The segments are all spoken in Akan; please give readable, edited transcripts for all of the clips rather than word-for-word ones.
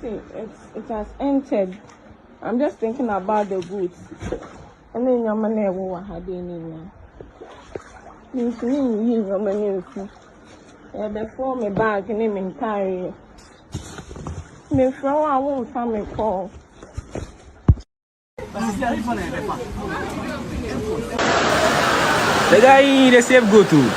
see, it has entered. I'm just thinking about the goods. And then your money will have been in your money. Before me bag and him carry. Me from I won't find me call. The guy in the safe go to.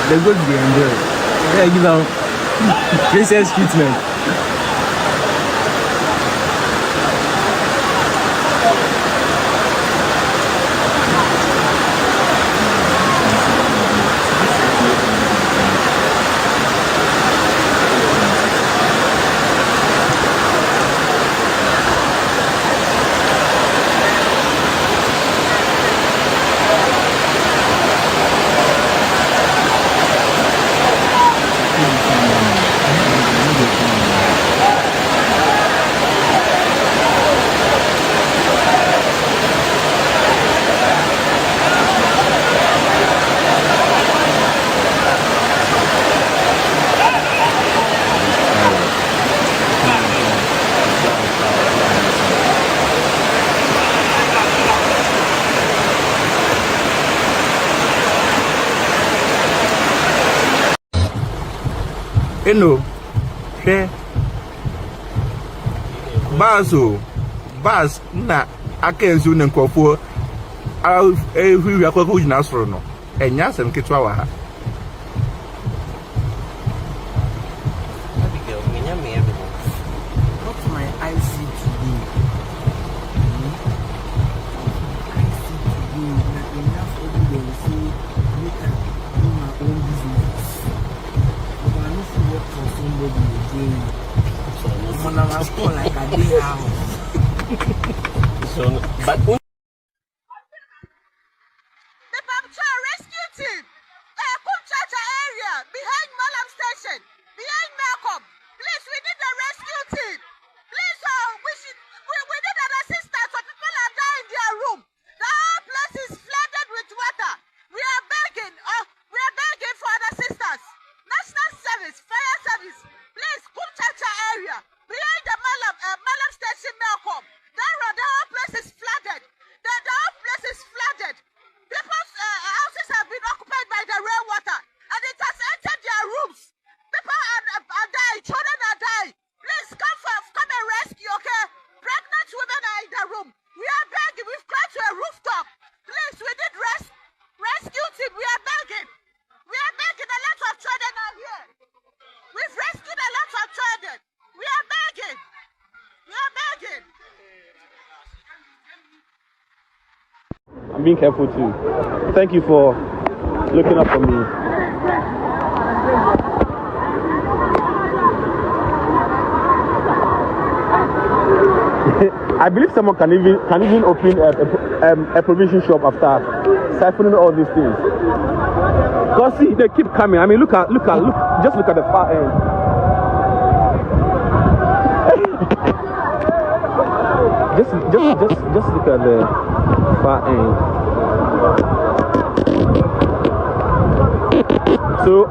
The good be enjoy. Yeah, give them princess treatment. Eno, she bas na akenzu ne nkofo ehwi akoko jina soro no enya asem ketwa wa ha like a day house. So, but the Papucha rescue team, Kumchacha area, behind Malam station, behind Malcolm. Please, we need a rescue team. Please, we need an assistance for people are dying in their room. The whole place is flooded with water. We are begging for an assistance. National Service, Fire Service, please, Kumchacha area. Behind the Malam station, Malcolm. That road, the whole place is flooded. The whole place is flooded. People's houses have been occupied by the rainwater, and it has entered their rooms. People are dying, children are dying. Please come and rescue, okay? Pregnant women are in the room. We are begging. We've climbed to a rooftop. Please, we need rescue team. We are begging. We are begging. A lot of children are here. We've rescued a lot of children. We are begging. We are begging. I'm being careful too. Thank you for looking up for me. I believe someone can even open a provision shop after siphoning all these things. Cause see, they keep coming. I mean, look, just look at the far end. just look at the far end.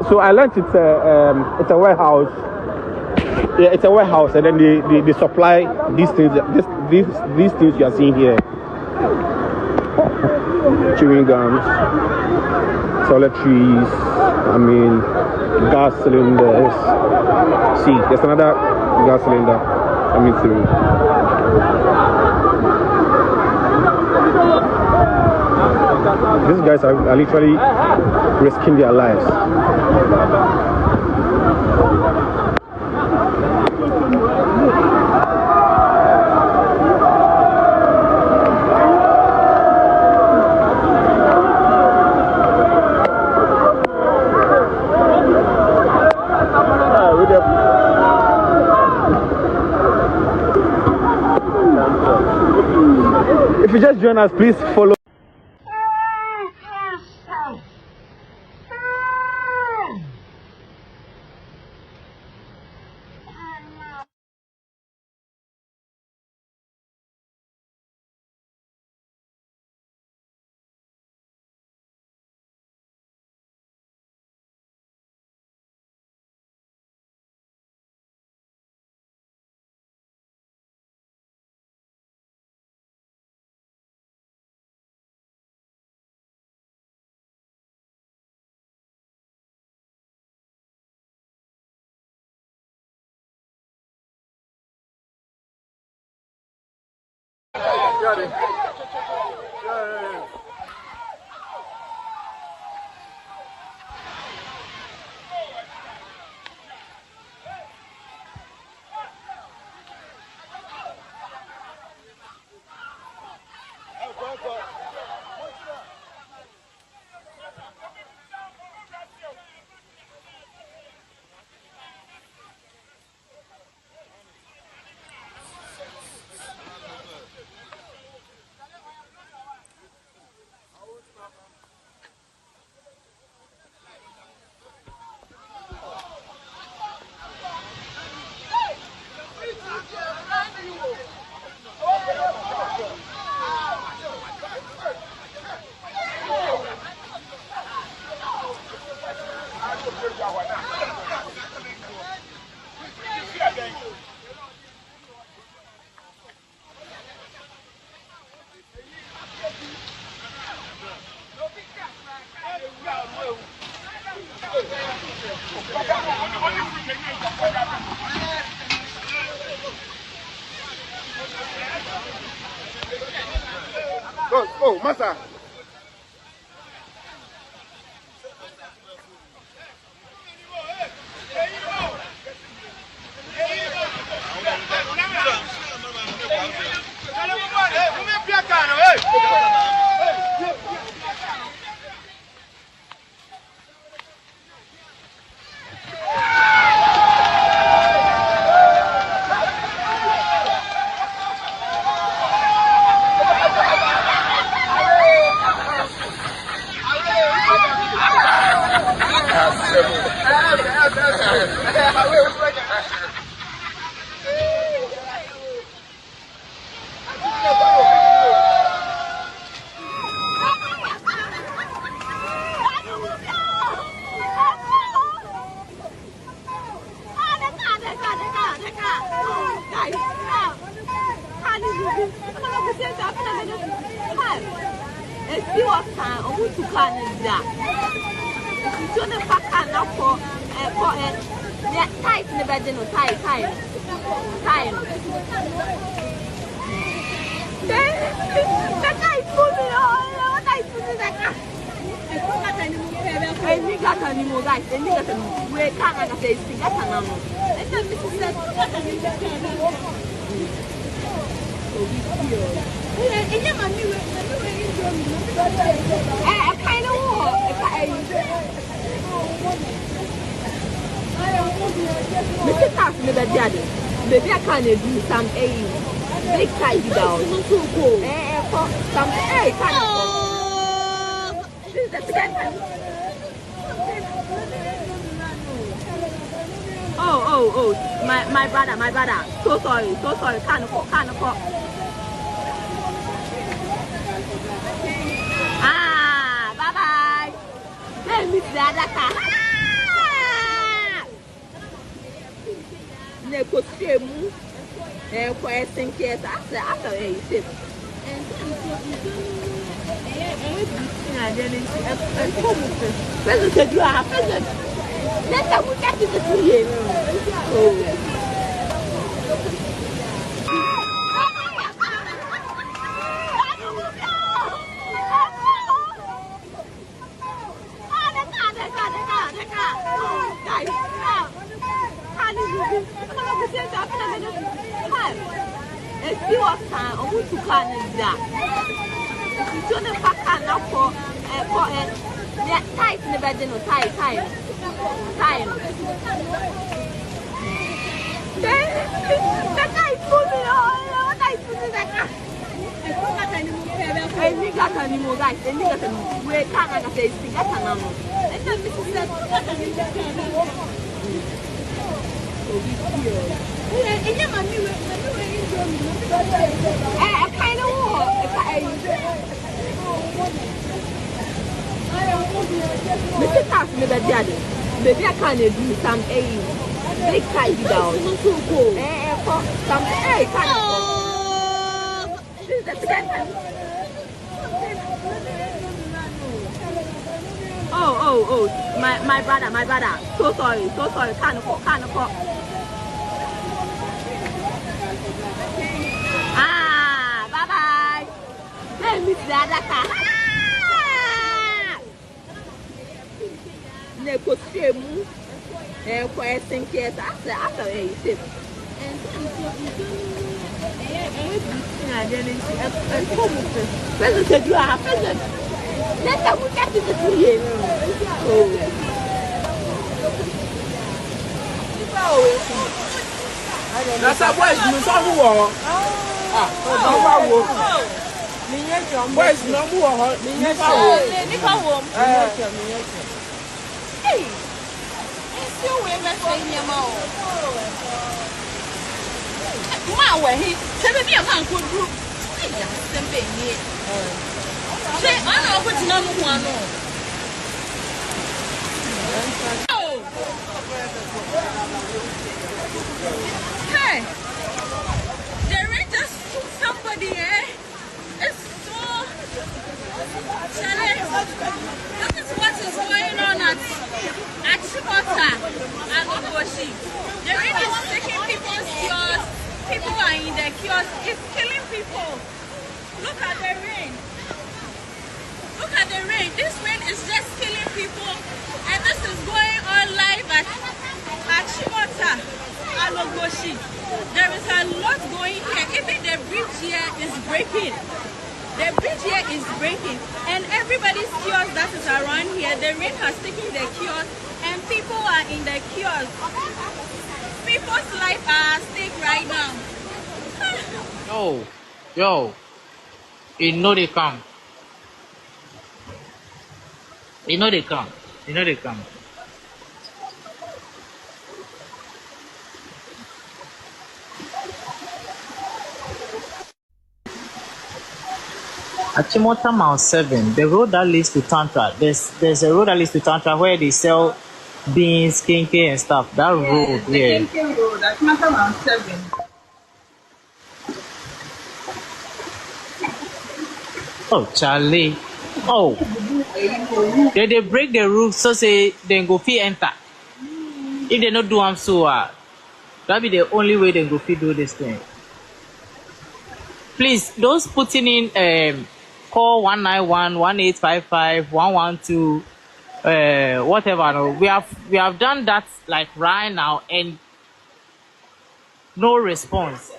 So I learned it's a warehouse. Yeah, it's a warehouse, and then they supply these things. These things you are seeing here: chewing gums, toiletries. I mean, gas cylinders. See, there's another gas cylinder coming through. These guys are literally risking their lives. If you just join us, please follow. Oh, Master. Maybe I can do some big tidy down. Some Oh, my brother. So sorry. Can't afford. Bye. Hey, Miss Dada. Ne costume, question case after a ship. President, you are president. That's how we get to the 2 years. If you are time, I want to plan that. If you don't pack up for tight in the bed, no time. That I put me on. I put it like I think I can anymore, guys. I think I can wear can and say, I can and then Mrs. I kind of Mr. Task me that daddy. Maybe I can do some big tidy down. For some Oh, my brother. So sorry. Can't afford. Bye. Ne costume, quite think yes, after a sip. President, you are president. Let us get it to you. That's a boys, you saw who are. Boys, no more. Hey, still women saying your mouth. My way, tell me a man could group. Say, I know what's number one. Hey, there ain't just somebody, eh? It's so challenging. This is what is going on at Chibota and Ogoshi. There ain't just taking people's kiosks. People are in the kiosks. It's killing people. Look at the rain. Look at the rain. This rain is just killing people. And this is going on live at Chibota and Ogoshi. There is a lot going here. Even the bridge here is breaking. The bridge here is breaking. And everybody's kiosk that is around here, the rain has taken the kiosk and people are in the kiosk. People's life are at stake right now. Yo, you know they come. You know they come. At Chimota Mount 7, the road that leads to Tantra, there's a road that leads to Tantra where they sell beans, kinky and stuff. That road, yeah. Kinky road, at Chimota Mount 7. Oh, Charlie. Oh. They break the roof so say they go fit enter. If they not do them so, that be the only way they go fit do this thing. Please, those putting in call 191-1855-112, whatever. No, we have done that like right now and no response.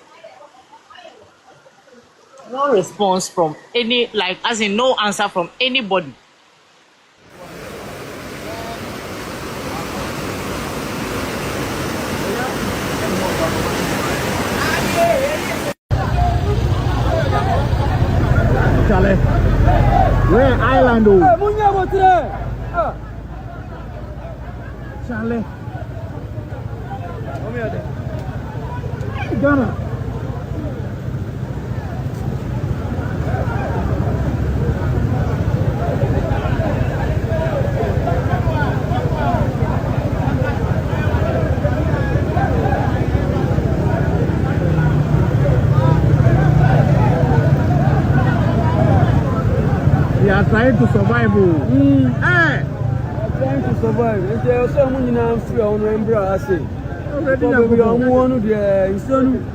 No response from any, like as in no answer from anybody. Charlie, where island? Charlie, Ghana. We are trying to survive. Hey! Trying to survive. And there are some money now free on Rembra. I say. Already, we are one of the son.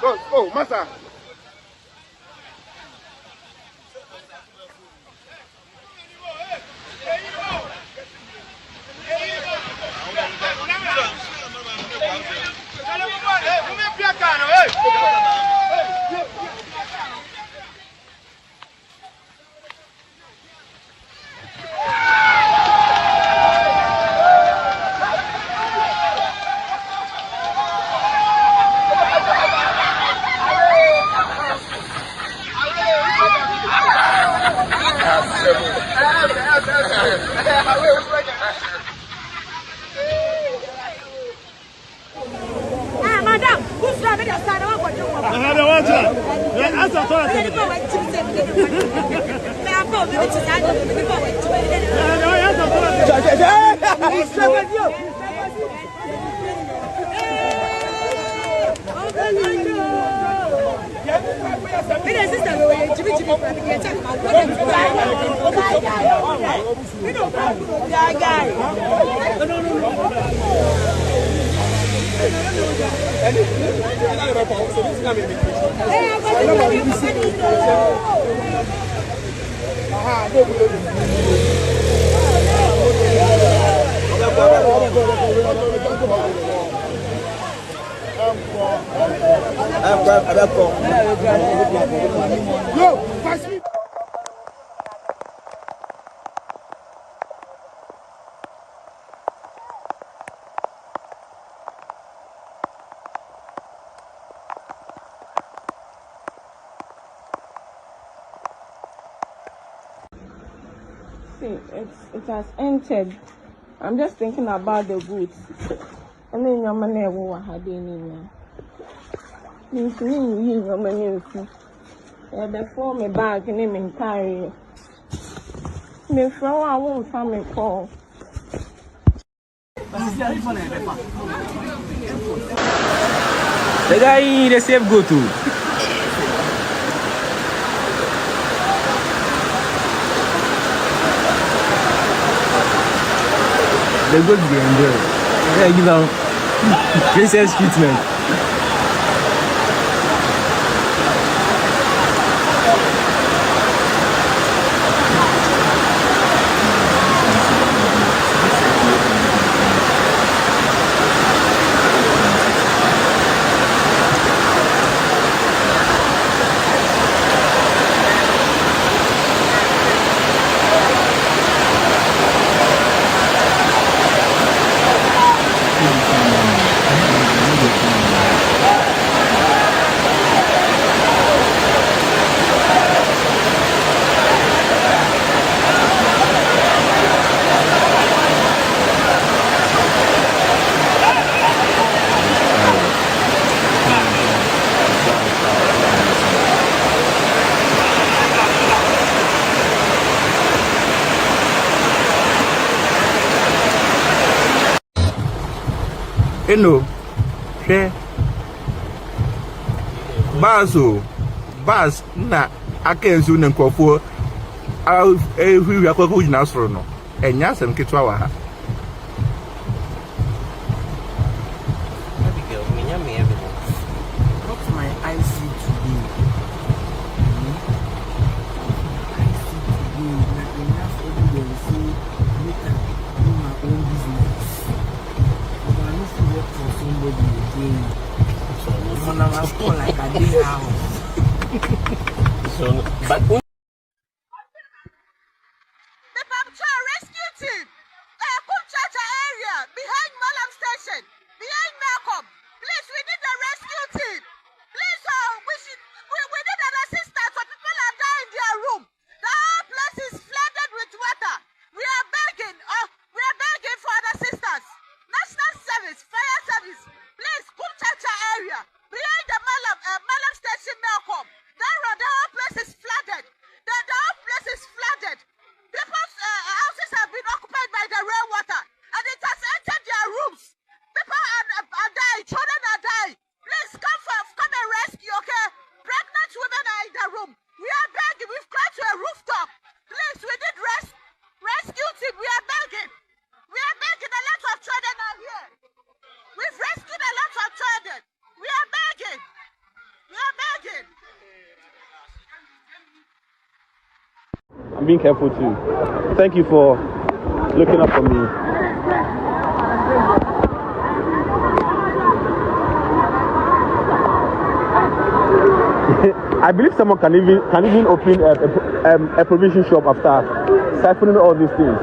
Oh, Master. Madam, who's driving the side? I want to go. I had a water. As I thought, I go and choose them. I go to the side of the river. See, it has entered. I'm just thinking about the goods. And then your money will have been in your money. Before me bag and him carry. Before I won't find me call. The guy in the safe go to. The good be enjoy. Yeah, give them princess treatment. Eno, she bas na akensu ne nkofo ehwi akoko gyina soro no enya asem ketwa wa ha Abigail, me evidence. What my eyes see today. I see today that enough evidence make up do my own business. But I need to work for somebody again. So I'm gonna call like a day house. So, but The Baptist Rescue Team, Kumchacha area, behind Malam Station, behind Malcolm. Please, we need a rescue team. Please, we need an assistance for people are dying in their room. The whole place is flooded with water. We are begging for an assistance. National Service, Fire Service, please, Kumchacha area, behind the Malam Station, Malcolm. The whole place is flooded. being careful too. Thank you for looking up for me. I believe someone can even open a provision shop after siphoning all these things.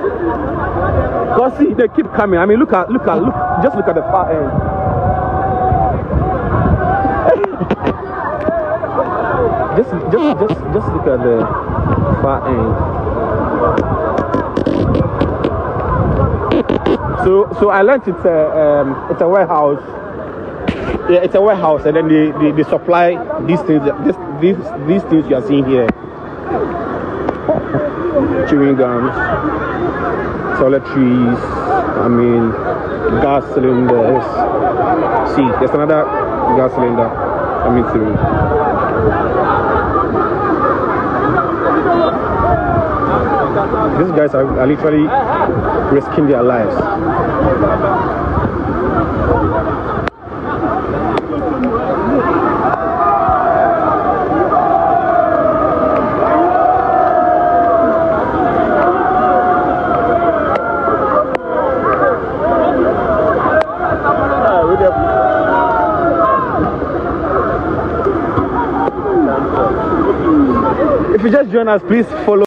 Cause see, they keep coming. I mean, look, just look at the far end. just look at the far end. So I learned it's a warehouse. Yeah, it's a warehouse, and then they supply these things. These things you are seeing here: chewing gums, toiletries. I mean, gas cylinders. See, there's another gas cylinder coming through. These guys are literally risking their lives. If you just join us, please follow.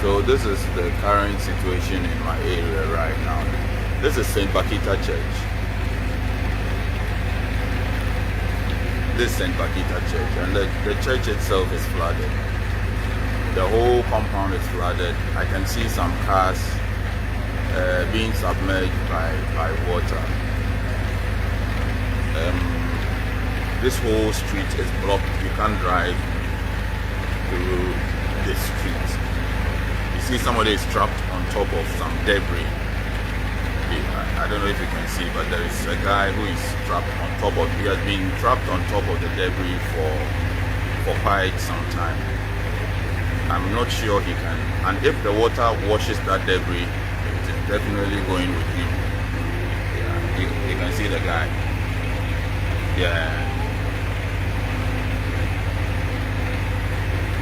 So this is the current situation in my area right now. This is St. Bakita Church. This is St. Bakita Church, and the church itself is flooded. The whole compound is flooded. I can see some cars being submerged by water. This whole street is blocked. You can't drive through this street. See, somebody is trapped on top of some debris. I don't know if you can see, but there is a guy who is trapped on top of. He has been trapped on top of the debris for quite some time. I'm not sure he can. And if the water washes that debris, it is definitely going with him. Yeah, you can see the guy. Yeah.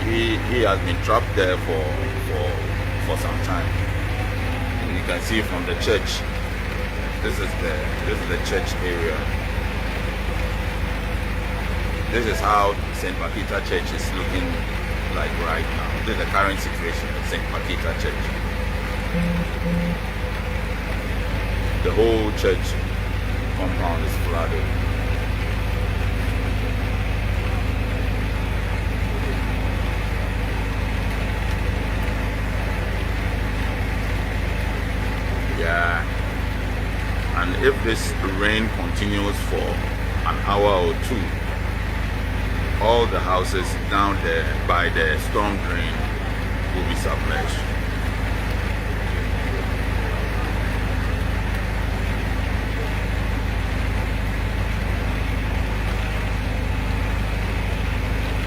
He has been trapped there for some time. And you can see from the church. This is the church area. This is how St. Bakita Church is looking like right now. This is the current situation at St. Bakita Church. The whole church compound is flooded. Yeah, and if this rain continues for an hour or two, all the houses down there by the storm drain will be submerged.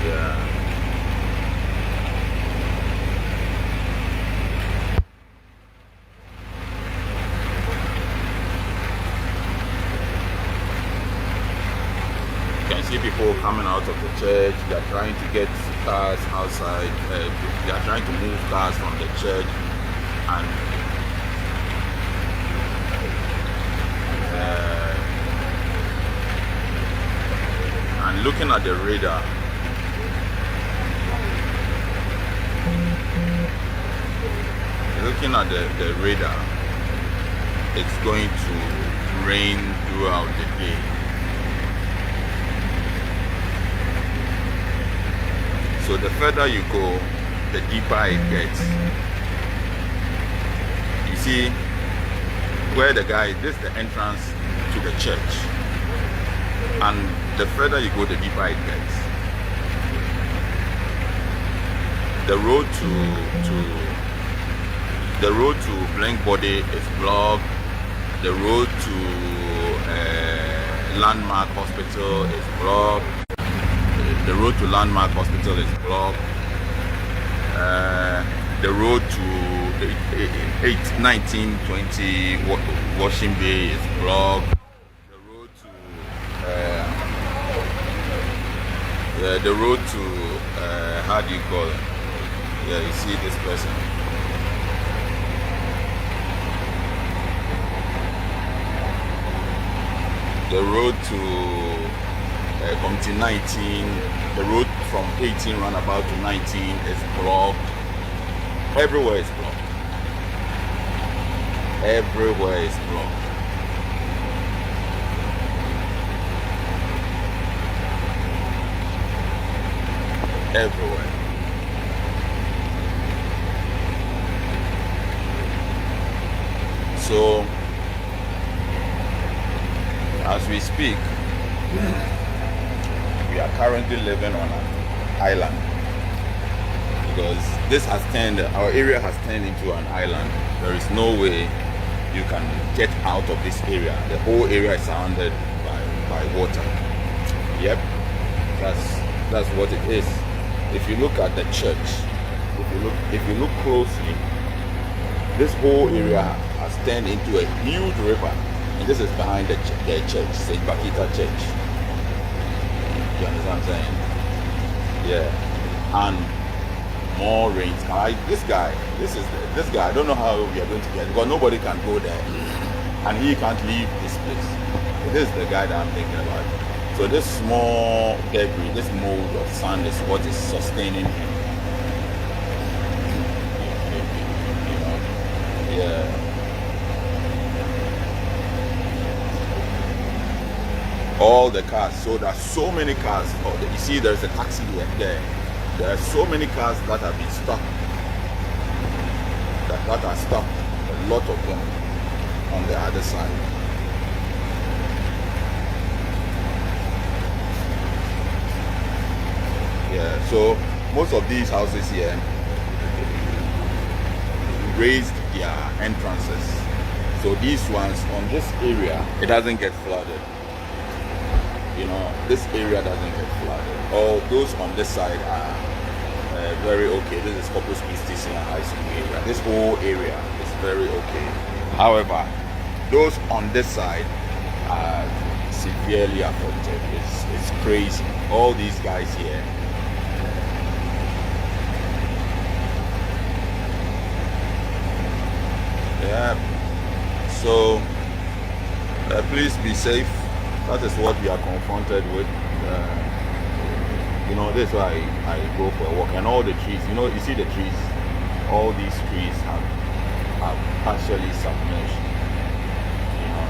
Yeah. See people coming out of the church. They are trying to get cars outside. They are trying to move cars from the church, and And looking at the radar, it's going to rain throughout the day. So the further you go, the deeper it gets. You see where the guy, this is the entrance to the church, and the further you go, the deeper it gets. The road to Blank Body is blocked. The road to Landmark Hospital is blocked. The road to Landmark Hospital is blocked. The road to 1920 Washing Bay is blocked. The road to how do you call it? Yeah, you see this person. The road to Committee 19, the road from 18 roundabout to 19 is blocked. Everywhere is blocked. Everywhere is blocked. Everywhere. So, as we speak, we are currently living on an island because this has turned, our area has turned into an island. There is no way you can get out of this area. The whole area is surrounded by water. Yep, that's what it is. If you look at the church, if you look closely, this whole area has turned into a huge river. And this is behind the church, St. Bakita Church. You understand what I'm saying? Yeah. And more rains. This guy, I don't know how we are going to get, because nobody can go there. And he can't leave this place. This is the guy that I'm thinking about. So this small debris, this mold of sand is what is sustaining him. You know? Yeah. All the cars, so there are so many cars. You see there's a taxi there. There are so many cars that have been stuck, that are stuck, a lot of them on the other side. Yeah, so most of these houses here raised their entrances. So these ones on this area, it doesn't get flooded. You know, this area doesn't get flooded. All those on this side are very okay. This is Corpus Christi Senior High School area. This whole area is very okay. However, those on this side are severely affected. It's crazy. All these guys here. Yeah. So please be safe. That is what we are confronted with. You know, that's why I go for a walk. And all the trees, you know, you see the trees, all these trees have partially submerged. You know,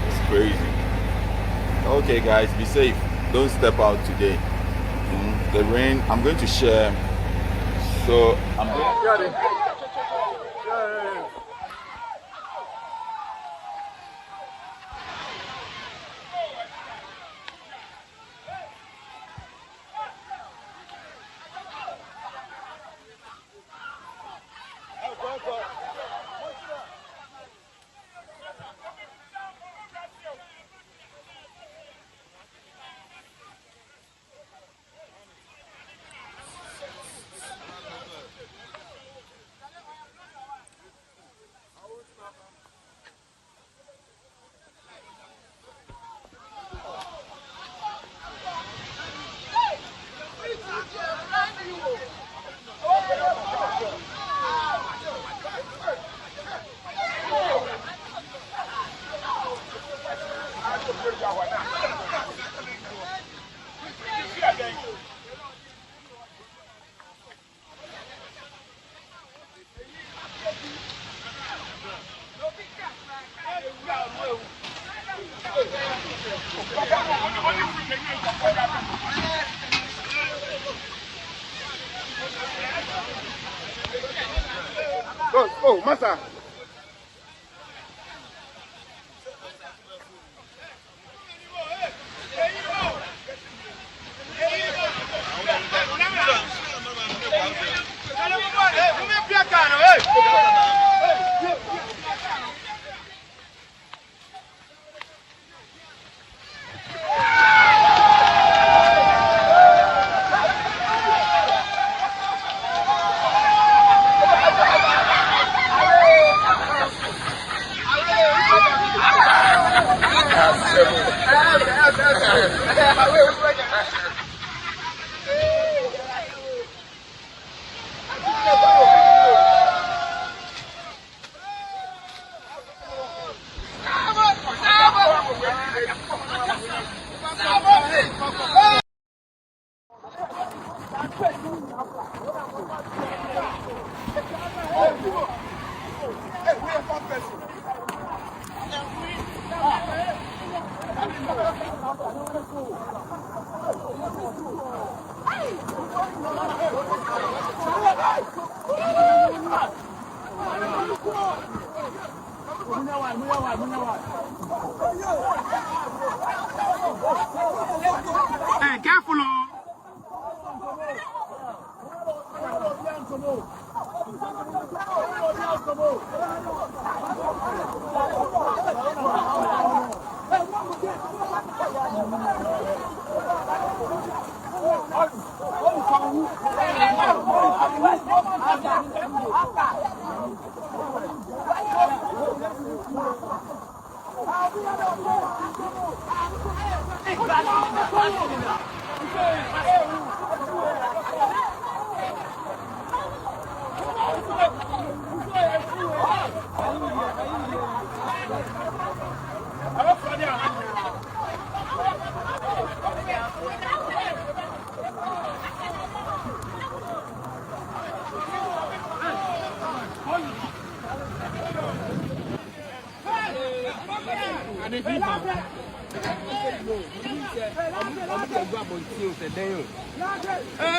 it's crazy. Okay, guys, be safe. Don't step out today. The rain, I'm going to share. So, I'm going to... Oh, master. Hey, careful,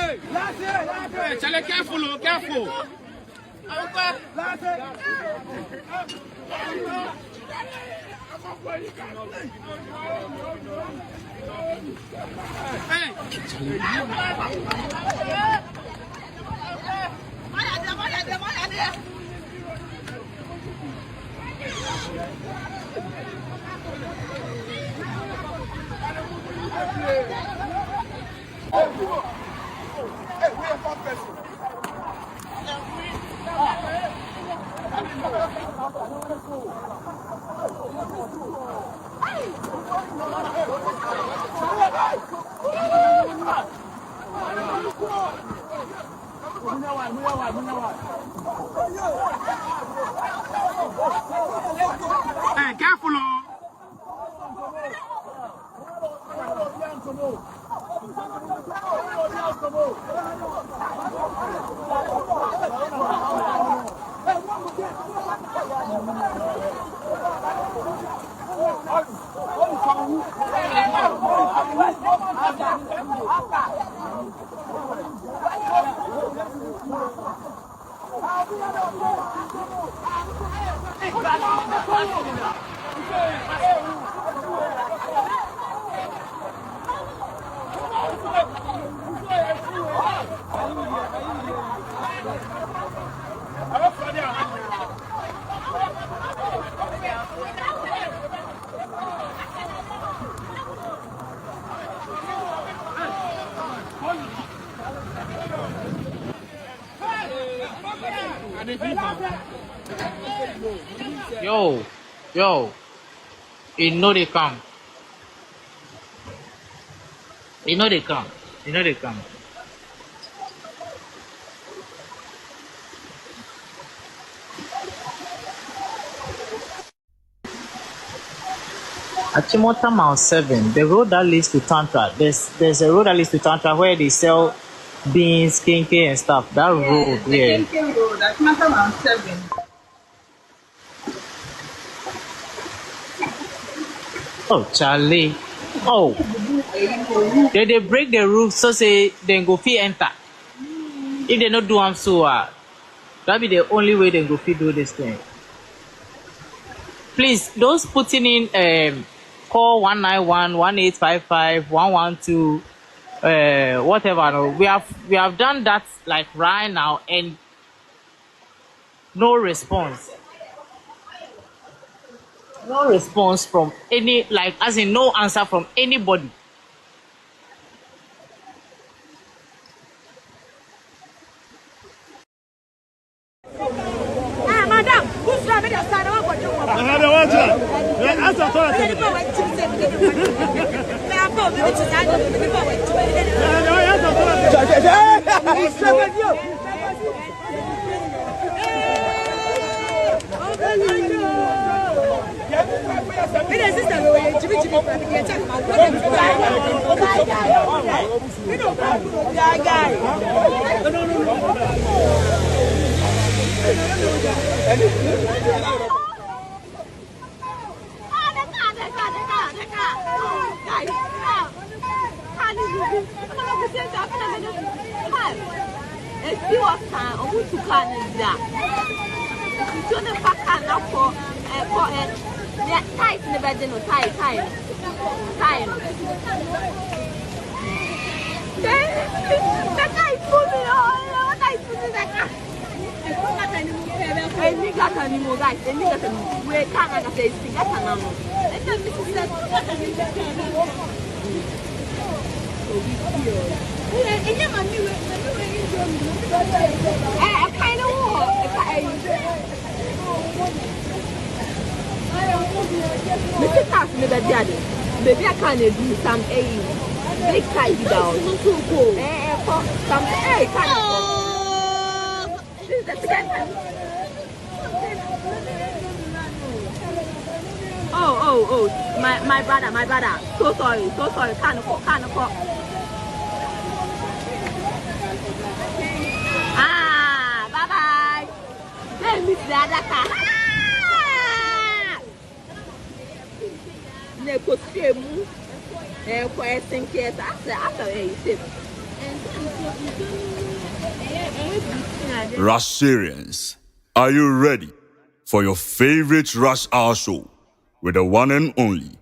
Hey, Charlie, careful, careful. Hey, careful. Yo, you know they come. You know they come. At Chimota Mount 7, the road that leads to Tantra, there's a road that leads to Tantra where they sell beans, kinky and stuff. That road, yeah. The Kinky Road, at Chimota Mount 7. Oh, Charlie. Oh. They break the roof so say they go fit enter. If they not do so That be the only way they go fit do this thing. Please, those putting in call 191, 1855, 112, whatever. No, we have done that like right now and no response. No response from any, like, as in no answer from anybody. Madam, who's going to start off with you? Maybe I can do some big tidy down. So cool. Some this is the second time. Oh, my brother. So sorry. Can't afford. Bye. Then miss the other car. Rush Syrians, are you ready for your favorite Rush Hour show with the one and only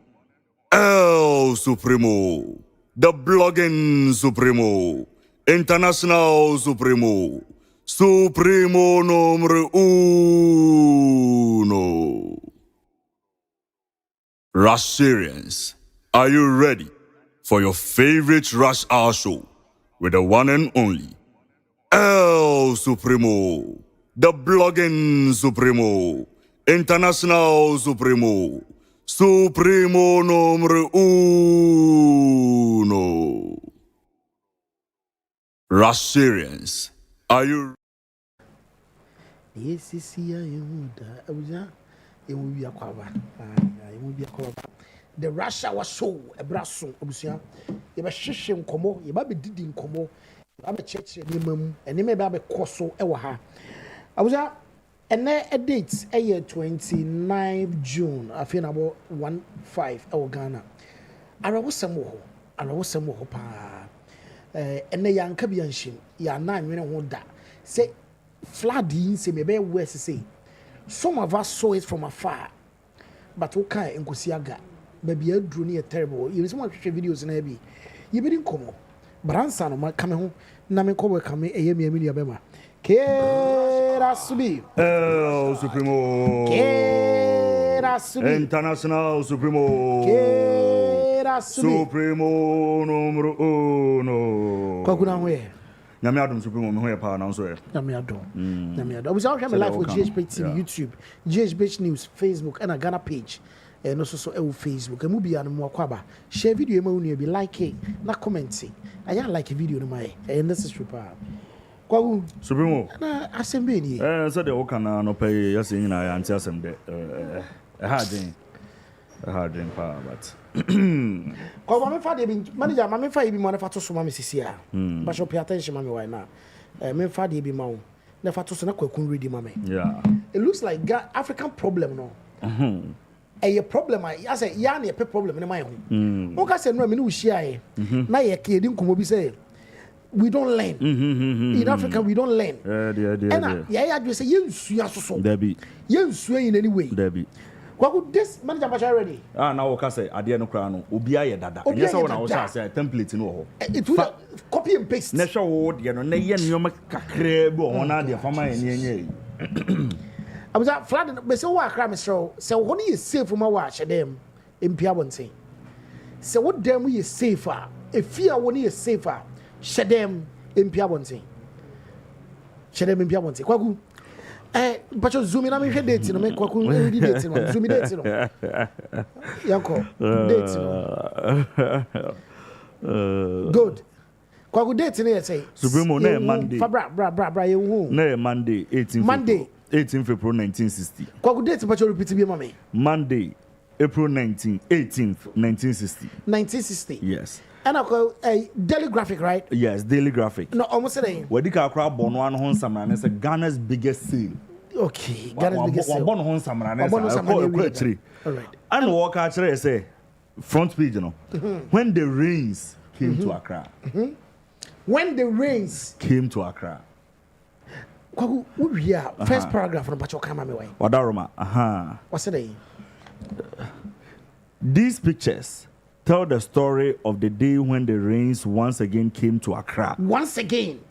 El Supremo, the blogging Supremo, international Supremo, Supremo numero uno? Rush Syrians, are you ready for your favorite Rush Hour show with the one and only El Supremo, the blogging Supremo, international Supremo, Supremo numero uno? Rush Syrians, are you Yes, the Rush Hour show, a brasso, Obusia. You must shim como, you might be didding como, I'm a church and you may be a course ewa. I was a date a year 29th June, I feel about 1-5 our Ghana. I was some more, and the young Kabianshim, ya 9 minutes won't that. Say, flooding, say, maybe west say. Some of us saw it from afar, but okay, and Kusiaga. Baby, I drew near terrible. You want to share videos in Abby. You didn't come. But answer no coming home. Name come come a year Emilia Bema. Asu-B. El Supremo. Asu-B. International Supremo. Asu-B. Supremo numero uno. Kwakuna we. Nyame adom Supremo me ho ye pa na so ye. Nyame adom. I was out here live for GhPage TV, YouTube, GhPage News, Facebook, and a Ghana page. And also Facebook. And movie and more kwaba. Share video you be like it, not commenting. I like a video my and this is super. Kwawu Supremo. Na asembe ni. So the okana no pay yes in na anti asem de a hard thing pa but. Kwa me fa de bi manager ma me fa bi mo na fa to so ma me sisia. But show pay attention ma me why na. Me fa de bi ma wo. Na fa to so na kwakun ready ma me. Yeah. It looks like African problem no. A problem I say ya na problem in my home. Who can say no me no share na ye ke di nkomo bi say we don't learn. In Africa, we don't learn. And yeah, you say you so. Debbie. You in any way. Debbie. What would this manager ready? Now okay say adie no kra no obia ye dada. Yes I want to say template no. It would copy and paste. Na hwe wo de no na ye nyoma kakra bi o na de fama enye. I was at flat but so wa kra me so when you safe from wa shedem impia bonten. So what dem we is safer. If fear when you safer shedem impia bonten. Shedem impia bonten. Kwaku but you zoom in, I'm in date, no make Kwaku date, zoom in date, Yanko, date. Good. Kwaku date, say. Supremo, no Monday. Bra, you no Monday, 18th. Monday, 18th April 1960. Kwaku date, but you repeat to me, mommy. Monday, April 18th, 1960. 1960. Yes. And I call a daily graphic, right? Yes, daily graphic. No, almost saying. Where the car born one hon samran is Ghana's biggest sale. Okay, Ghana's biggest sale. One hon samran is all right. And walk actually say front page, you know. When the rains came to Accra. When the rains came to Accra. First paragraph from Pacho Kamame. Wadaroma. What's it? These pictures tell the story of the day when the rains once again came to Accra. Once again.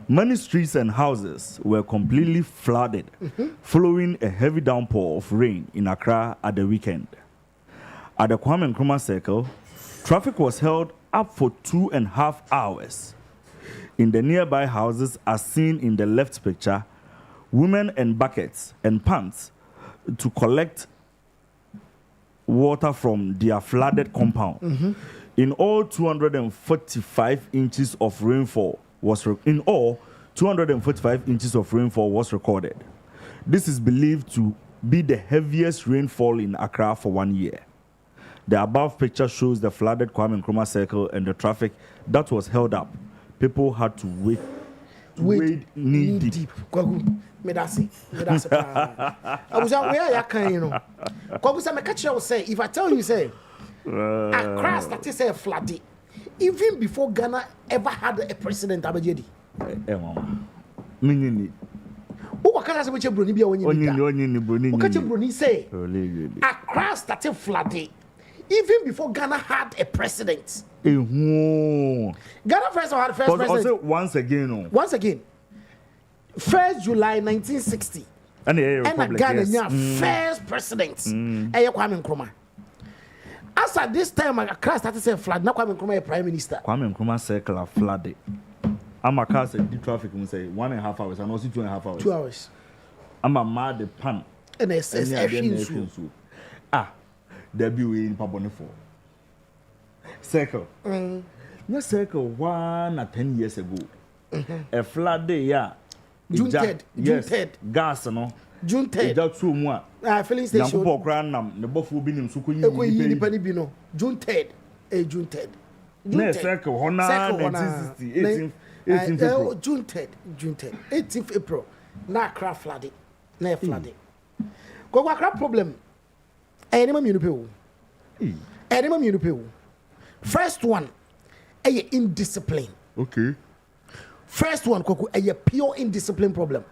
Many streets and houses were completely flooded following a heavy downpour of rain in Accra at the weekend. At the Kwame Nkrumah Circle, traffic was held up for 2.5 hours. In the nearby houses, as seen in the left picture, women and buckets and pans to collect water from their flooded compound. In all, 245 inches of rainfall was 245 inches of rainfall was recorded. This is believed to be the heaviest rainfall in Accra for 1 year. The above picture shows the flooded Kwame Nkrumah Circle and the traffic that was held up. People had to wade knee deep. Me that's it. I was out where I can, you know. Because I catch you say, if I tell you, say, Accra that is a flooding. Even before Ghana ever had a president, Abajedi. What can I say? Which Bruni be when you catch a Bruni say, Accra started flooding. Even before Ghana had a president. Ghana first had first president. Once again. Once again. 1st July 1960. And Ghana first president. Kwame Nkrumah. As at this time, Accra started to flood. Now Kwame Nkrumah prime minister. Kwame Nkrumah Circle flooded. I'm a car said the traffic will say 1.5 hours and also 2.5 hours. 2 hours. I'm a mad pan. And it says there be in Pabonifo. Circle. No circle 1 or 10 years ago. A flood day, yeah. June 3rd. Yes. June 3rd. Gas, no. June 3rd. That's true, moi. Filling station. The buff will be in Suku. June 3rd. June 3rd. No circle. Hona 1960. 18th April. June 3rd. June 3rd. 18th April. Na Accra flooding. Na flooding. Go Accra problem. Enema minu people. First one, indiscipline. Okay. First one, a pure indiscipline problem.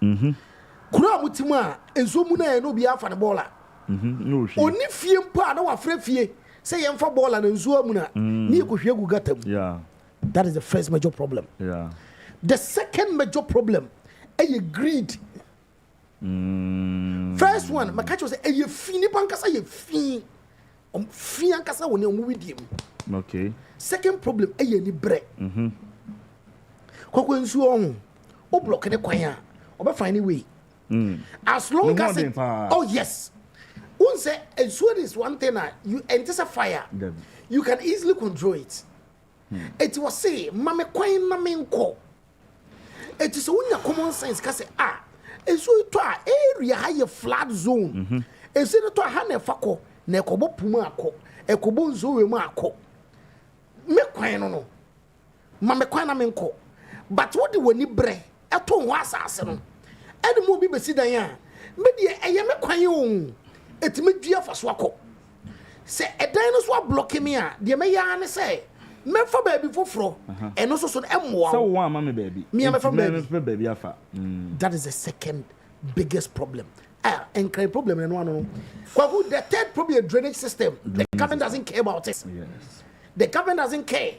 Kura mutima enzo na no bia fa ne bola. Oni fie mpa na wa fra fie say yem fa bola na enzo mu na ni ko hwe gu gatam. Yeah. That is the first major problem. Yeah. The second major problem, greed. First one, my catch was a fini pankasa ye fin. Fi ankasa woni omu widim. Okay. Second problem, ni bre. Kwakwa nsu ohun. O block ne kwan a, oba find a way. As long as it, oh yes. One say ensuring is one thing that you enter a fire. You can easily control it. It was say, mame kwan na menko. It is unya common sense ka say ensu to area high flood zone. Ensu to ha na fako na ekobo puma akọ. Ekobo nzo we mu akọ. Me kwan no. Mame kwan na menko. But what the woni bre eto ho asase no. Ede mo bi besi dan a me de eye me kwan o etime dua fa so akọ se edan no so block me a de me ya ne se me for baby for fro and also so emwa so one mama baby me me for baby afa that is the second biggest problem and crime problem and one the third problem drainage system the government doesn't care about it. Yes, the government doesn't care.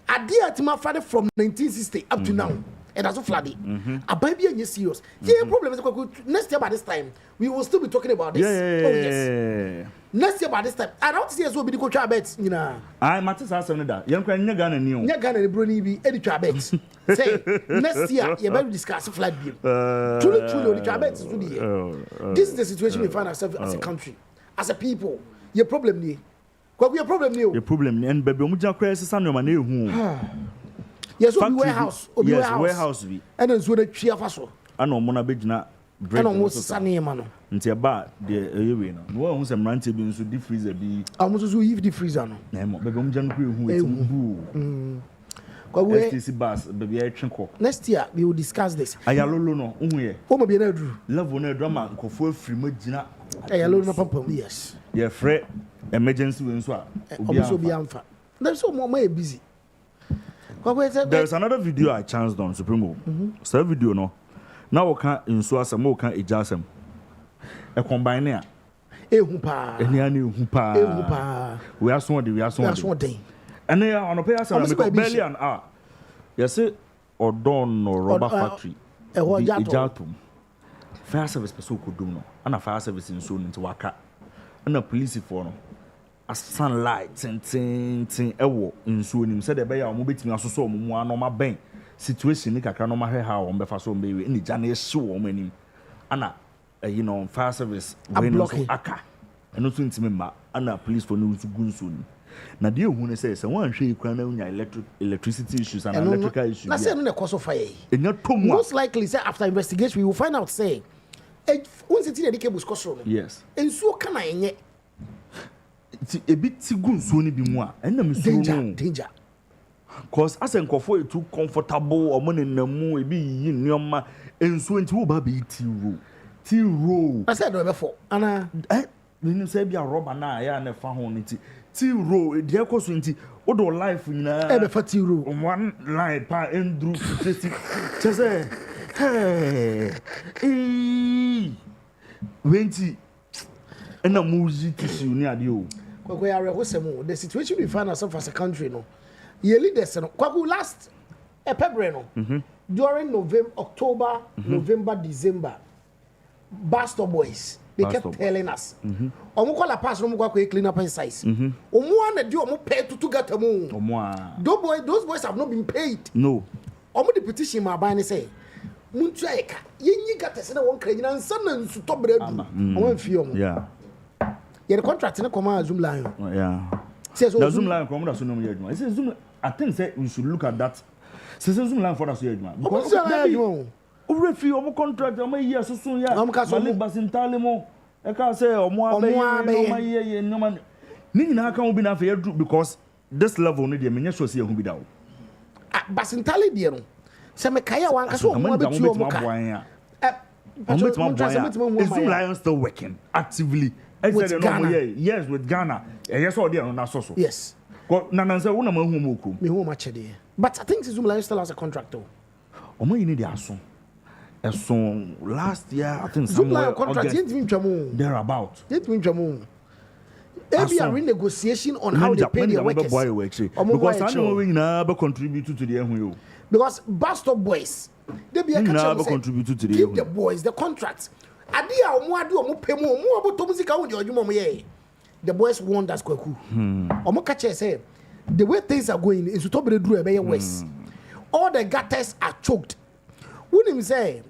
Adia Tima flooded from 1960 up to now. And that's flooding. A baby and serious. Yeah, problem is next year by this time we will still be talking about this. Yes. Next year by this time, I don't see us will be the coach bets. You know, I matter that. Young can Ghana new. Ghana Bruni be editor bets. Say next year you better discuss flood bill. Truly, the bets to the this is the situation we find ourselves as a country, as a people. Your problem ni. What your problem ni? Your problem ni. And baby, omuja kwa sisa no mane hu. Yes, warehouse. Yes, warehouse bi. And then so the chia faso. Ana omo na begina break. Ana omo sisa ne ma no. Nti aba de eyewe no. No hu se mrante bi nso deep freezer bi. Amo so if the freezer no. Na mo baby omuja no kwa hu etimbu. Kwa we STC bus baby e twenko. Next year we will discuss this. Ayalolo no hu ye. O mo bi na duru. Level na drama nkofo afiri magina. Ayalolo na pam yes. Ye frɛ emergency we nso a obi amfa. There's so more busy. There's another video I chanced on Supremo. So video no. Now we can insure some more can ejasem. A combine here. Ehupa. Ehupa. We are so day. And they are on a pay us barely an hour. Yes, it or dawn or rubber factory. Ejatum. Fire service person could do no. And a fire service in soon into Waka. And a police for no. A sunlight tin ewo nsuo nim said be ya omo betimi asoso omo anu ma ben situation ni kakra no ma hwe ha o mbefa so mbewe ni gya na ehye wo manim ana you know fire service we no so aka eno so ntimi ma ana police for no so gu nsuo ni na de ehun ne say wan hwe ikwa na unya electricity issues and electrical issues na say no na cause of fire enya tomu most likely say after investigation we will find out say one city na dike bus cause no yes nsuo kana enye a bit good soon be more and danger cause as a comfort too comfortable or money in the moon be in your ma and so into baby tea roll. I said before and when you say be a robber now and a found tea roll dear cause into other life in a tea roll one line pa and drew just say hey when and a music tissue near you. The situation we find ourselves as a country, no, ye leaders, no, last February, no, during November, October, November, December, Bastard boys, they kept telling us, Omo call a pass, Omo go clean up his size. Omo one do Omo pay to get a moon. Those boys have not been paid. No. Omo the petition my buying say, Munchaeka, ye got a son one credit and son and to top bread. Omo film. Yeah. Yeah, the contract in a command Zoom line. Yeah. Says the Zoom line come that's no yedma. It says Zoom. I think say we should look at that. Says Zoom line for us yedma. Because refi omo contract omo year so soon ya. Malik basintale mo. E ka say omo abaye no man. Ni nyina kan obi na fa yedru because this level no dey menya sure say ehun bi dawo. Basintale dey no. Se me kaya wan ka so omo abetu omo ka. Zoom line still working actively. With Ghana. Yes, with Ghana. Yes, all there on that source. Yes. Nananza una ma hu moku. Me hu ma chede. But I think Zoom Lion still has a contract though. Omo you need the ason. A song last year I think Zoom Lion contract didn't mean jamu. They're about. Didn't mean jamu. Maybe a renegotiation on how they pay their workers. Because I know we never contribute to the MU. Because Bastard boys, they be a contribute to the give the boys the contracts. Adia omo adu omo pemu omo aboto music awon de odwuma omo ye the boys want that kwaku omo ka che say the way things are going is to be duru ebe ye west all the gutters are choked unim say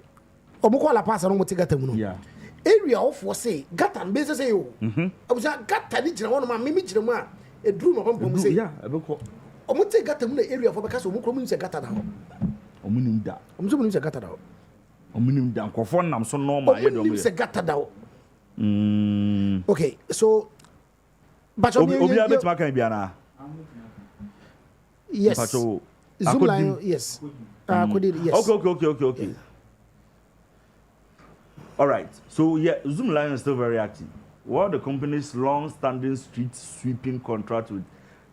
omo call la pass no mo ti gutter mu no yeah area of for say gutter be say yo abuja gutter ni jira won ma mimi jira mu a e duru mo pam say yeah ebeko omo ti gutter mu na area for because omo kro mu say gutter na ho omo nim da omo so mu say gutter na ho omunim dan kofo nam so normal ye do se gata dawo okay so but obi abetima kan bia na yes Zoom line yes yes okay all right so yeah Zoom line is still very active. What the company's long standing street sweeping contract with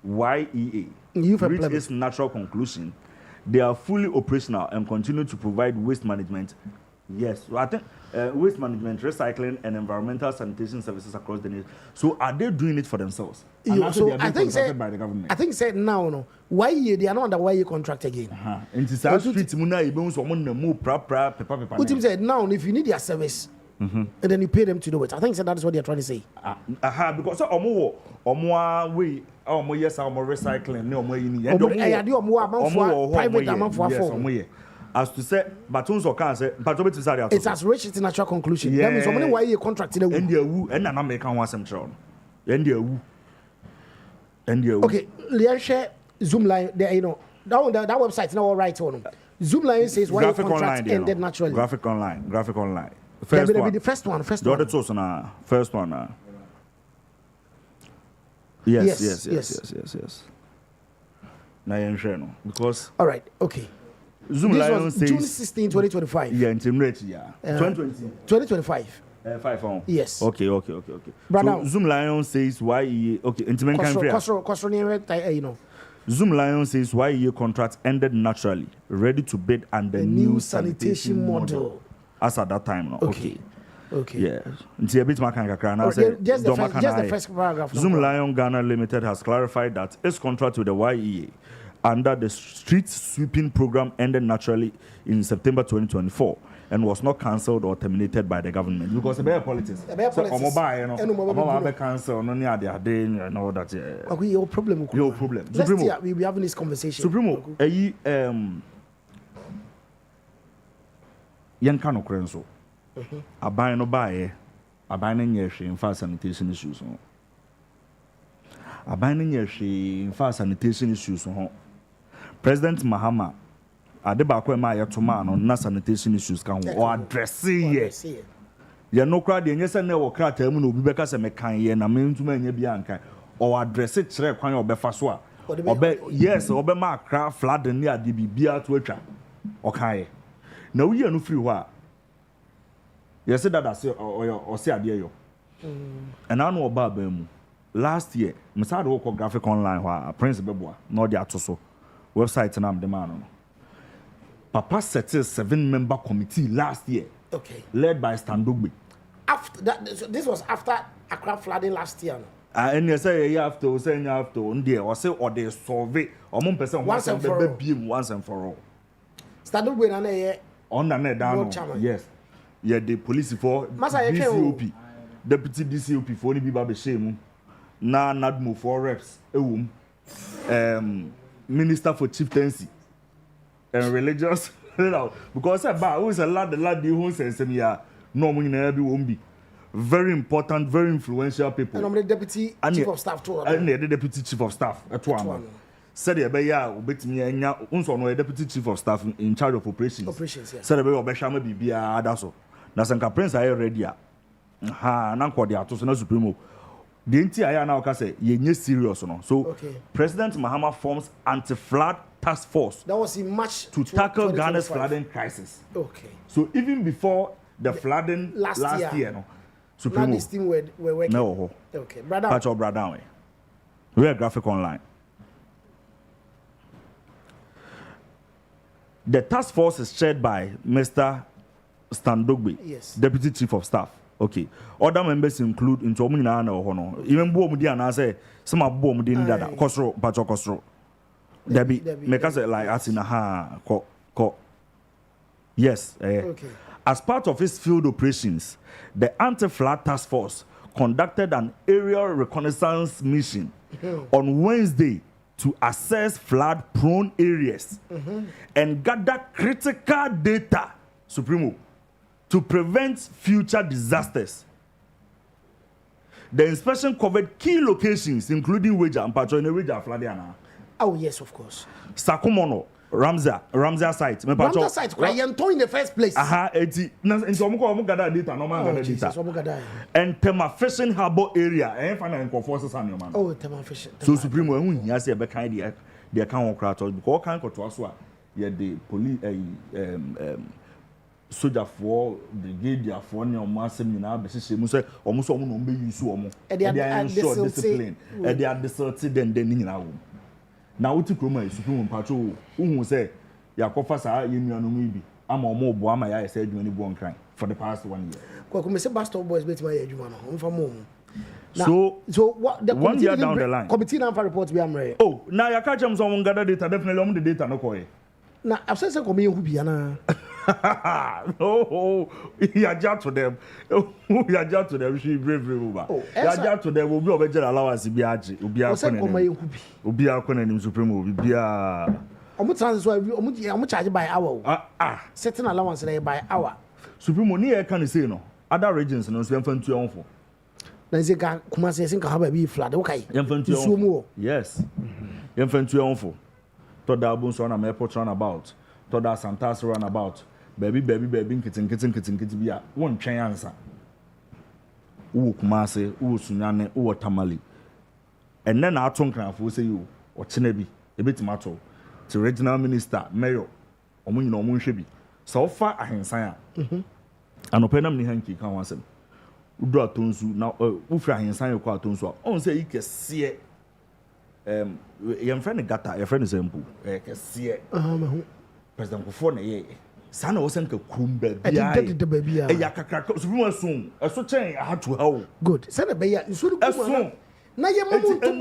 YEA reached its natural conclusion, they are fully operational and continue to provide waste management. Yes, so I think waste management, recycling, and environmental sanitation services across the nation. So are they doing it for themselves? So I think by the government. I think now no. Why they are not under why contract again? And it's our street muna even someone move paper. What him said now if you need their service. And then you pay them to do it. I think that is what they are trying to say. Because omo way yes recycling private as to say batons or can say but it's as rich its natural conclusion. That means someone why you contract in and an American one some tron. Okay, let's share Zoom line there, you know. That website now all right on. Zoom line says why your contract ended naturally. Graphic online. First one. The first one. The other two na first one. Yes. Because all right, okay. Zoom Lion says June 16, 2025. Yeah, intimate, yeah. 2025. 5 on. Yes. Okay. So Zoom Lion says why intimate country. You know. Zoom Lion says why your contract ended naturally, ready to bid under new sanitation model. As at that time, no. Okay. Yeah. Until a bit more just the first paragraph. Zoom Lion Ghana Limited has clarified that its contract with the YEA under the street sweeping program ended naturally in September 2024 and was not cancelled or terminated by the government because the politics. Cancel and all that. Your problem. We'll be having this conversation. Supremo, young can occur. A buy no buy, a binding year in fast sanitation issues. A binding year in fast sanitation issues. President Mahama, Adebakwe Maya Tomano, na sanitation issues can or address it. You no crowd, and yes, I know what Kratem will be because I'm a kind and I mean to many Bianca or address it, or Befaswa. Yes, or Bema flooding near DB Twitter. Okay. No, you are no free what. You said that I say or say Adio. And I know about them. Last year, Mr. Oko graphic online where Prince Beboa, not the Atoso website and I'm the man. Papa set a 7-member committee last year. Okay. Led by Standogbe. After that, so this was after Accra+Lady last year. And you say you have to, or say or they survey or one person once and for all. Standogbe on the net down. Yes. Yeah, the police for DCOP, deputy DCOP for any people shame. Na Nadmo for reps, minister for chieftaincy and religious. Because who is a lad who says no be very important, very influential people. And I'm the deputy chief of staff too. And the deputy chief of staff at one. Said the deputy chief of staff in charge of operations. Said the be adaso. Nasanka Prince I ready. Nanko the Atos Supremo. The entire now can say you're serious no. So President Mahama forms anti-flood task force. That was in March to tackle Ghana's flooding crisis. Okay. So even before the flooding last year no. Supremo. Now this team were working. No. Okay. Brother. We are graphic online. The task force is chaired by Mr. Standogbe, yes, Deputy Chief of Staff. Okay. Other members include into Omina and Hono. Even Bomudi and I say some of Bomudi Dada, Cosro, Pacho Cosro. Debbie, make us like us in a ha. Yes. Okay. As part of its field operations, the Anti-Flood Task Force conducted an aerial reconnaissance mission on Wednesday to assess flood-prone areas and gather critical data, Supremo, to prevent future disasters. The inspection covered key locations, including Weja and Pacho in the Weja Fladiana. Oh, yes, of course. Sakumono, Ramza site. Ramza site, why you in the first place? Data. And Tema Fishing Harbour area, and find forces on your man. Oh, Tema Fishing. So Supremo, when he has a back idea, the account of Kratos, because can't go to us. Yeah, the police, soldier for brigade for your mass seminar, but she must say almost almost use discipline. And they are deserted then in our room. na wuti kroma e supreme mpacho uhu say yakofa saa yenuanu mu bi ama omo bo ama ya say adwuma ni bo nkran for the past 1 year kwa me say Boston boys bet my adwuma no mfa mo so what the 1 year down the line committee na report be amre oh na ya catch them some gather data definitely the data no koye na absence say come hu bia na oh ya jat to them ya jat to them she brave over ya jat to them obi obejere allowance bi age obi akọ na nim supreme obi bia omo transfer omo charge by hour setting allowance by hour supreme ni e kan say no other regions no so emfantu onfo na zika kuma se sinka ha ba bi flood okay emfantu mu yes emfantu onfo to da abun so na me put run about to da santas run about baby nkiti bia won twen ansa wo kuma se wo sunyane wo tamale enne na aton kranfo se yo o chena bi ebetima to to regional minister mayor omunyina omunhwe bi so fa ahensan a anopenam ni hanki kan wansem udu atonsu na wo fra ahensan yo kwa atonsu on se ikese yem friend gata your friend sempu kese president Kofo na ye sana wo senka kumba bia ya kakra so bi sun eso chen ahatu hawo good sana be ya nsuru kuma na ye mamu to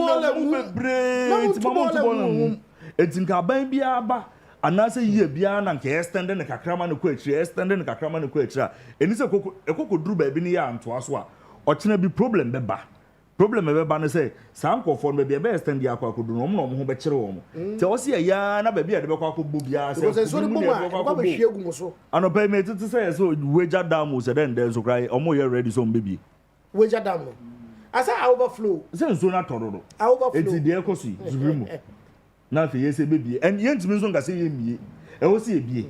bola mu etinka ban bia ba anase yie bia na nke extend ne kakrama ne ko akira eni se ekoko duru ba bi ne ya anto aso a ochena bi problem beba no say sam Kofo no be extend ya akwa kodu no mo ho be kire wo mo te o se ya na ba bi de be kwa akobbo bia se so ni kwa be hwie gu mo so ano pay me tete say so weja dam so den so cry omo ye ready so mbebe weja dam no asa overflow se so na tororo overflow eti de ekosi zurimu na fe ye se bebie en ye ntimi so ngase ye mie e wo se ebie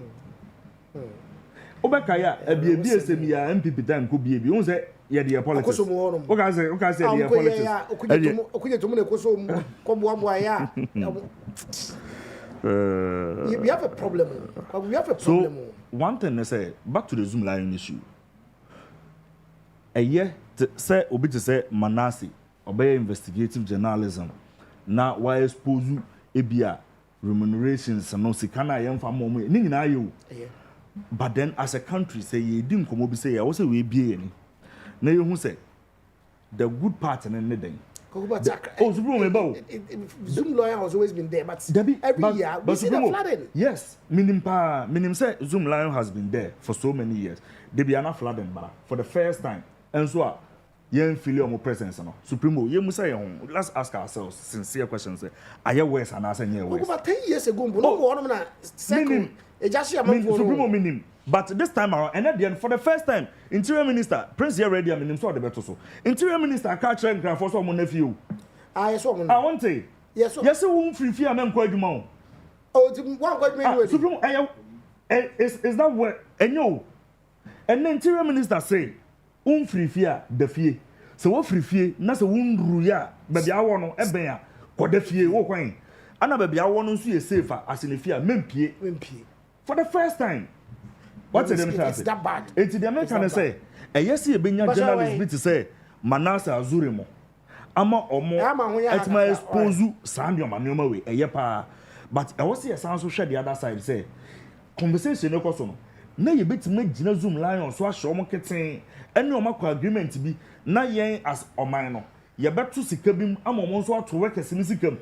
obeka ya ebie ese mi ya MPP time ko bie bi won se ye de politics o ka say de politics okuye to mu ne koso mu ko boa ya we have a problem so one thing is say back to the Zoom line issue say obi to say Manasi obey investigative journalism na why expose ebia remunerations no sikana yemfa momo ni nyina ayo but then as a country say ye di nkomo bi say ya wo say we bie ni na you who say the good part in anything. Zoom lawyer has always been there, but every year we see the flooding. Yes, minim say Zoom lawyer has been there for so many years. They be not flooding, but for the first time, and so yen feel your presence no. Supremo, you must say let's ask ourselves sincere questions. Are you worse and answer your worse? About 10 years ago, no one na second. Supremo minim. But this time around, and at the end, for the first time, Interior Minister, Prince Yeredia, minim so the better so. Interior Minister, catch and cry for some nephew. I want to. Yes, you won't free fear, men quite more. Oh, one quite me. Supremo, is that what? And no. And the Interior Minister say, free fear, the fear. So what free fear, not a wound ruya, but I want to ebea, what the fear, what wine. And baby, I want to see a safer as in the fear, mempie. For the first time. What's the American say? That bad. It's the American say. Yes, you been journalist bit to say Manasa Azurimo. Ama omo. It's my expose sound your manoma way. Yepa. But I was here sound so share the other side say conversation no question. Na you bit make Gina Zoom lion so show mo keten. Any omako agreement bi na yen as oman no. Ye beto sika bim ama omo so to work as sikam.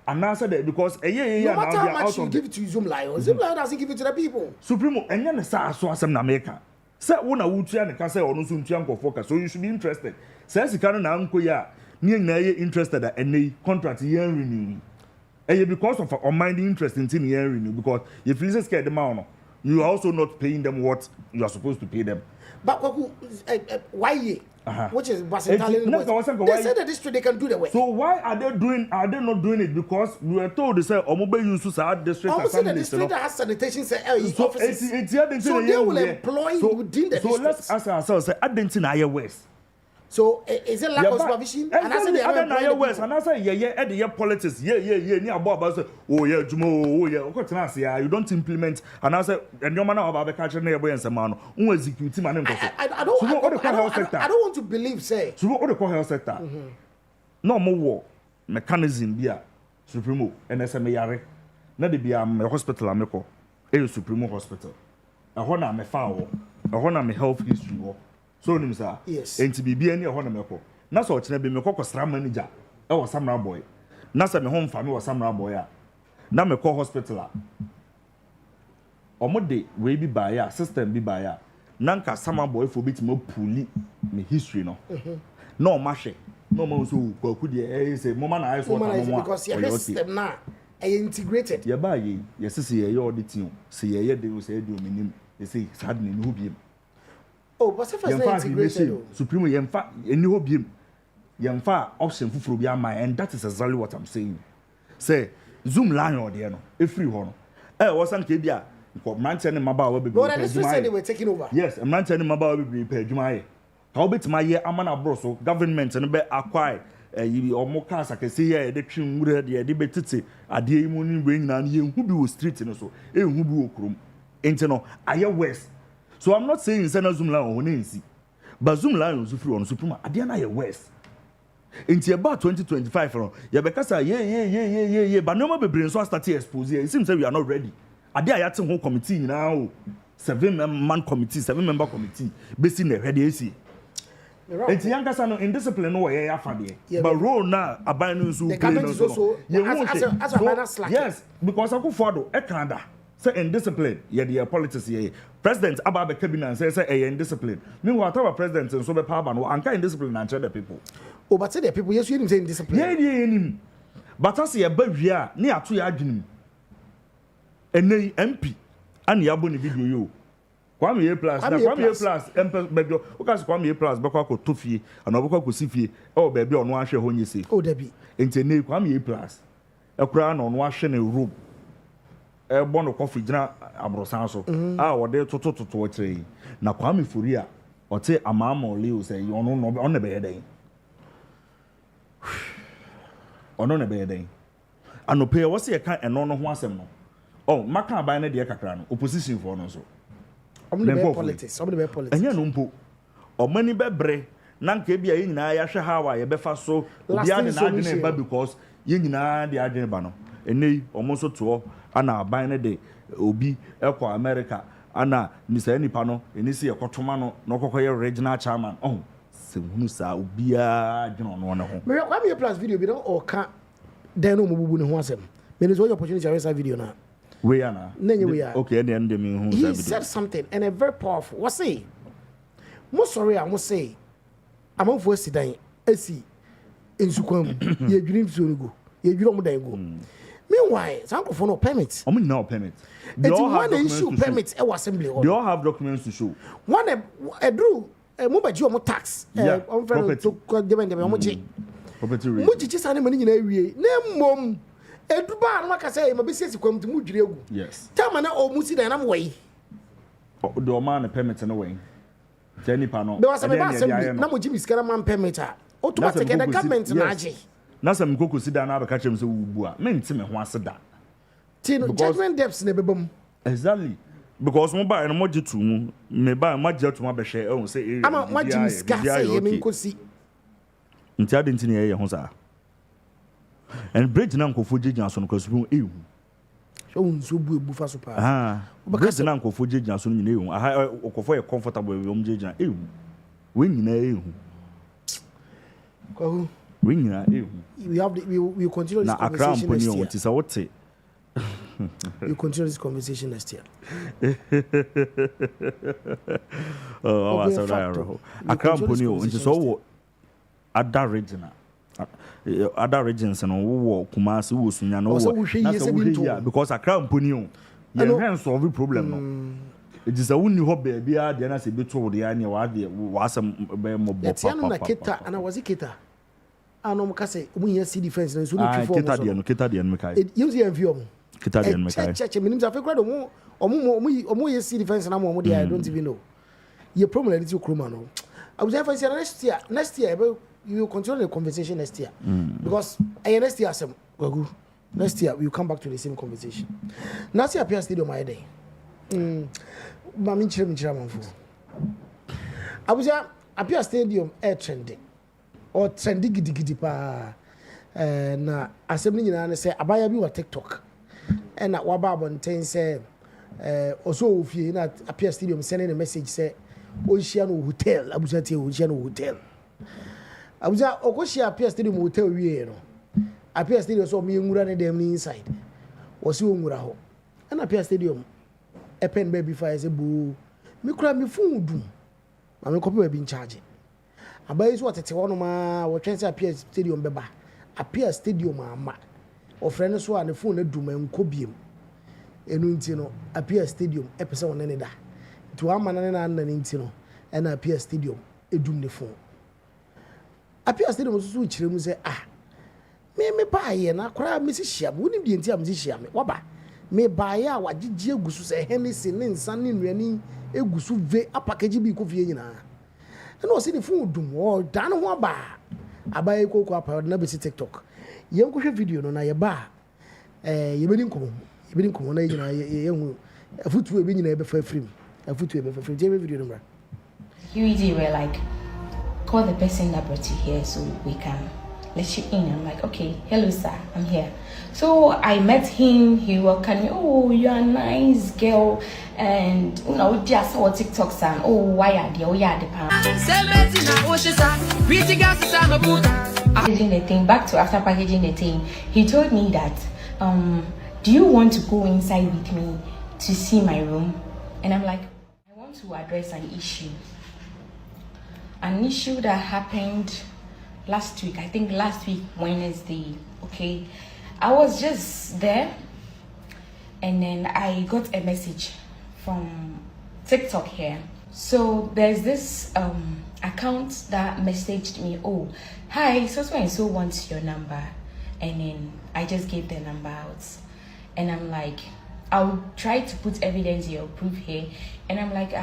And answer that because no matter how much you give it to Zoom Lion doesn't give it to the people. Supremo, and then sa so asem na America. Say one awutua ne ka say ono so ntua nkofo so you should be interested. Say sika no na nko ya ne nyina ye interested at any contract ye renew. Because of our mind interest in ye renew because if you scared them out, you are also not paying them what you are supposed to pay them. But why ye? Which is they said the district they can do the work. So why are they not doing it? Because we were told they say Omobe used to say district. Also the district that has sanitation offices. So they will employ within the district. So let's ask ourselves, say Adentina West. So is it lack of supervision? And I said they are West. And I say yeah politics. Yeah. Ni about say oh yeah Jumo you don't implement. And I say and your man about catching neighbor and some man who execute man. I don't want to believe say. So what the health sector? No more war mechanism here. Supremo and SMA yare na de bia am hospital ameko e Supremo hospital ɛhɔ na me foul ɛhɔ na me health history wo so nim sa enti bibia ni ɛhɔ na meko na so ɔkyena bi meko kɔsra manager ɛwɔ Samurai boy na sɛ me ho mfa me wɔ Samurai boy a na meko hospital a omode we bi ba ya system bi ba ya nanka Samurai boy fo bitima puli me history no no ma hwe no ma so kwaku de say mama na iso ta mama because your system na integrated ye ba ye sisi ye auditing say ye de say do minim they say sad ni ho biem oh but if it's integrated Supreme ye mfa eni ho biem ye mfa option fufuro bi am and that is exactly what I'm saying say zoom line or there no e free ho no wasan ke bia mranche ne maba wa bebi but at least say they were taking over yes mranche ne maba wa bebi pe adwuma ye how betima ye amana bro so government ne be acquire yi omo cars akese ye de twinwura de de betete ade yi mu ni we nyina ye hu bi wo street no so hu bi wo krom enti no aye west so I'm not saying say na zoom line ho na nsi but zoom line so free on supreme ade na ye west enti about 2025 no ye be kasa ye but no more bebre so start expose it seems say we are not ready ade ayate ho committee nyina o 7-man committee 7-member committee besi na hwede esi enti yankasa no indiscipline no ye afade but role na aban no so play no so yes because akufo e Canada say indiscipline ye the politics ye president aba be cabinet say indiscipline meanwhile our president so be power no anka indiscipline and the people oh but say the people yes you him say indiscipline ye nim but as ye ba wia na ato ya adwenem enei MP ani yabo ni video yo Kwame A+ na Kwame A+ bedo o ka Kwame A+ bekwa ko tofie ana bekwa ko sifie o be ono ahwe ho nyese o dabi enti nei Kwame A+ ekura na ono ahwe ne room bo no kofi gina abrosan so a wode tototo okyerei na Kwame Fori a ote amama ole say ono no ono be yeden ono ne be yeden anope wo se ye kan eno no ho asem no oh maka aban na de kakra no opposition for no so politics anya no mpo omani bebre na nka bia ye nyina ya hwe hawa ye befa so obi ade na adwene ba because ye nyina de adwene ba no enei omo so to ana aban na de obi ekọ America ana nisa nipa no enisi ye kotoma no na okokoye regional chairman oh se hunu sa obi a adwene no ne ho me Kwame A+ video bi no o ka den no mububu ne ho asem me no so opportunity to watch video na we are now. Okay, and then he said something and a very powerful. What say? Most sorry, I must say. I'm on for Sidan. Esi in Sukwam. Ye dream to go. Ye dream to go. Meanwhile, some for no permits. I mean no permits. They all have issue permits. Assembly. They all have documents to show. One a drew a mobile geo tax. On to government them. Property rate. Much just any money in area. Name mom. Eduba no aka say mabesi asikwam timu dwire egu yes tama na omusi na nam wey do o man permit no wey tani pa no be wasa me ba assembly na mo jimi skara man permit a automatic the government na age na sam koko sida na abeka chem se wubu a me ntime ho aseda tino judgment debts na bebam exactly because mo ba no mo jitu mu me ba ma jitu ma be hwe e say area ama ma jimi skara say ye me nkosi nti ade ntine ye ho sa and bridge na nkofo jejina so no kwasubu ehu so unso bu ebu fa so pa bridge na nkofo jejina so nyina ehu aha okofo ye comfortable we jejina ehu we nyina ehu ko we nyina ehu we continue this conversation next year tisa wote we continue this conversation next year oh wa so da ro Accra Mponi o nti so wo ada regional other regions no wo Kumasi wo Sunya no wo na so wo because Accra Mponi o ye hands solve problem no it is a woni ho ba bia de na se beto de anya wa de wa asem be mo bo papa na kita ana was kita ano mo kase mo nya see defense na so no twi for kita de no kai you see envy om kita de no kai che minim za fe kra do mo ye see defense na mo de I don't even know ye problem na ti kroma no I was say next year you will continue the conversation next year because next year next year we will come back to the same conversation. Next year Appiah Stadium my day. Mami chire manfo. I was Appiah Stadium air trending or trendy gidi pa. na asɛm no nyinaa ne sɛ abaya bi wɔ TikTok ɛna waba abɔnten sɛ ɔsɔ ofie na Appiah Stadium sending a message sɛ ɔhyia no hotel abusa tie ɔhyia no hotel abusa ɔkɔhyia Appiah Stadium hotel wie no Appiah Stadium so ɔmo nwura ne dem ni inside wɔsi ɔnwura hɔ ɛna Appiah Stadium ɛpɛn baabi fa sɛ boo me kura me phone dum ma me kɔpɛ baabi ncharge abayi so ɔtete hɔ no ma wɔtwɛn sɛ Appiah Stadium bɛba Appiah Stadium ama ɔfrɛ no so a ne phone no dum nkɔ biem enu nti no Appiah Stadium ɛpɛ sɛ ɔne ne da to ama na ne na nti no ɛna Appiah Stadium edum ne phone Appiah Stadium so kyerɛ mu sɛ me ba ye na kora me si hia me woni die nti am si hia me waba me ba ye a wagegye egusu sɛ Hennessy ne nsa ne nnuani egusu ve apakage bi ko fie nyina ɛna ɔsi ne phone dum ɔ dan ho aba abaye koko apa na be si TikTok yɛn ko hwɛ video no na ye ba yɛbɛni nkomo na nyina ye hu afutu ebe nyina ebe fa afrim afutu ebe fa afrim je video no bra you were like call the person that brought you here so we can let you in. I'm like, okay, hello sir, I'm here. So I met him, he welcomed me. Oh, you're a nice girl, and you know, just saw TikTok son. Oh, why are they? Oh, yeah, the packaging the thing. Back to after packaging the thing, he told me that, do you want to go inside with me to see my room? And I'm like, I want to address an issue that happened last week. I think last week Wednesday. Okay, I was just there and then I got a message from TikTok here. So there's this account that messaged me, oh hi, so and so wants your number, and then I just gave the number out and I'm like, I'll try to put evidence here or proof here, and I'm like,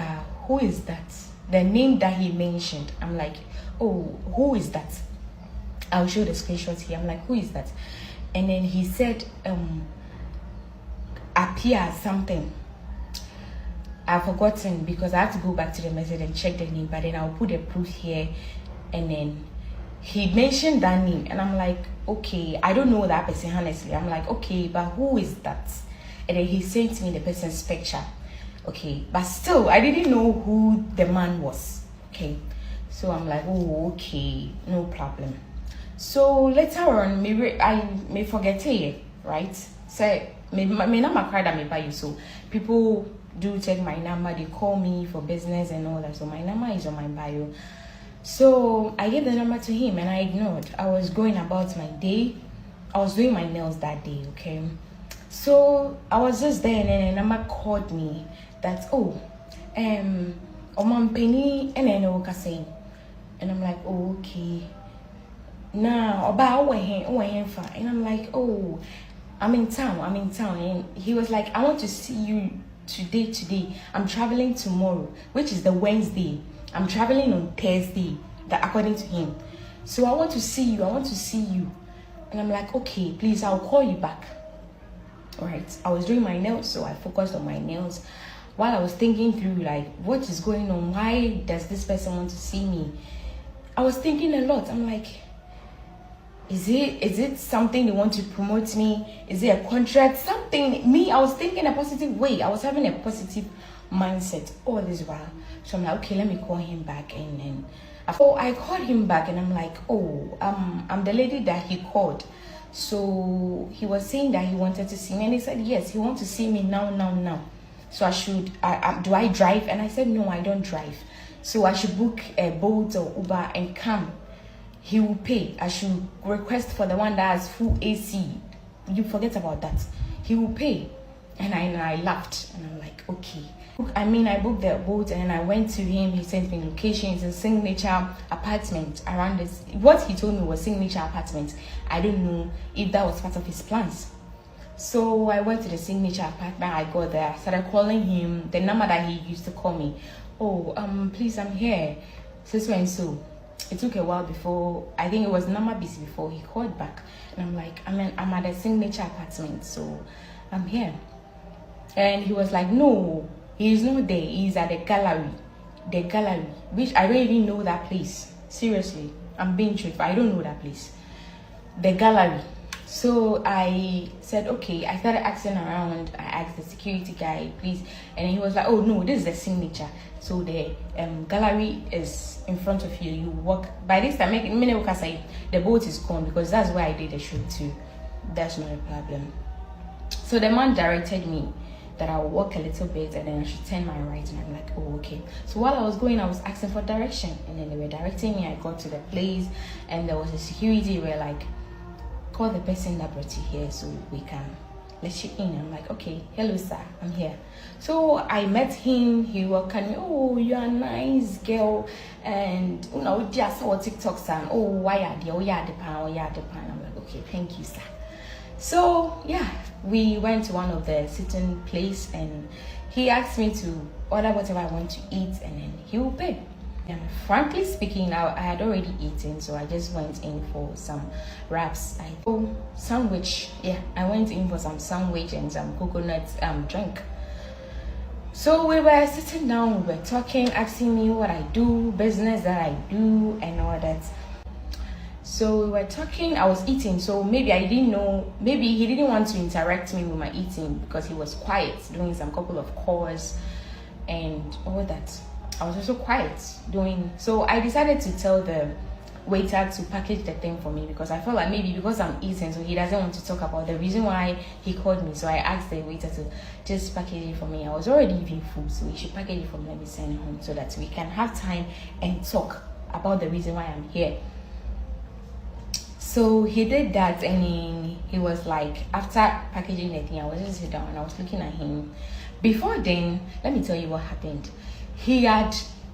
who is that? The name that he mentioned, I'm like, oh, who is that? I'll show the screenshots here. I'm like, who is that? And then he said, Appiah something. I've forgotten because I have to go back to the message and check the name, but then I'll put the proof here. And then he mentioned that name and I'm like, okay, I don't know that person honestly. I'm like, okay, but who is that? And then he sent me the person's picture. Okay, but still I didn't know who the man was. Okay, so I'm like, oh, okay, no problem. So later on, maybe I may forget it, right? Say, my number card I may buy you. So people do check my number, they call me for business and all that. So my number is on my bio. So I gave the number to him and I ignored. I was going about my day. I was doing my nails that day, okay? So I was just there and then a number called me that, oh, Oman Penny and then saying. And I'm like, oh, okay. Now about and I'm like, oh, I'm in town. And he was like, I want to see you today. I'm traveling tomorrow, which is the Wednesday. I'm traveling on Thursday, that according to him. So I want to see you. And I'm like, okay, please, I'll call you back. All right. I was doing my nails, so I focused on my nails while I was thinking through like, what is going on? Why does this person want to see me? I was thinking a lot. I'm like, is it something they want to promote me? Is it a contract? Something. Me, I was thinking a positive way. I was having a positive mindset all this while. So I'm like, okay, let me call him back. And then I called him back and I'm like, oh, I'm the lady that he called. So he was saying that he wanted to see me, and he said yes, he wants to see me now. So I should do I drive? And I said no, I don't drive. So I should book a Bolt or Uber and come. He will pay. I should request for the one that has full AC. You forget about that. He will pay. And I laughed. And I'm like, okay. I booked the boat and I went to him. He sent me locations, a signature apartment around this. What he told me was signature apartment. I don't know if that was part of his plans. So I went to the signature apartment. I got there. I started calling him, the number that he used to call me. Oh, please, I'm here. So and so. It took a while before, I think it was number busy before he called back. And I'm like, I'm at the signature apartment, so I'm here. And he was like, no, he's not there. He's at the gallery. The gallery, which I don't even know that place. Seriously, I'm being truthful. I don't know that place. the gallery. So I said, okay. I started asking around. I asked the security guy, please, and he was like, oh no, this is the signature. So the gallery is in front of you. You walk. By this time, the boat is gone because that's where I did the shoot too. That's not a problem. So the man directed me that I'll walk a little bit and then I should turn my right, and I'm like, oh, okay. So while I was going, I was asking for direction, and then they were directing me. I got to the place, and there was a security where like, call the person that brought you here so we can let you in. I'm like, okay, hello sir, I'm here. So I met him. He welcomed me. Oh, you're a nice girl, and you know, just saw TikTok son. Oh, why are they? Oh yeah, the pan. Oh yeah, the pan. I'm like, okay, thank you sir. So yeah, we went to one of the sitting place, and he asked me to order whatever I want to eat, and then he will pay. And frankly speaking, I had already eaten, so I just went in for some wraps. Sandwich. Yeah, I went in for some sandwich and some coconut drink. So we were sitting down, we were talking, asking me what I do, business that I do, and all that. So we were talking. I was eating, so maybe I didn't know. Maybe he didn't want to interact me with my eating because he was quiet, doing some couple of calls and all that. I was also quiet doing. So I decided to tell the waiter to package the thing for me because I felt like maybe because I'm eating, so he doesn't want to talk about the reason why he called me. So I asked the waiter to just package it for me. I was already eating food, so he should package it for me. Let me send it home so that we can have time and talk about the reason why I'm here. So he did that, and he was like, after packaging the thing, I was just sitting down and I was looking at him. Before then, let me tell you what happened.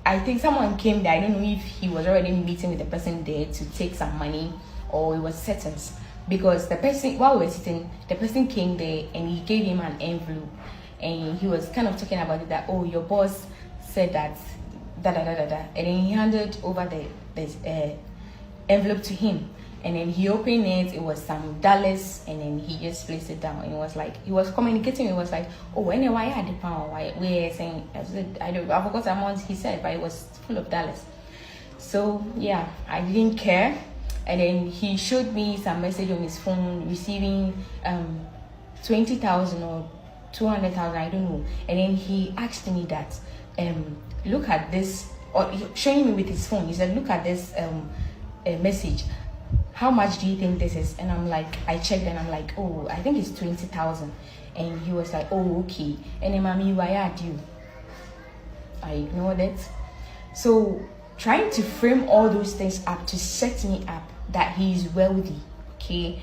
I think someone came there. I don't know if he was already meeting with the person there to take some money or it was settings, because the person, while we were sitting, the person came there and he gave him an envelope, and he was kind of talking about it that, oh, your boss said that and then he handed over the envelope to him. And then he opened it, it was some dollars, and then he just placed it down. And it was like, he was communicating, it was like, oh, anyway, I had the pound. We're saying, I forgot the amount he said, but it was full of dollars. So, yeah, I didn't care. And then he showed me some message on his phone, receiving 20,000 or 200,000, I don't know. And then he asked me that, look at this, or showing me with his phone. He said, look at this message. How much do you think this is? And I'm like, I checked and I'm like, oh, I think it's 20,000. And he was like, oh, okay. And then, mommy, why are you? I ignored it. So trying to frame all those things up to set me up that he is wealthy, okay?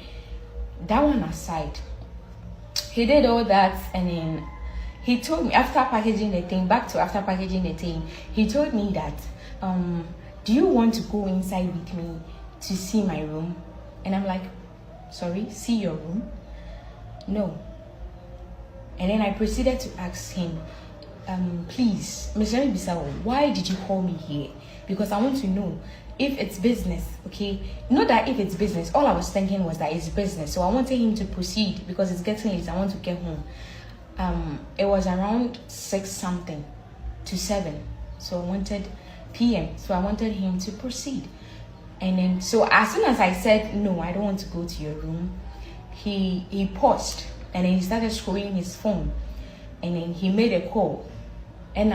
That one aside, he did all that, and then he told me after packaging the thing, he told me that, do you want to go inside with me to see my room? And I'm like, sorry, see your room? No. And then I proceeded to ask him, please, Mr. Bisao, why did you call me here? Because I want to know if it's business, okay? Not that if it's business, all I was thinking was that it's business. So I wanted him to proceed because it's getting late, I want to get home. It was around 6 something to 7. So I wanted PM. So I wanted him to proceed. And then, so as soon as I said, no, I don't want to go to your room, he paused, and then he started scrolling his phone, and then he made a call, and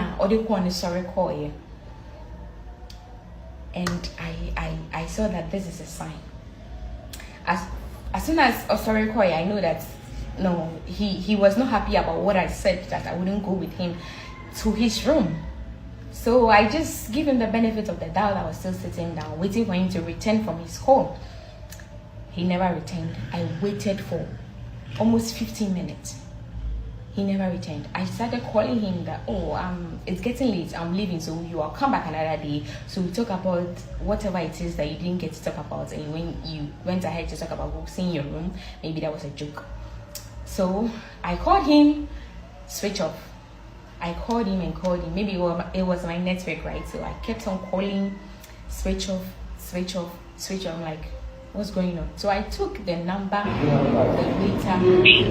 sorry call here. And I saw that this is a sign. As soon as sorry call, I know that no, he was not happy about what I said, that I wouldn't go with him to his room. So I just give him the benefit of the doubt. I was still sitting down, waiting for him to return from his call. He never returned. I waited for almost 15 minutes. He never returned. I started calling him that, oh, it's getting late, I'm leaving, so you will come back another day. So we talk about whatever it is that you didn't get to talk about, and when you went ahead to talk about seeing your room, maybe that was a joke. So I called him, switch off. I called him and called him. Maybe it was my network, right? So I kept on calling, switch off, switch off, switch off. I'm like, what's going on? So I took the number of the waiter.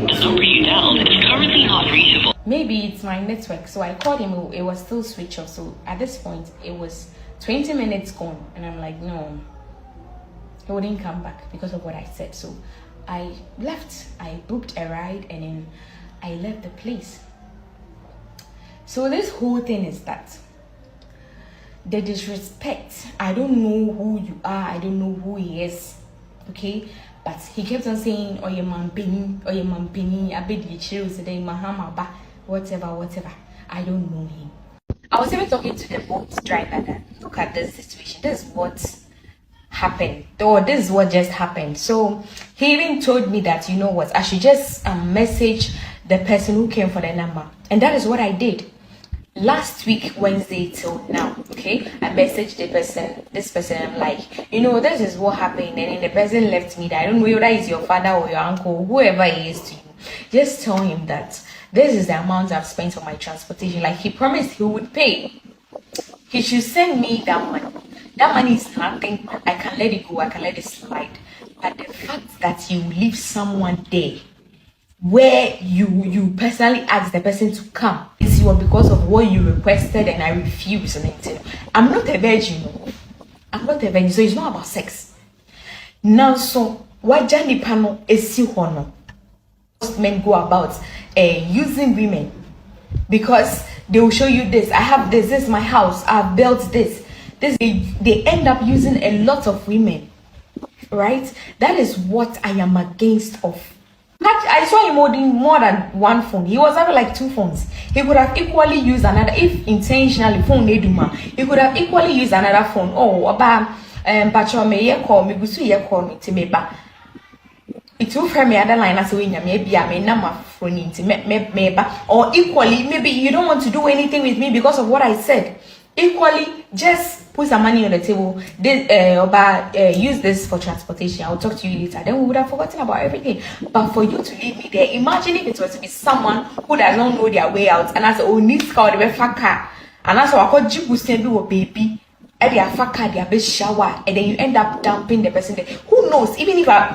The number you dialed is currently not reachable. Maybe it's my network. So I called him. It was still switch off. So at this point, it was 20 minutes gone. And I'm like, no, He wouldn't come back because of what I said. So I left. I booked a ride and then I left the place. So this whole thing is that the disrespect. I don't know who you are. I don't know who he is. Okay? But he kept on saying, oh, your man penny, I bet you chills today, Mahama, whatever. I don't know him. I was even talking to the boat driver that look at this situation. This is what happened, or this is what just happened. So he even told me that, you know what, I should just message the person who came for the number, and that is what I did last week Wednesday till now. Okay, I messaged this person. I'm like, you know, this is what happened, and then the person left me. I don't know whether it's your father or your uncle, whoever he is to you. Just tell him that this is the amount I've spent on my transportation. Like, he promised he would pay. He should send me that money. That money is nothing. I can let it go. I can let it slide. But the fact that you leave someone there where you personally asked the person to come is because of what you requested and I refused. And I'm not a virgin. I'm not a virgin. So it's not about sex. Now, so what Johnny Pano is hono. Most men go about using women because they will show you this. I have this. This is my house. I've built this. They end up using a lot of women, right? That is what I am against of. I saw him holding more than one phone. He was having like 2 phones. He could have equally used another, if intentionally phone neduma. He could have equally used another phone. Oh, about Pacho me ye call me, Gusu ye call me to me ba. It will frame me other line as we maybe I may number phone into me ba. Or equally, maybe you don't want to do anything with me because of what I said. Equally, just put some money on the table. Use this for transportation. I'll talk to you later. Then we would have forgotten about everything. But for you to leave me there, imagine if it was to be someone who does not know their way out. And I said, oh, needs car, the car. And that's why I called Jibu Sembi baby. And they are faka, they are best shower. And then you end up dumping the person there. Who knows? Even if I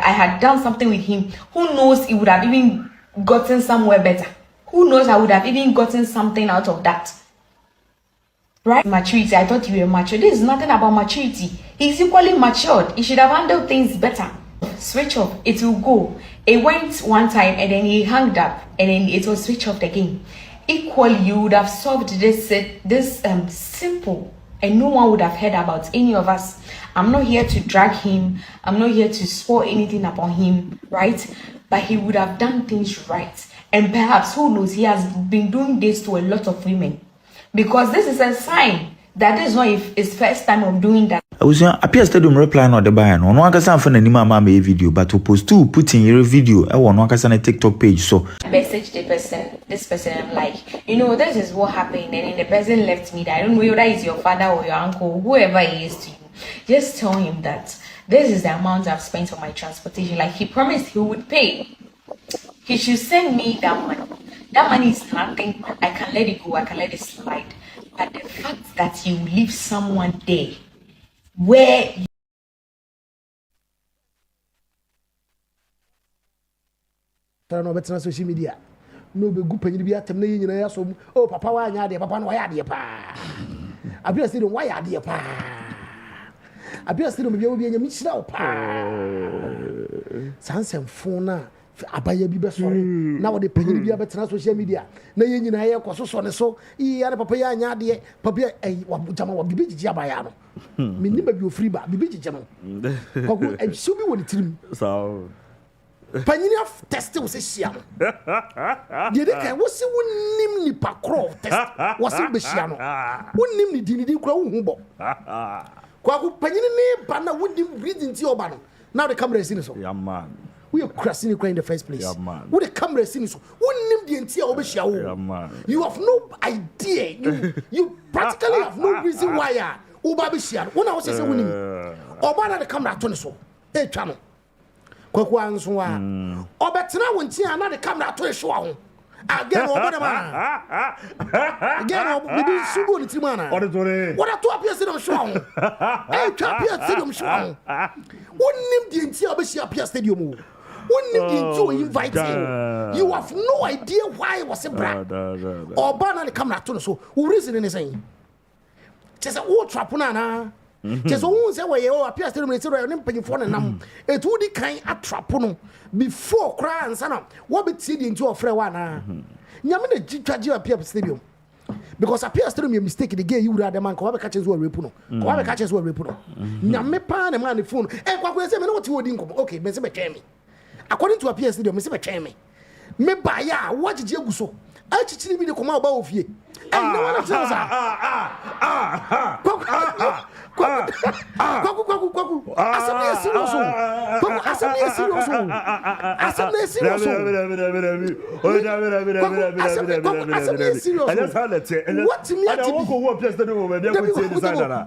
had done something with him, who knows, he would have even gotten somewhere better. Who knows, I would have even gotten something out of that. Right? Maturity. I thought you were mature. This is nothing about maturity. He's equally matured. He should have handled things better. Switch off. It will go. It went one time and then he hung up and then it was switch off again. Equally, you would have solved this simple and no one would have heard about any of us. I'm not here to drag him. I'm not here to spoil anything upon him, right? But he would have done things right. And perhaps, who knows, he has been doing this to a lot of women. Because this is a sign that this is not his first time of doing that. I was Appiah Stadium reply no the buy no one can for any mama me video but to post to put in your video I want one can a TikTok page. So I messaged this person, I'm like, you know, this is what happened, and then the person left me there. I don't know whether it's your father or your uncle, whoever he is to you. Just tell him that this is the amount I've spent on my transportation. Like, he promised he would pay. He should send me that money. That money is nothing. I can let it go. I can let it slide. But the fact that you leave someone there where no better social media. No be good penny be atem na yin na so. Oh, papa wa anya de papa no ya de pa. Appiah Stadium wa ya de pa. Appiah Stadium be obi anya mi chira pa. Sansem phone na abaya bi be sori na wo de penyi bi abetena social media na ye nyina ye kososo ne so iya ne papa ya anya de papa wa jama wa bibi jiji abaya no minni ba bi ofri ba bibi jiji no koku e bi woni tirim so panyini of test wo se hia no de de kai wo se wonnim ni pakro test wo se be hia no wonnim ni dinidi kura wo hu bo koku panyini ne ba na wonnim reason ti oba no now the camera is in so yeah man. We are crossing in the first place. Yeah, man. With the camera scene, so yeah, man. You have no idea. You practically have no reason why Ubabishia. When I was saying, Obana the camera to so. Hey, channel. Kwakwan so. Obetina won't see another camera to show. Again, again, maybe Sugo the Timana. What are 2 Appiah Stadium show? Hey, Appiah Stadium show. One name the entire Appiah Stadium. One name the inviting. You have no idea why it was a brand. Or ban the camera to so. Who reason anything? Just a old trapuna. Just who say where you appear stadium say you nem panyfo na nam. It would di kan atrapo no before cry and sana. What be see the into ofre wa na. Nyame na gitwaje Appiah Stadium. Because Appiah Stadium you mistake the game you would the man ko be catch so repu no. Ko be catch so repu no. Nyame pa na man the phone. Kwa say me no what you din ko. Okay, me say be twen me. According to Appiah Stadium me say be twen me. Me ba ya what did you so? Achichiri bi de koma ba ofie. No one of us. Assembly serious. Assembly serious. Assembly serious. What me ati?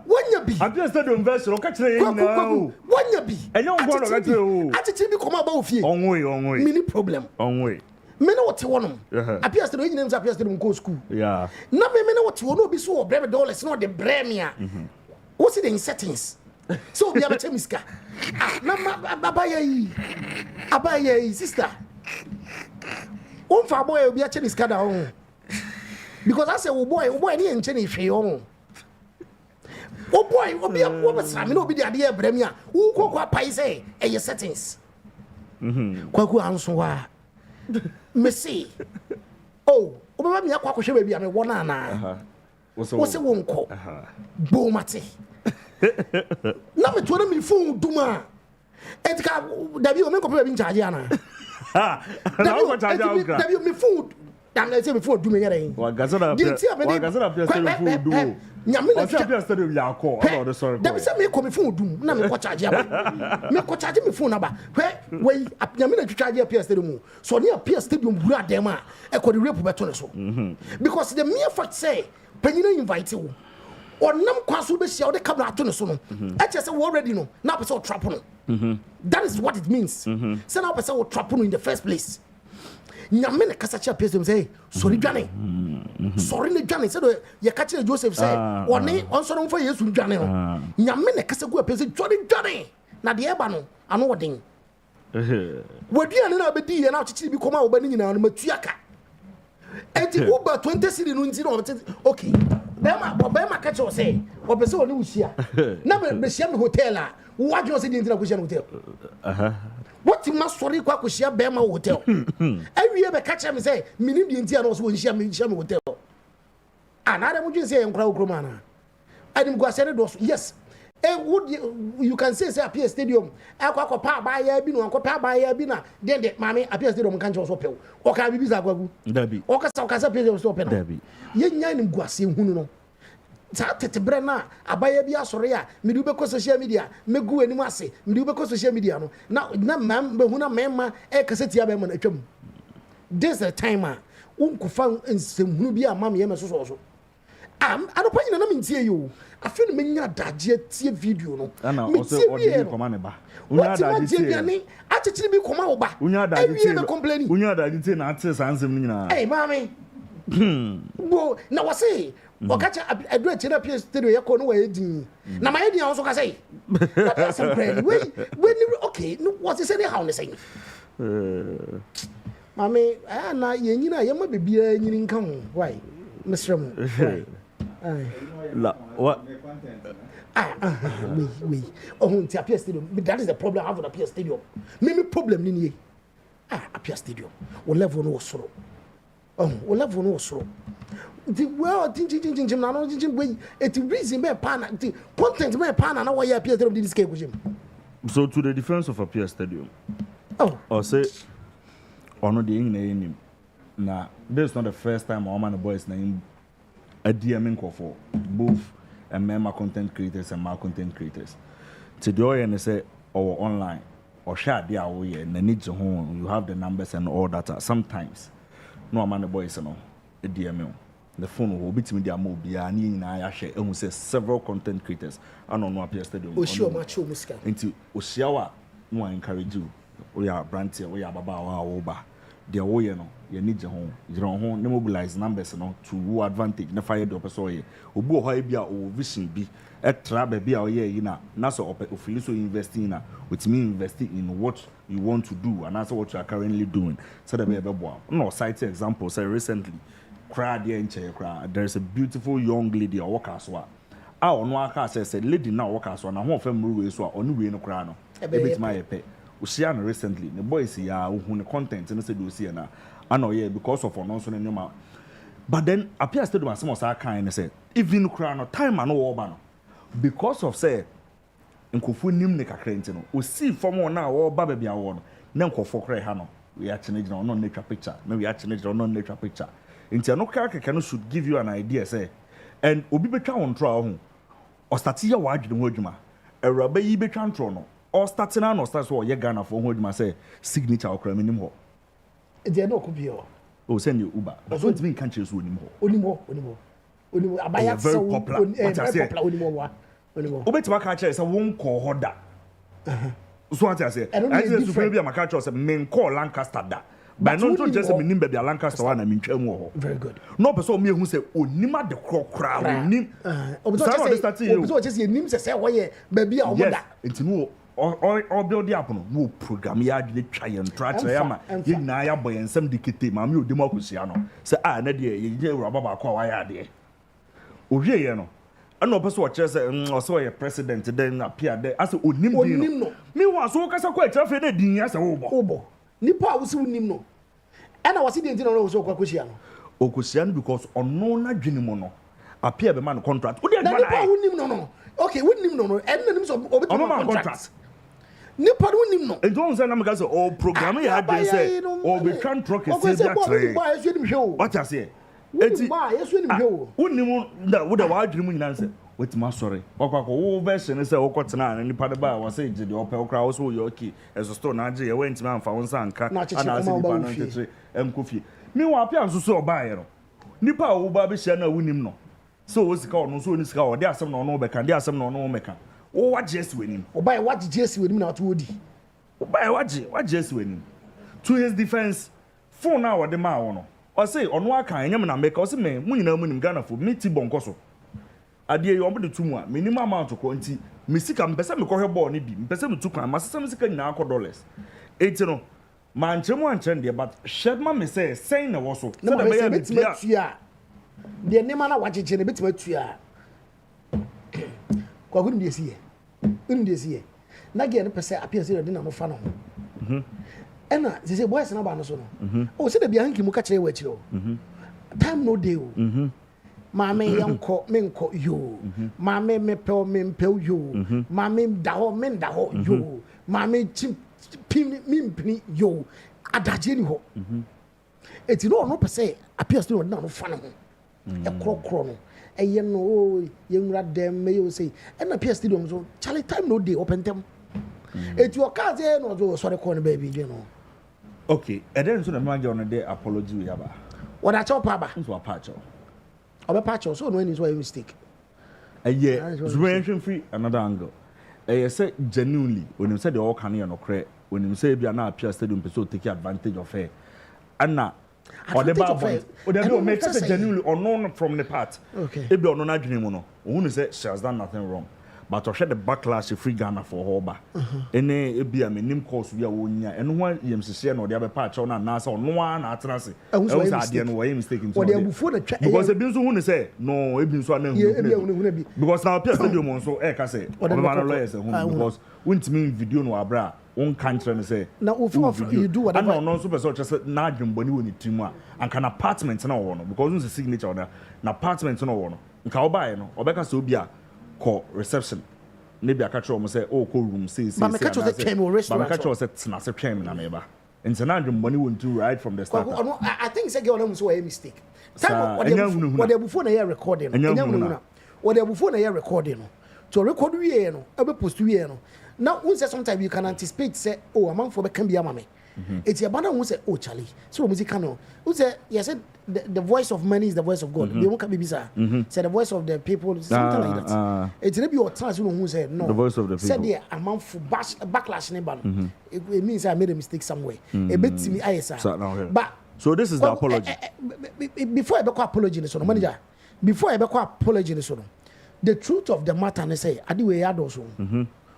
Wanya bi. Appiah Stadium version o ka kire yin na o. Wanya bi. Enyo ngwa no ka kire o. Achichiri bi koma ba ofie. Onwe. Mini problem. Onwe. Me no what one. Appiah Stadium names Appiah Stadium go school. Yeah. Na me no what one obi so $100 no the bremia. What's it in settings? So be able to miska. Na Abaya sister. On for boy obi a miska da on. Because I say boy ni enche ni hwe on. Oh boy obi a wo besra me no obi de ade e bremia. Wo kokwa pai say e settings. Kwaku anso wa. Me see. Oh, obaba mi akwa kwhwe baby a me wona na. Wo se wonko. Bo mate. Na me tuona mi phone duma. Etika dabi o me ko baby charge ana. Dabi mi phone. Dan na say mi phone duma yere. Wa gazana Appiah Stadium phone Nyame na Appiah Stadium ya call. About sorry. Dabi say me ko mi phone dum na me ko charge aba. Me ko charge mi phone aba. We nyame na charge Appiah Stadium. So ne Appiah Stadium bura dem a e ko the rape beto ne so. Because the mere fact say penyina invite you. Or nam kwaso be sia o de camera ato ne so no. E che say we already know. Na person trap no. That is what it means. Say na person trap no in the first place. Nyame na kasa cha Appiah Stadium say sorry dwane. Sorry ne dwane say ye ka che Joseph say oni on so no for Yesu dwane no. Nyame na kasa go Appiah say dwane. Na de eba no ano wodin. Waduane na be di ye na chichiri bi koma wo ba ni nyina no matuaka. Enti uba 20 cedi no nti no okay. Bema ka che o say obese oni wuhia. Na be hia me hotel a wo adwo say di nti na ko hia no hotel. What you must sorry kwa kushia bema hotel. Every year be catch me say minim di ntia no so wonhia me hotel. Another mujin say enkra okroma na. Adim go asere do yes. Would you can say Appiah Stadium akwa pa ba ya bi no akwa ba ya bi na den de mame Appiah Stadium kan che so pew. O ka bibi za gwagu. Dabi. O ka sa Appiah Stadium so pe no. Dabi. Ye nya nim guase hunu no. Za tetebre na abaya bi asore a me du be ko social media me gu anim ase me du be ko social media no na mam be huna mema e kaseti aba ma na twam. This the time a unkufa nsem hunu bi amam ye me so anopa nyina na mentie yo afi no menya daje tie video no me tie bi koma ne ba unya daje tie ni achechiri bi koma wo ba unya daje tie na complain unya daje tie na ate sansem nyina mami bo na wase okacha adu achira Appiah Stadium yako no wa edin na ma edin also ka say that some friend we okay no what is say how ne say mami na ye nyina ye ma bebia nyini nka ho why Mr. La what? We. Oh, Appiah Stadium. That is the problem I have with Appiah Stadium. Me problem ni Appiah Stadium. O level no soro. Oh, o level no soro. The well, ting na no we. It reason be pan. The content be pan na why Appiah Stadium did this cake with him. So to the defense of Appiah Stadium. Oh, or say ono the in na this is not the first time all man boys name a DMing for both and member content creators and my content creators. Today and they say or online or share the away and need to home you have the numbers and all that. Sometimes no man boys no a DMing. The phone will be to me their mobile and I share and we say several content creators and on Appiah Stadium. Oh sure macho muska. Into Oshiawa no encourage you. We are brandy we are baba oba. The way no you need your home mobilize numbers no to who advantage na fire the person ye obi o ha bia o vision bi etra ba bia o ye na na so ofili so investing na with me investing in what you want to do and that's what you are currently doing so that be boa no cite example say recently crowd here in Chekra there's a beautiful young lady or worker so a ono aka say lady na work so na ho fam ruwe so a ono we no kra no ebet ma ye pe o share no recently the boys ya hu ne content no say do see na ana ye because of ono so no ma but then Appiah Stadium as most kind say even kra no time no wo ba no because of say nkofu nim ne kakra nti no o see form na wo ba ba bia wo no na nkofo kra ha no we actually no nature picture no we actually no nature picture nti no kaka no should give you an idea say and obi betwa won tro ho o start ye wa adwene ho adwuma awuraba yi betwa ntro no o start na no start so ye Ghana for ho adwuma say signature okra menim ho e no ko bi o send you Uber but don't mean can't choose onim ho abaya so popular onim wa obetima ka chere say won ko ho da so what I say I say super bi amaka chere say men call Lancaster da but no just me nim be Lancaster one na me twam ho very good no person me hu say onima de krokra onim obi just nim say wo ye ba bi a wo da enti no or build up no program ya de twa ye ntra kire ya ma ye na ya boy ensem dikete ma me odem akosia no say na de ye je uraba ba kwa wa ya de ohwe ye no ana opeso o kire say o so ye president then appear there as onim din no me wa so kasa kwa kire fe na din ya say wo bo nipa wo si onim no ana wasi din no so kwa kosia no okosia no because ono na dwene mo no appear be man contract wo de na nipa onim no okay onim no en na nim so obeto contract nipa do nim no e don say na me say o program ya dey say o be tran truck e say that tray what I say eti ba yesu nim hwe o nim da wo da wa adwene mu nyina say wetima sorry okwa wo version say wo kwotena na nipa de ba wo say je de opɛ okra wo so yo okay eso store na je ye wenti ma mfa wo nsa anka ana say nipa na tete kofi mi wa Appiah nso so oba ye no nipa wo ba be hia na wo nim no so wo sika ono so oni sika wo de asem na ono be kan de asem na ono meka wo waje esi wenim oba ye waje esi wenim na to odi oba ye waje esi wenim to his defense phone na wo de ma wo no o say ono aka enyem na meka o say me munyina munim Ghana fo me ti bonko so ade ye ombo de tumu a minimum amount ko nti me sika mpese me kohwe ball ni bi mpese me tu kwan masese me sika nyina akọ dollars eti no man chemu anchen de but shedman me say saying na wo so say da be ya betia de nema na wajeje ne betima tua kwa gudum de esiye undum esiye na ge ne pese Appiah Stadium de na no fa no ena se boys na ba no so no o se da bia hanki mu ka kire wa kire o time no dey o mame yanko menko yo mame mepel mempel yo mame daho men daho yo mame pim mimpini yo adaje ni ho eti no pese Appiah Stadium na no fa no e krokro no eye no ye nwura dem me yo say na Appiah Stadium so Charlie time no dey open tem eti o ka ze no so sorry call no baby you know okay and then so na manager on the apology we aba what a chop aba so a patch obe patch so no any so a mistake yeah so free another angle say genuinely when you say the all can no credit when you say bia na Appiah Stadium person take advantage of her and or the bad or they don't make sense genuinely or known from the part okay if they are not adwene mu no who say she has done nothing wrong but to share the backlash free Ghana for Hoba ene ebia menim course we a wonya eno ho yemsese na ode be patch na na say ono na atenase e wo say ade no way mistake into because ebi nso hu say no ebi nso na hu because now Appiah Stadium nso e ka say obama lawyers hu because untimi video no abra won country no say na you do whatever and no nso person just na adwemboni woni timu a anka na apartment na wo no because nso signature na apartment na wo no nka obae no obeka say obi a call reception maybe I catch you say oh call room say but me catch you say came restaurant but me catch you say na say twem na meba international money won't do right from the start I think say girl so a mistake time what they before na recording what they before na recording to record we no e be post we no now when say sometimes you can anticipate say oh amount for be can be amame it's your banda who say oh Charlie so music no who say yes said the voice of many is the voice of God they won't be bizarre say the voice of the people something like that it's maybe your trans who say no the voice of the people said the amount for backlash neighbor it means I made a mistake somewhere a bit to me but so this is the apology before I be apology so manager before I be apology so the truth of the matter say adi we yado so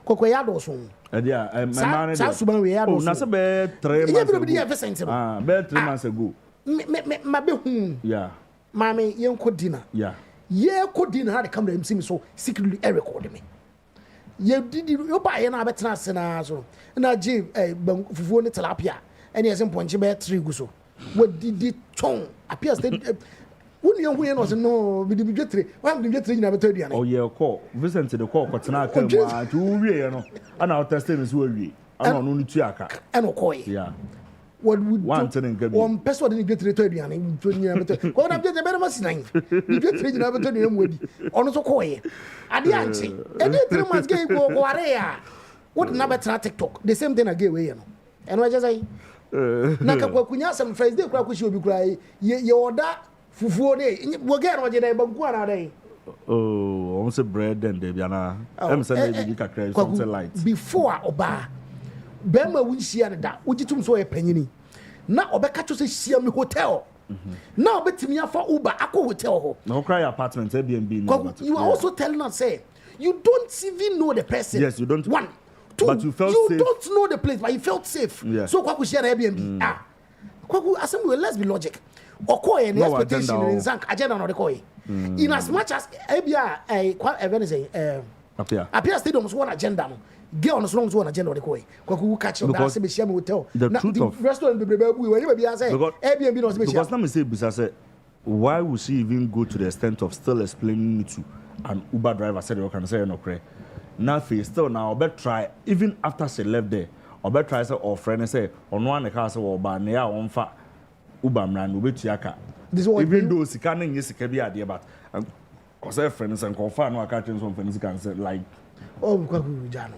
kokwe yado so dia my man sa suban we yado so na say be 3 months be 3 months ago me be hu yeah mame yenko dina yeah ye could din had come to him see so secretly record me. Ye did you buy an abetra sena so na G fufu ne tilapia and yes point be 3 guso. What did it chong appears that wouldn't you win was no be the 3 one the 3 na better oh yeah call Vincent the call kotena ka ma to wie no ana o test me so wie ana no no tuaka and call yeah what would one person didn't get to aduane ntonia better ko na be better mas nine you get 3 na better dem wedi ono so call ade anchi e dey 3 months gay go area what na better TikTok the same thing again we no and we just say na ka kwakunya some friends dey kura kushi obi kura ye oda fufuo dey wo get no je dey banku ana dey oh almost a bread and dey biana em say dey be kakra something light before oba bema wunshia ne da ugitum so ye panyini na obeka cho se hia me hotel na obetimi afa uber akọ hotel ho na cry apartment Airbnb no you are also telling us say you don't even know the person. Yes, you don't. 1 2 but you felt safe. Don't know the place but you felt safe. Yeah. So kwaku share Airbnb kwaku asem let's be logic okoye an expectation in zank agenda no de koye in as much as Appiah kwa even say Appiah Stadium was one agenda no get on so one agenda de koye kwaku catch on that say be share me hotel the restaurant be we be say Airbnb no be share because now me say bisa say why would she even go to the extent of still explaining to an Uber driver said you can say no cray nothing still now but try even after she left there or better try say or friend say on one the car say or ba na ya on fa Uber man we betuaka even though sika na nyɛ sika bi ade but or say friends and confirm no aka change some friends can say like oh kwaku jano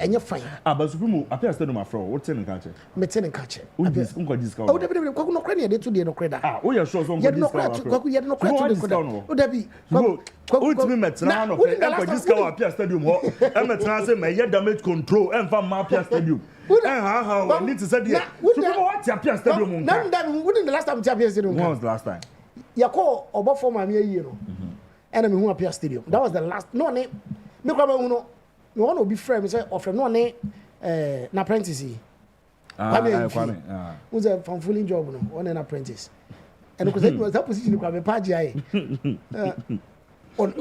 enye fine but supreme Appiah Stadium afro what ten catch me ten catch unko disco oh debi kwaku no credit dey to dey no credit oh yeah sure so unko disco kwaku ye no credit to dey oh debi kwaku ultimate metra no unko disco Appiah Stadium ho e metra say me ye damage control e mfa ma Appiah Stadium we need to say there so what Appiah Stadium na when the last time Appiah Stadium when was the last time ya call obo for ma me yie no and me hu Appiah Stadium that was the last no ne me kwa hu no me want to be friend me say offer no ne na apprentice kwame who's a fulfilling job no one an apprentice and because that position kwame paji ai on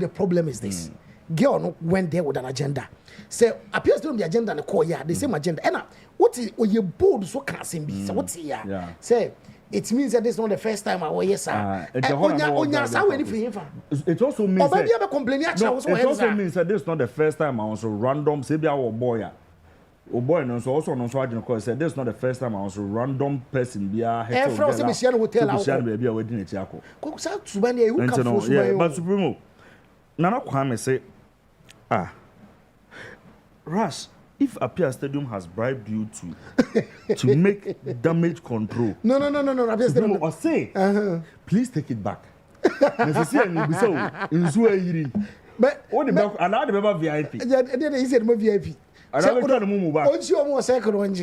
the problem is this girl no went there with an agenda say appears to the agenda and call the same agenda and what is you bold so can be so what's here say it means that this is not the first time I was yes sir it also means it also means that this is not the first time I was random say be our boy boy no so also no so agent call say this is not the first time I was a random person be a head of the hotel be a wedding at yako but supremo Nana Kwame say Rash, if Appiah Stadium has bribed you to make damage control. No. Appiah Stadium. Or say, please take it back. But what the allow the member VIP. Then he said VIP. Another kind of move back. What's your more second one?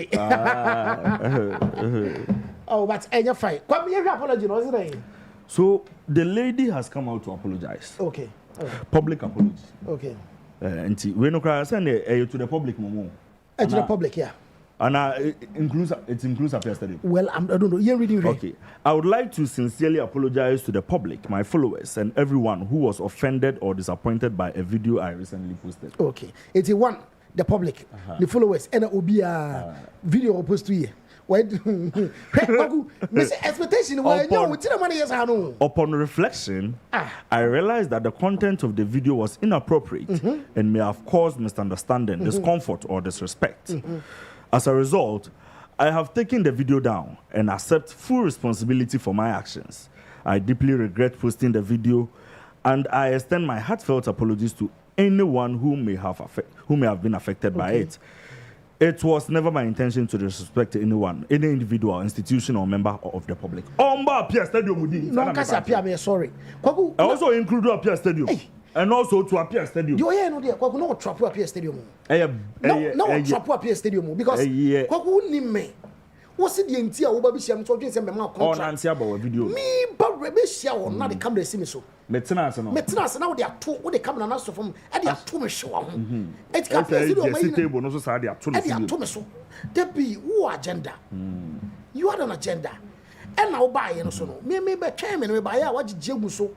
Oh, but you're fine. Come here, apology, wasn't it? So the lady has come out to apologize. Okay. Public apology. Okay. And we no cry send to the public momo. To the public, yeah. And it includes Appiah Stadium. Well, I don't know. You're reading right. Okay. I would like to sincerely apologize to the public, my followers, and everyone who was offended or disappointed by a video I recently posted. Okay. 81, the public, the followers, and it will be a video posted to you. Expectation upon reflection, I realized that the content of the video was inappropriate and may have caused misunderstanding, discomfort, or disrespect. As a result, I have taken the video down and accept full responsibility for my actions. I deeply regret posting the video, and I extend my heartfelt apologies to anyone who may have been affected by it. It was never my intention to disrespect anyone, any individual, institution, or member of the public. Appiah Stadium. No, I'm sorry. I also include Appiah Stadium. And also to Appiah Stadium. You are not trap Appiah Stadium. No, trap Appiah Stadium because me. What's it the entire Obabisham talking some contract? Oh, Nancy about video. Me, but Rebecca will not come to see me so. Metenas now they are two, what they come and ask from, and they are two me show. It's got table, no society, and they are two me so. There be who agenda. You had an agenda. And now buy and so no. Me by chairman, we buy what Jebu so.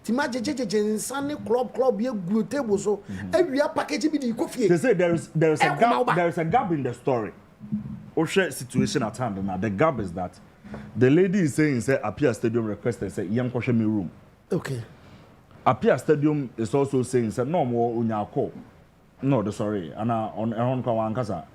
tima jejeje nsane club ye gu table so awia package bi di coffee. They say there is a gap in the story. Oshe situation at hand now. The gap is that the lady is saying say Appiah Stadium requested say yam kwahwe me room. Okay. Appiah Stadium is also saying say no more unyako. No, the sorry. Ana on kwa wankasa.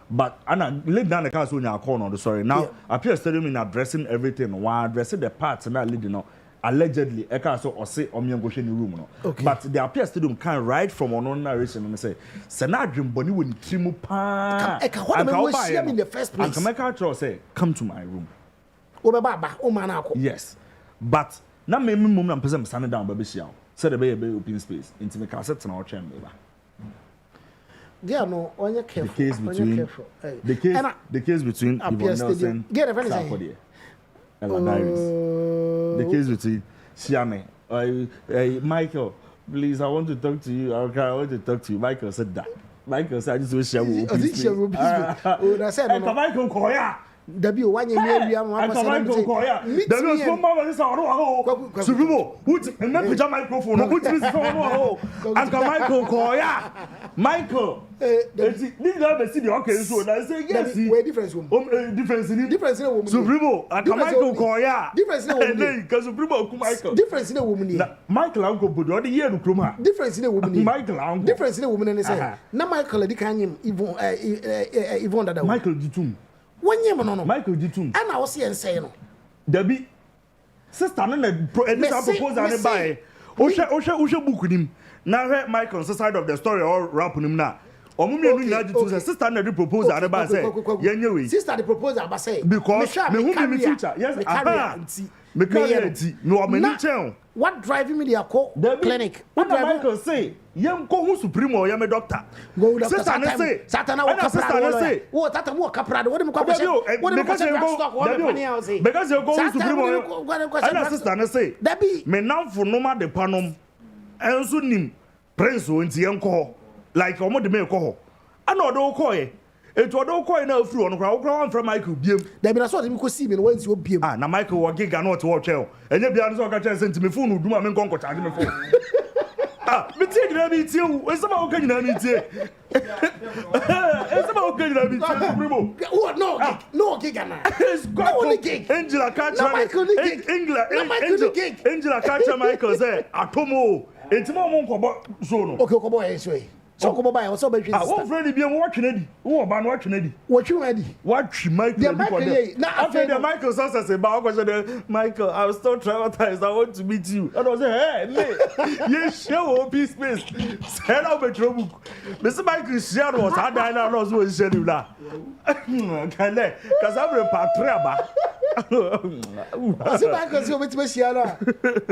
But Anna laid down the case unyako no the sorry. Now Appiah Stadium in addressing everything, one addressing the parts and that leading no. Allegedly, Eka so or say Omyango Sheni room no. Okay. But the Appiah Stadium can write from an narration and say, Senadrim Boni will trimu pa. Eka, what am I see in the first place? And Kameka say, come to my room. Obaba, o manako. Yes. But now me mum na person stand down baby shia. Say the be open space. Into me cassette na watch me ba. Yeah, no, on your careful. The case between the case between Appiah Stadium. Get a friend. The case between Siame, Michael, please, I want to talk to you. Okay, I want to talk to you. Michael said that. Michael said, I just wish I would. Oh, I said, Michael Koya. W one year, Michael Koya. There was one mama this hour. Supremo, who's and then put your microphone. Who's this one? Uncle Michael Koya. Michael. This guy see the okay, so I say yes. Where difference? Difference in woman. Supremo, Uncle Michael Koya. Difference in a woman. Because Supremo, Michael. Difference in a woman. Michael Uncle put the other year to Kruma. Difference in a woman. Michael Uncle. Difference in a woman and say, now Michael, the can Yvonne that Michael Ditum. 1 year, no. Michael Ditum. And I was here saying, Debbie, sister, and proposal and buy. Osha book with him. Now, Michael's side of the story or rapping him now. Or Mummy, sister, and the proposal and buy say, yeah, sister, the proposal, but say, because me who me future, yes, me carry no me what driving me the clinic? What Michael say? Yam ko hu supremo yam doctor. Go doctor. Sister say. Satana wa kapra say. What tata mo kapra? What me kwabese? What me kwabese stock? What me pani house? Because you go hu supremo. And sister say. Dabi. Me now for no ma de panom. Enso nim prince o nti enko. Like omo de me ko. Ana odo ko ye. Etu odo ko ye na afru ono kra. Okra wan from Michael biem. Dabi na so de me ko see me no wan si obiem. Ah na Michael wo giga no to wo twel. Enye bia no so ka chen sent me phone duma me nkonko charge me phone. Me take na me tie o. Esa ma o kan na me tie. Esa ma o kan na me tie primo. What no gig na. No gig. Angela catch Michael gig. Angela catch Michael say atomo. Entima mo nkobo so no. Okay, kobo e so e. So kobo ba e so ba twi. Ah, wo friend bi mo watch na di. Wo ba no watch na di. Watch na di. Watch Michael. After the Michael says say ba o say Michael, I was still traumatized. I want to meet you. And I was say, hey, me. You share o peace space. Send out the trouble. Mr. Michael share was I die now no so share you la. Can they? Cuz I'm a patria ba. Mr. Michael say o beti share na.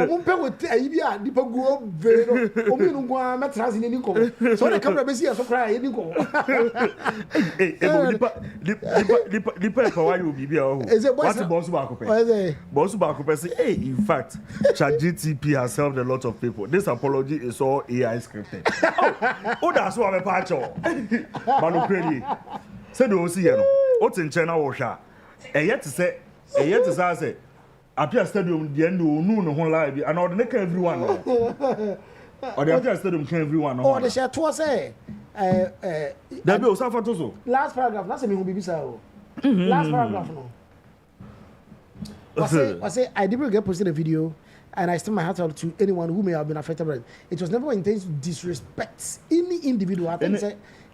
O mo pe wo ayi bi a dipa gu o ve no. O mi nu gwa metra sin ni ko. So the camera be see so cry ni ko. Depends on why you be here. What's boss back up? Boss back up say, hey, in fact, GhPage has helped a lot of people. This apology is all AI scripted. Oh, that's what I'm a patch of. But no credit. Say do see here. What's in China washa? And yet to say, Appiah Stadium the end no live and or the everyone. Or the Appiah Stadium can everyone. Oh, the share to say. There be also photos. Last paragraph, that's me who be bisa. Last paragraph no. I say I didn't get posted a video and I still my heart out to anyone who may have been affected by it. It was never intended to disrespect any individual. I think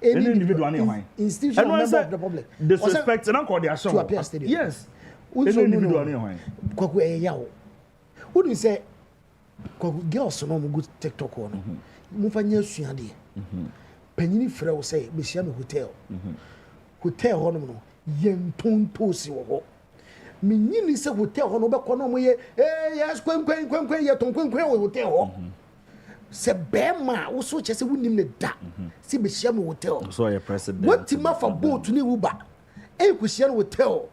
any individual institution member of the public. Disrespect and call their show to Appiah Stadium. Yes. Any individual Kwaku eyawo. Who do you say kwaku girls no mo good TikTok on. Mo fa nya suade. Panyini frɛ wo sɛ behyia me hotel. Hotel hɔ no yentonto si wɔ hɔ. Menyini sɛ hotel hɔ no bɛkɔ no mo ye yes kwen ye tonkwen wɔ hotel hɔ. Sɛ bɛma wo so kyɛ sɛ wonim ne da. Si behyia me hotel. So your president. What ma fa boat ni Uber. Kuhyia no hotel.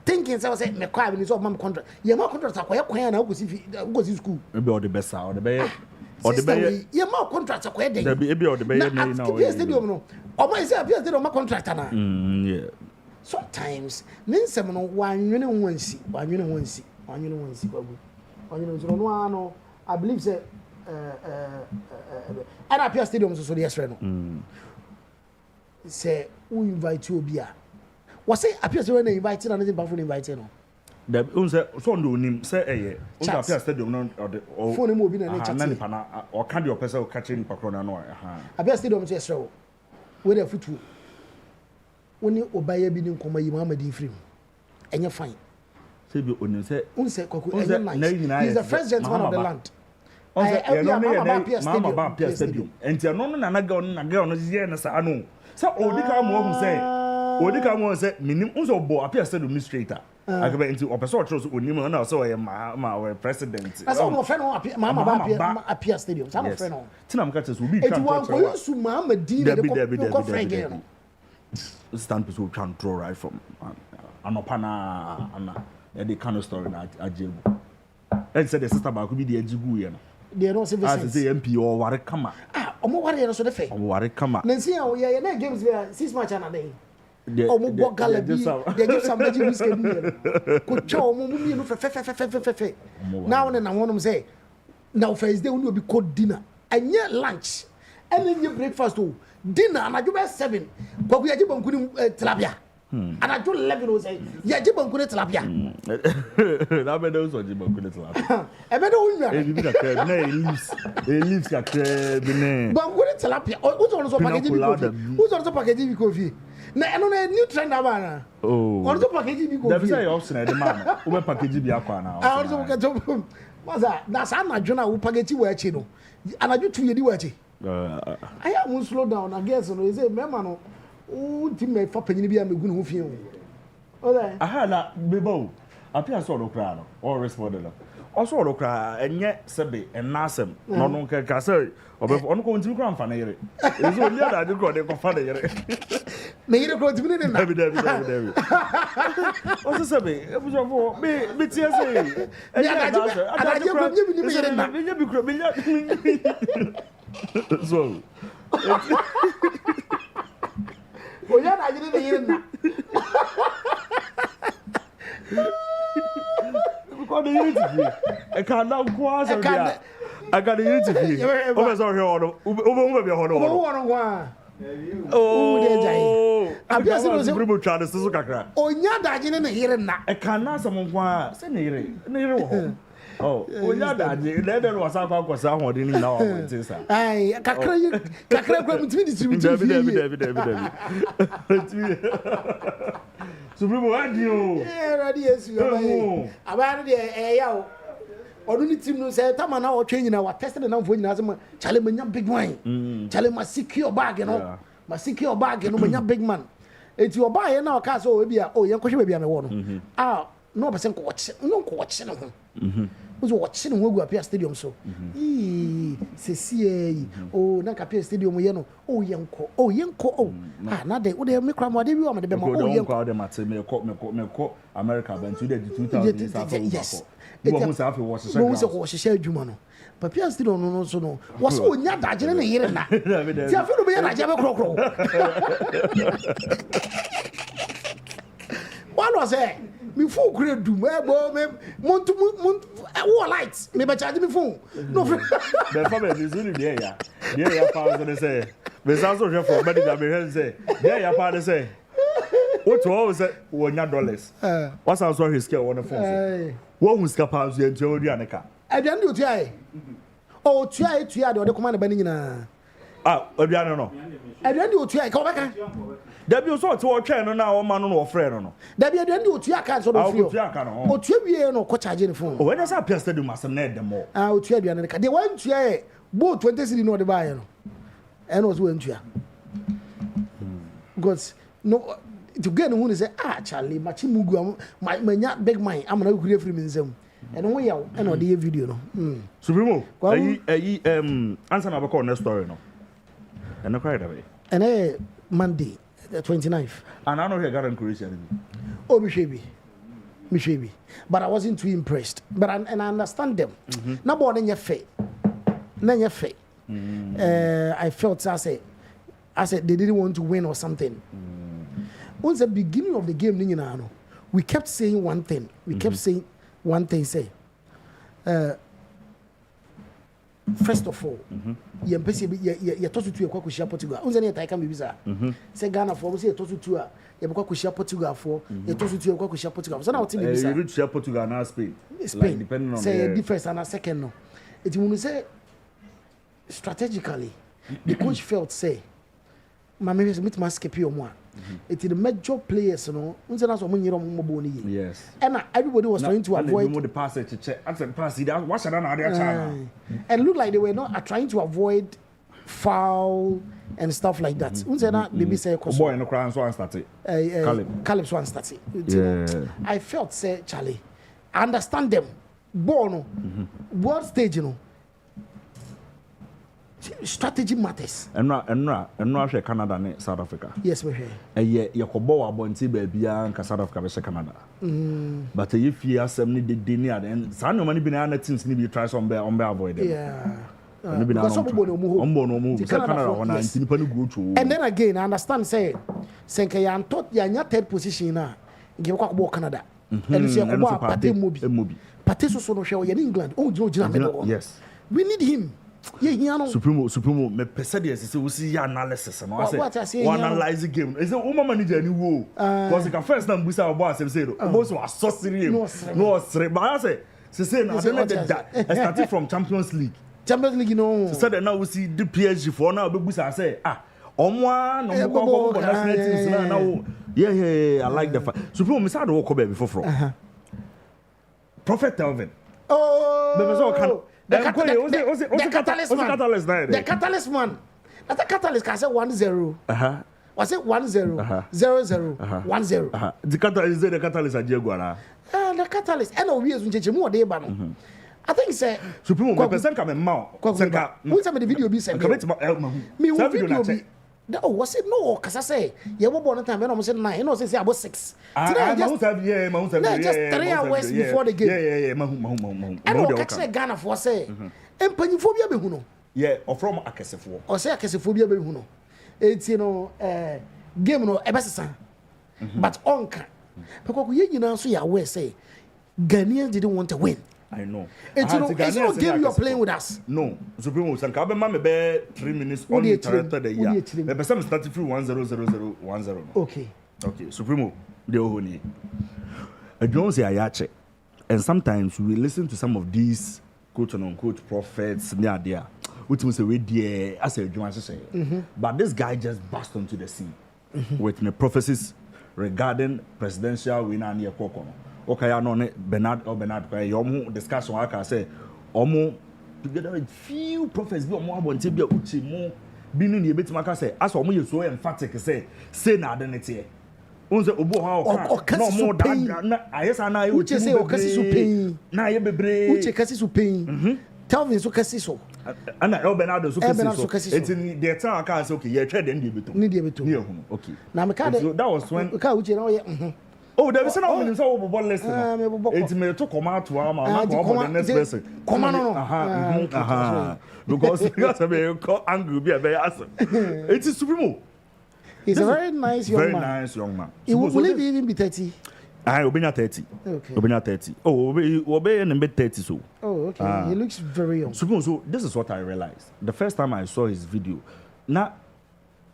Thinking say me kwa bi ni so mam contract. Ye ma contract akoya kwan na go si school. Maybe all the best or the better. Or the better. Ye ma contract akoya dey. There be all the better now. Appiah Stadium no. O ma say Appiah Stadium ma contract na. Yeah. Sometimes mensem no wanwene wansi kwabu. Wanwene so no ano I believe say Appiah Stadium so the yes no. Say who invite you Obia. Was say Appiah Stadium invited and nothing before invited no. The unse so ndo nim say Appiah Stadium no or phone mo bi na chat na nipa na or can your person catch nipa kro na no Appiah Stadium so yes ro. We the football. When you obey bi ni nkoma yi Muhammad Ifrim. Enye fine. Say bi onim say unse kwaku enye nice. He's the first gentleman of the land. Appiah Stadium. Enti no na ga no ye na sa no. Say odika mo hu say odika mo say minim unso bo Appiah Stadium administrator. Akabe into opeso church onim na so ye ma president. That's all no friend Appiah Stadium. Some friend no. Tinam ka tell so bi tran church. It was su Muhammad Deen the ko friend again. Stand people can draw right from anopana ana the kind of story na ajebu. And said the sister ba ko bi the ajigu ye no. They don't say as say MP or ware kama. Omo ware no so the fe. Ware kama. Nancy ye na games be 6 match na dey. Omo bo galabi they give some magic whiskey bi. Ko cho omo mu mi no fe. Now na wonom say now Thursday we be called dinner. Enye lunch. Enye breakfast o. Dinner and I do 7. But we are given tilapia. And I do 11 or say, yeah, given tilapia. That made those or given tilapia. I bet leaves a crab. But good tilapia. Who's also packaging? Who's also packaging coffee? No, I don't know a new trend. Oh, also packaging coffee. That's option at the man who packaging the aqua now. I also get to Maza. That's Anna Jonah who packaging where chino. And I do 2 years watching. I am slow down. I guess no. Is it member no? Team for penny be am good who feel. Okay. Aha na bebo. Appear so do cry no. All responded. Also do cry and yet sebe and nasem. No no ka say obe on ko ntimi kra mfa na yere. Is only that you go dey ko fa na yere. Na yere ko ntimi ne na. David. Also sebe e bujo fo me tie say. Adaje ko mi ni yere na. Me bi kro me so oya na yire yire na ko de yire ti e ka na ko aso dia aga de yire ti o be so hwe ono o be ho no ono kwa de jai Appiah Stadium se bribo twa so kakra onya da yire na yire na e ka na so mo kwa se na yire wo ho. Oh, onya daje na no wasa kwa sa hodin ni na wa ntisa. Ai, kakra kwa mtimi distribute. David. Supremo radio. Radio su abai. Abai de ya o. Odu ni team no say tama na o twa nyina wa test na namfo nyina say chale manya big man. Chale ma secure bag no. Ma secure bag no manya big man. Eti oba ye na o ka so obi a o ye nkohwe bia me wo no. Ah, no person ko wache. No ko wache no ho. So watching who Appiah Stadium so. See, oh, na Appiah Stadium ye no. Oh yenko. Ah, na de wo de me kra mo de bi wa me de be mo oh yenko. Ko de mate me ko America ban to de 2000 South. Yes. Wo mo sa afi wo se hye adwuma no. Appiah Stadium no so no. Wo so onya dagene na yire na. Ti afi no be ya na je be krokro. One was say me phone kure dum ebo me montu wo light me be charge me phone no be fa be zuni dey ya pa so dey say be sa so hwe for medical be hwe say dey ya pa dey say what to say $1 what sound so his scale on the phone wo hu ska pa so ye ntia odi aneka e bia ndi otua e o tua de o de command ba ni nyina oduane no e bia ndi otua e ka obeka Dabi so to twa no na o ma no no frɛ no. Dabi ade ndi otua ka so do fio. Otua ka no. Otua wie no ko charge ni phone. O we dey say Appiah Stadium asem na edem o. Otua aduane ne ka. De wan tua e bo 20 cedi no de ba ye no. E no so wan tua. Because no to get no who say Charlie machi mugu manya big mind am na kure free nsam. E no ya e no de video no. Supremo. Ayi answer na about next story no. E no quite away. And Monday the 29th. And I know he got encouraged. Oh, Mishebi. But I wasn't too impressed. But I understand them. Now, born in your faith. I felt I said they didn't want to win or something. Once the beginning of the game, we kept saying one thing. Say, first of all ye mpese ye tosu tu ekwa koshia Portugal unze ne tai kan bibi sa say Ghana for say tosu tu a ye bekwa koshia Portugal for ye tosu tu ekwa koshia Portugal so na what bibi sa you reach Portugal na Spain like depending on say the first and a second no it mean say strategically the coach felt say maybe meet my skip your one. It's the major players, you know. Yes. And everybody was trying to avoid the pass to check. I said, pass it out. What's another and it looked like they were not trying to avoid foul and stuff like that. Baby say, boy, in the crown, so I started. Caleb Swan started. I felt, say, Charlie, I understand them. Bono, world stage, you know. Strategy matters. And no Canada and South Africa. Yes, we're here. Yeah, you could bow about baby and South Africa, Canada. But if you have some need the near and some money been on things need to try some bear avoid them. Yeah. Because some move and then again, I understand say Senka thought you're not third position now. Give a Canada. And you see a Pate Mobi. Pate so no show in England. Oh, yes. We need him. Supremo, me perceive say we see analysis and I say analyze the game. Is the woman manager any wo? Because the first time we saw boss say boss was so serious. No, but I say now I started from Champions League, you know. So that now we see the PSG for now we say one national teams now. Yeah, I like the fact. Supremo me say the walk over before from. Prophet Telvin. Oh. The catalyst man. That's a catalyst can say 1-0. Was it 1-0? 0-0. 1-0. The catalyst at Jaguar. The catalyst. And we is more day ban. I think say Supreme person come mouth. What's the video be sent? Me video be. No, was it no? Cause I say, you were born time when I was 9. You know, say about 6. Today just 3 hours before the game. Yeah. I don't catch Ghana for say. And panyophobia be huno. Yeah, or from Akesefo. Or say Akesefobia be huno. It's game no ebesesa. But onka. Because you know so you were say Ghanaians didn't want to win. I know. It's not game you are playing with us. No. Supreme Sanka be 3 minutes on the year. The person started through 1-0-0-0-1-0. Okay. Supremo, the Ohoni. I don't say Ayache. And sometimes we listen to some of these quote unquote prophets near there. Which was a way as a Joan say. But this guy just burst onto the scene with the prophecies regarding presidential winner near Kokono. Okay, I know Bernard, you discussion I can say, together with few prophets, be more want to be uchi more being in the bit maka say, as you so emphatic say na identity. Unze obo ha no more than I yes and I uchi say o kasi so pain. Na ye bebre. Uchi kasi so pain. Tell me so kasi so. And I Bernardo so kasi so. It's in the time I can say okay, you trade the beto. Need the beto. Okay. Now me that was when uchi na oh, there is no one so about listening. It's me to come out to the next person. Come on. Because I call angry be a very answer. It is Supremo. He's a very nice young man. Very nice young man. He will even be 30. I will be not 30. Okay. Will be not 30. Oh, will be in the 30 so. Oh, okay. He looks very young. Supremo, so this is what I realized. The first time I saw his video, now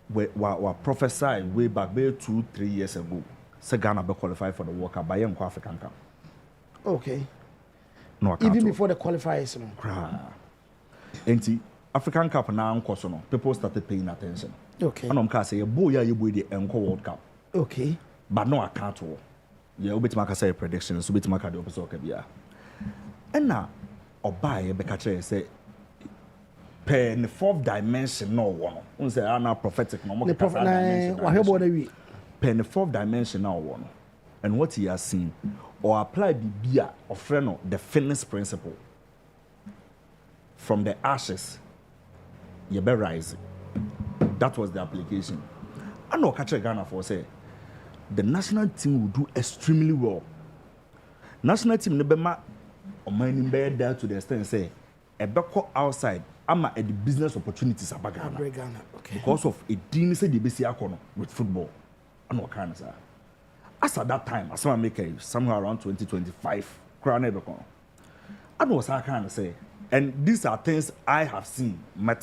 we prophesied way back 2-3 years ago. Say Ghana be qualified for the World Cup by young African Cup. Okay. No, even before the qualifiers, no. And African Cup now, no, people started paying attention. Okay. And I'm going to say, boy, you boy the World Cup. Okay. But no, I can't. Yeah, we make say predictions. So we make the opposite. Yeah. And now, Obai Bekache say, per the 4th dimension, no one. We say, I'm not prophetic. No more. The prophet. Pen the 4th dimension now one, and what he has seen, or apply the beer or friend the fitness principle from the ashes, you be rising. That was the application. I know catch Ghana for say the national team will do extremely well. National team never ma or mining bed there to the extent say a back outside. I'm at the business opportunities about Ghana. Okay. Because of a team say the BC with football. No kind of as at that time, as I make somewhere around 2025, crown I know what I kind of say. And these are things I have seen. No,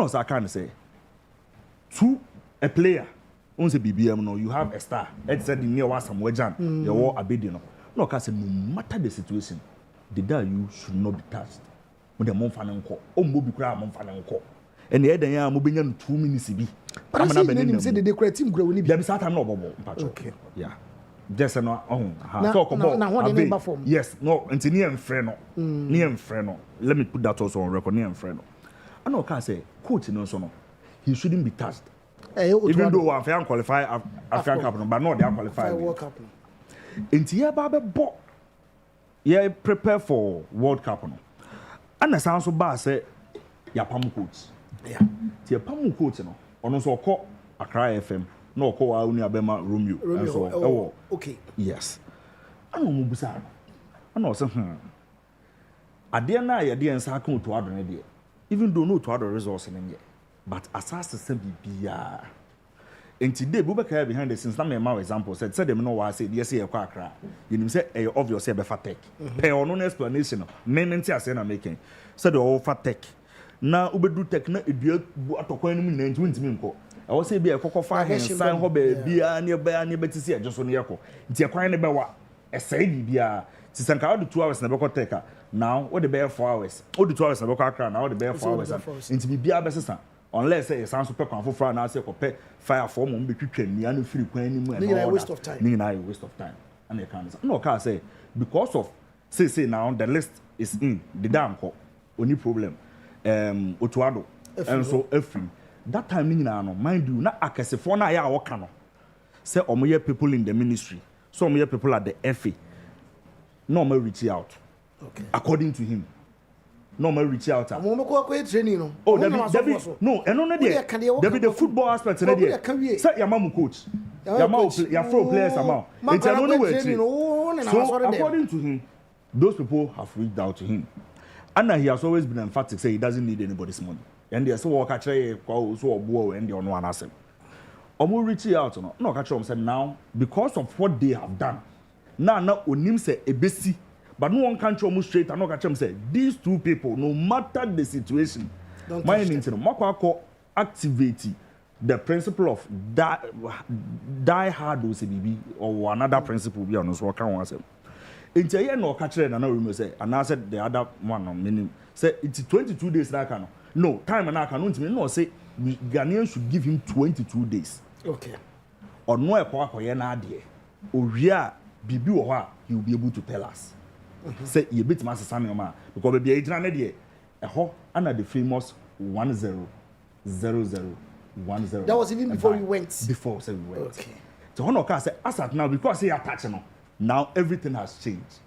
so I can't say. To a player, on the BBM, no, you have a star. It's said in near some wajan, you war a bid, no, because no matter the situation, the day you should not be touched. When the month and call, oh, movie crowd, month and call. And the other year, moving in 2 minutes. But I'm not going to say the create team grow. There is time no bubble. Okay. Yeah. Just no talk about now yes, no, until near and friend. Near and friend. Let me put that also on record, near and friend. I know can say coach no so no. He shouldn't be touched. Even though I'm fair qualify African Cup, but not they are qualified World Cup. Until you ba yeah prepare for World Cup no. And the sound so bad say ya pamu coach. Yeah. Ti pamu coach no. Ono so call Accra FM. No call wa uni abema Romeo. So, okay. Yes. Ano mo busa. Ano say ade na ye de ensa kan to ado ne de. Even though no to ado resource ne ye. But asase se bibia. Enti dey bu beka behind the scenes na me ma example said them no wa say dey say e kwa Accra. You know say e obvious e be fa tech. Pay ono no explanation. Me nti ase na making. Said o fa tech. Na ubedu tech na edua atokwan nim na ntimi nko. I was say be a cocofa and sign ho be a nearby betisi ajoso ne yako. Nti ekwan ne be wa esai bibia. Ti sanka all the 2 hours na be take now what the be 4 hours. All the 2 hours na be Accra now the be 4 hours. Nti bibia be sesa. Unless say sound super kwan fofra na say ko pe fire for mo be twetwa ni anu firi kwan ni mu and all waste of time. Ni na waste of time. And they can no can say because of say now the list is in the damn ko only problem Otuado and so every that time ni na no mind you na akesefo na ya woka no say omoye people in the ministry so omoye people at the FA no me reach out okay according to him no me reach out mo ko training no oh David no eno na there David the football aspect na there say your mama coach your mama your pro players amount it's no way so according to him those people have reached out to him and he has always been emphatic say he doesn't need anybody's money and they so work actually so obo and they on one asem omo reach out no catch them say now because of what they have done now onim say ebesi but no one can show straight and no catch them say these two people no matter the situation my into no activate the principle of die hard OCBB or another principle be on so can one say into here no catch them and no say and I said the other one on meaning say it's 22 days that can no time and I can no say Ghanaians should give him 22 days okay or no e kwa koye na ade owia bibi wo ha he will be able to tell us say you bit master Samuel ma because be ejina na de ho ana the famous 100010 that was even before we went okay so hono ka say as at now because he attach no now everything has changed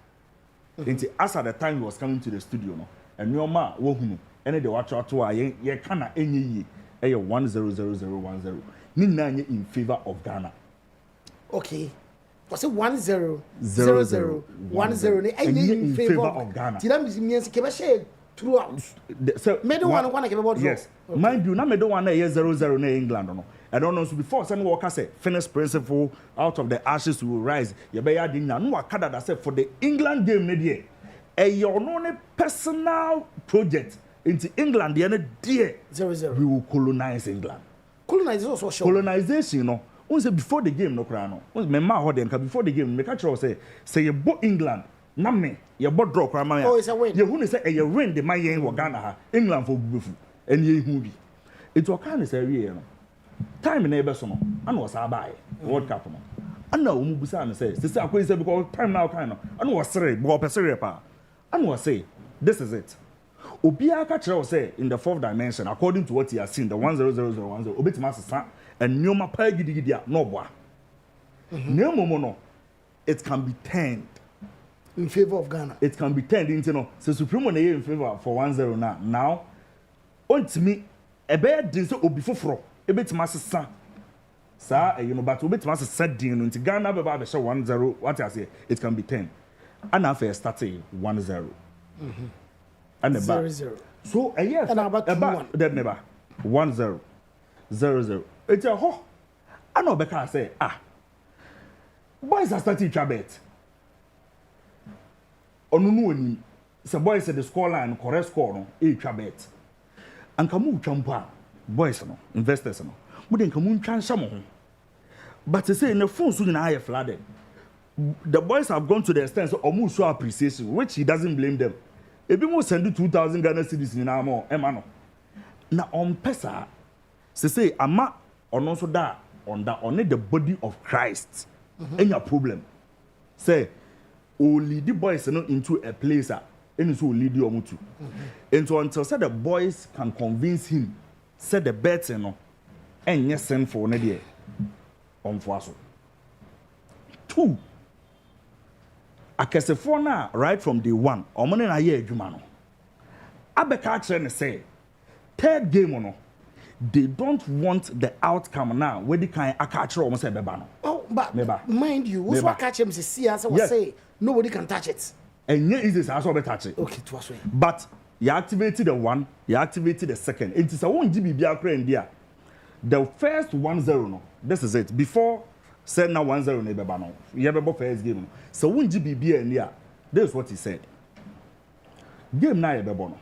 as at the time he was coming to the studio no and your ma wo hunu ene de watch out to ye kana enye yi e 100010 ni na nye in favor of Ghana okay was it 100010 ni enye in favor of Ghana ti that means ke be share throughout so me don't want to ke be board yes okay. Mind you na me don't want na 00 na England no I don't know so before some worker say fitness principle out of the ashes will rise ye be ya din na no akada that say for the England game na there your own personal project into England the end there 00 we will colonize England. Colonization also sure. Colonization no we say before the game no kra no we me ma ho dem ka before the game me catch say you bo England na me you bo draw kra man oh it's a win you who say you win the man yen wo Ghana ha England for bubefu and ye hu bi it was kind of say we no time na ebe so no ana was abai World Cup no ana o mu busa na say akwai say because time now kind no ana was sere bo pesere pa ana was say this is it Obia ka kire say in the fourth dimension according to what he has seen the 100010 obetima sesa and nyoma pa gidigidia no boa nemomo no it can be turned in favor of Ghana it can be turned into no so supremo na in favor for 10 now ontimi ebe din so obi foforo ebetima sesa sa you know but obetima sesa din no nti Ghana be ba be 10 what I say it can be turned and after starting 10 and the 00 so a year and about that never 1000 it's a ho I know because say boys are starting to bet onunu oni so boys said the score line correct score no e twa bet anka mu twa mpo a boys no investors no mu de nka mu ntwa nhyɛ mo ho but say in the phone so na aye flooded the boys have gone to the extent so omu show appreciation which he doesn't blame them ebi mo send 2000 Ghana cedis ni na mo e ma no na on pesa say ama ono so da on the body of Christ any problem say o lead the boys no into a place and so lead you omu to and so until say the boys can convince him say the bet no enye sinful na there on foaso 2 akesefo na right from day 1 omone na ye adwuma no abeka akere ne say third game no they don't want the outcome now where they can akere almost say beba no oh but mind you what's what catch him say as I say nobody can touch it and yeah is as we touch it okay to us but you activated the one you activated the second it is a one GB akere ndia the first 1-0 no this is it before said now 1-0 na beba no you beba first game no so one GB and this is what he said game na beba no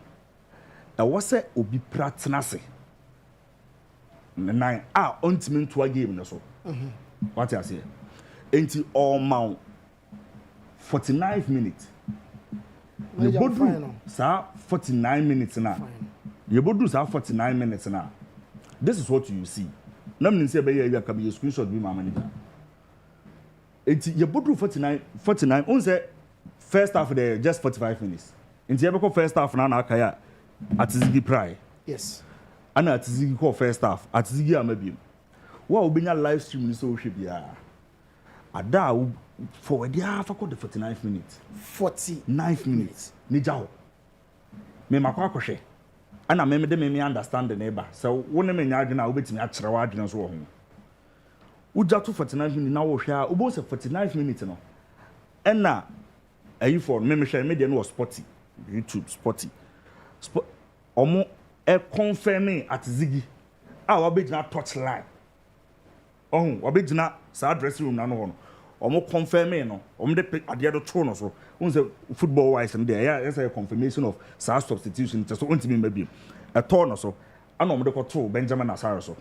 e was say obi pratnase nine ultimate to a game no so what I say enti all mount 49 minutes you bodu sa 49 minutes na you bodu sa 49 minutes na this is what you see na me say be you can be screenshot be my manager enti you bodu 49 on say first half there just 45 minutes enti you be first half na akaya atizigi pry yes ana atizigi call first half atizigi amabiem wa obenya live stream ni so hwe bia ada forward ya fa call the 49 minutes 49 minutes ni jaho me makwa akohwe ana me de me understand the neighbor so wona me nya adwena obetimi akere wa adwena so wo ho uja to 49 minutes na wo hwe a obo se 49 minutes no ena ayi for me hwe me de no sporty YouTube sporty omo e confirming at zigi wa begina touch line wa begina sa dressing room na no ho omo confirming no omo de ade do to no so unse football wise and there yes a confirmation of sa substitution so ontimi mabiem e to no so ana omo de ko to Benjamin Asare so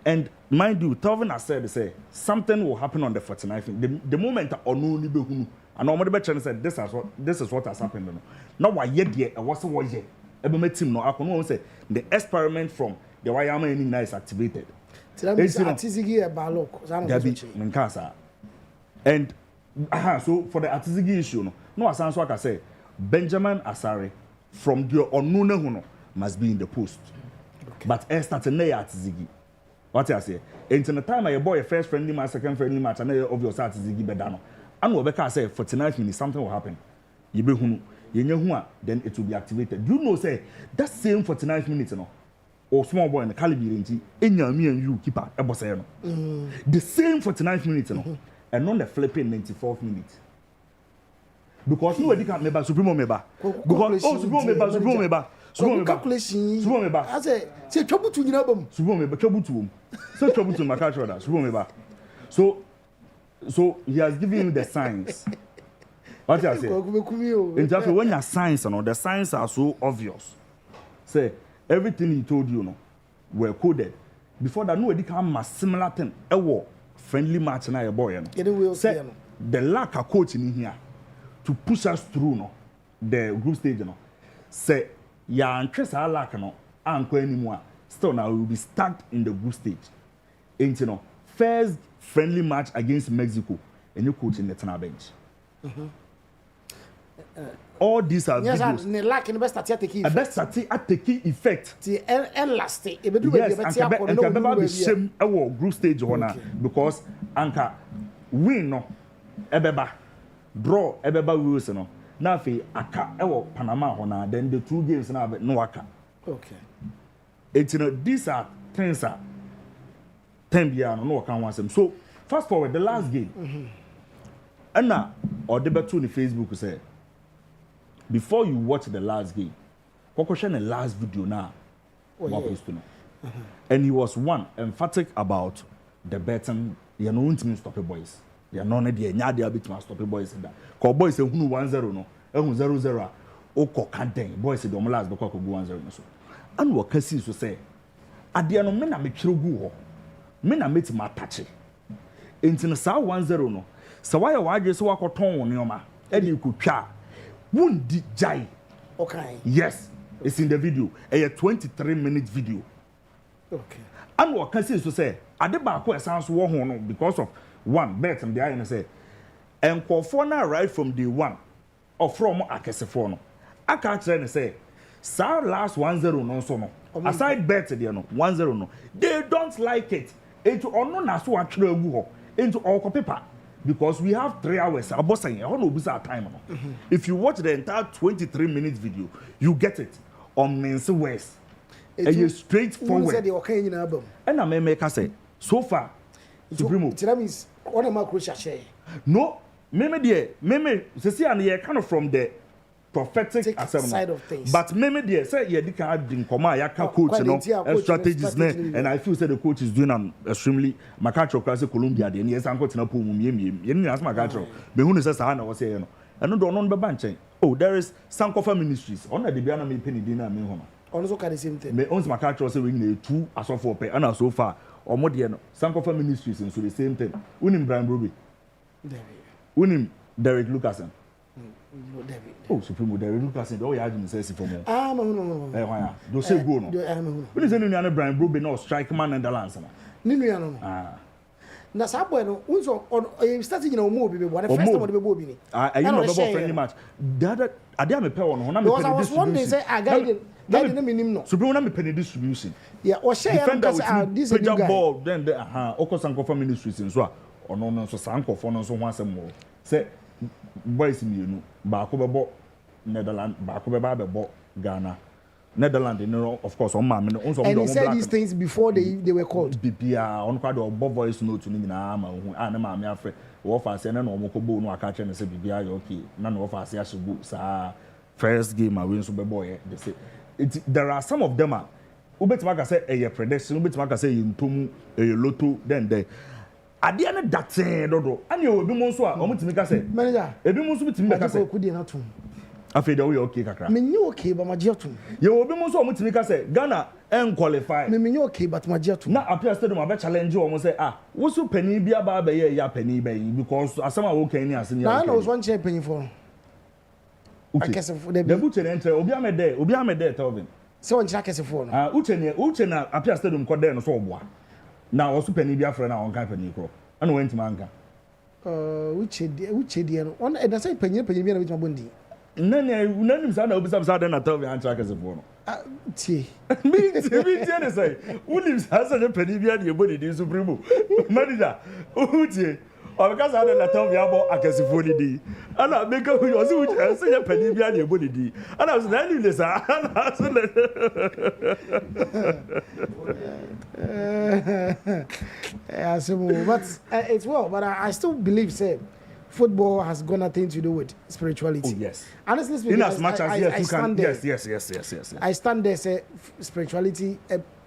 and mind you Telvin has said say something will happen on the 49th the moment onu ni behunu ana omo de be chen say this is what has happened no now why ye there e was wo ye ebe team no akono say the experiment from the Wayama any is activated Atizigi e balok and so for the Atizigi issue no asan so aka say Benjamin Asare from the onune hu must be in the post but start na Atizigi what I say into the time my boy a first friendly match second friendly match and obvious Atizigi bedano and we beka say 49 minutes something will happen you be hunu then it will be activated. You know, say that same 49 minutes, no, or small boy in the calibre, enya me and you keep a boss, the same 49 minutes, no, and not the flipping 94th minute. Because nobody can remember Supremo Meba. Because Supremo Meba. I say trouble to you know, Supremo Meba, trouble to him. So trouble to my culture, Supremo Meba. So he has given you the signs. What I say? In fact, when your signs, the signs are so obvious. Say everything he told you, were coded. Before that, nobody can a similar thing. A war friendly match na your boy. Say the lack of coaching in here to push us through the group stage. Say ya interest our lack anymore. Still now we will be stuck in the group stage. And first friendly match against Mexico, and you coach in the Tana bench. All these are videos. Ne lack in best start taking effect. Best start taking effect. The last day. Yes, and be shame our group stage honor because anka win no ebeba draw ebeba rules no na fe aka ewo Panama honor then the 2 games na no aka. Okay. These are things that 10 bia no can want them. So fast forward the last game. Anna or debate on the Facebook say before you watch the last game, Kokoshen the last video now. And he was emphatic about the betting. You know, to stop the boys. You know, the bit stop the boys in that. Call boys say 1-0 no, 0-0. oko kaden boys the last be go 1-0 so and wo kasi so say ade no me na me twere gu ho me na meti ma tache entin sa 1-0 no sa why waje so wakoton wo neoma e dey kotwa wundi jai okay yes it's in the video a 23-minute video okay and wo kasi so say ade ba ko esan so wo ho no because of one bet and the eye say enkofo na right from day one or from akesefo no aka kire ne say sa last 1-0 no so no aside bet there no 1-0 no they don't like it into ono na so atwere agu ho into all paper because we have 3 hours abosan e no obusa time no if you watch the entire 23-minute video you get it on men's west e straightforward say the okay nyina abam and na me ka say so far Supremo that means what am I crucial share no me see and ye kind of from the prophetic side of things but me there say ye di kan din koma ya ka coach no strategies and I feel say the coach is doing an extremely macatro class Colombia there yes anko tena po mu ye ni as macatro be hu no say sa na wo say no eno do no be ba nchen oh there is Sankofa Ministries on na de bia na me penny din na me ho no on so the same thing me on macatro say we na two asofo pe and so far omo de no Sankofa Ministries and so the same thing unim Brian Brobe unim Derek Lucasen no David oh Supremo Derek Lucasen do ya adwin say si for mo no why do say go no we say no Brian Brobe no strike man Netherlands na ni nua no na sa boy no unso on start you know mo bi bo the first time we be bo bi ni you know be friendly match the other ade am pe won ho na me pe this one day say I guide na minim no Supremo na me pe distribution yeah o share ya this is the ball then the Sankofa Ministries so ono no so Sankofo no so ho asem mo say boys mienu ba ko bebo Netherlands ba ko beba bebo Ghana Netherlands no of course on man no so and he said these things before they were called BPA on kwa do voice note ni nyina ma hu na ma me afre wo fa se na no mo ko bo no aka che ne se BPA ya okay na no fa se ashigu sa first game a win so bebo ye they say there are some of them are ubetima ka say a prediction ubetima ka say yintomu a lotto then there ade na daten dodo ani obi mo nso a omutimi ka say manager ebi mo nso bitimi ka say ko die na tum afi de we okay kakra me nyi okay ba magie atum ye obi mo nso omutimi ka say Ghana en qualify me nyi okay but magie atum na Appiah Stadium abe challenge o mo say wo so pani bia ba ba ye ya pani ba yi because asama wo kan ni ase ni na no so one chair pani for akese for the buche na entre obi amede Telvin se won chira akese for no uche na Appiah Stadium ko de no so oboa na wo so pani bia fra na on kan pani kro ana went manka uche die no on e say pani bia na bit mabondi nanim sa na obisa sa de na Telvin an chira akese for no tie me tie ne say unim sa sa de pani bia na yebodi di Supremo manager uche because I don't tell me about akesifo ni di ana make who you see which say your penny bia na ebodi di ana so na ni say ana so but it's well but I still believe say football has got nothing to do with spirituality. Oh yes. Honestly speaking, in as much as yes you can yes. I stand there say spirituality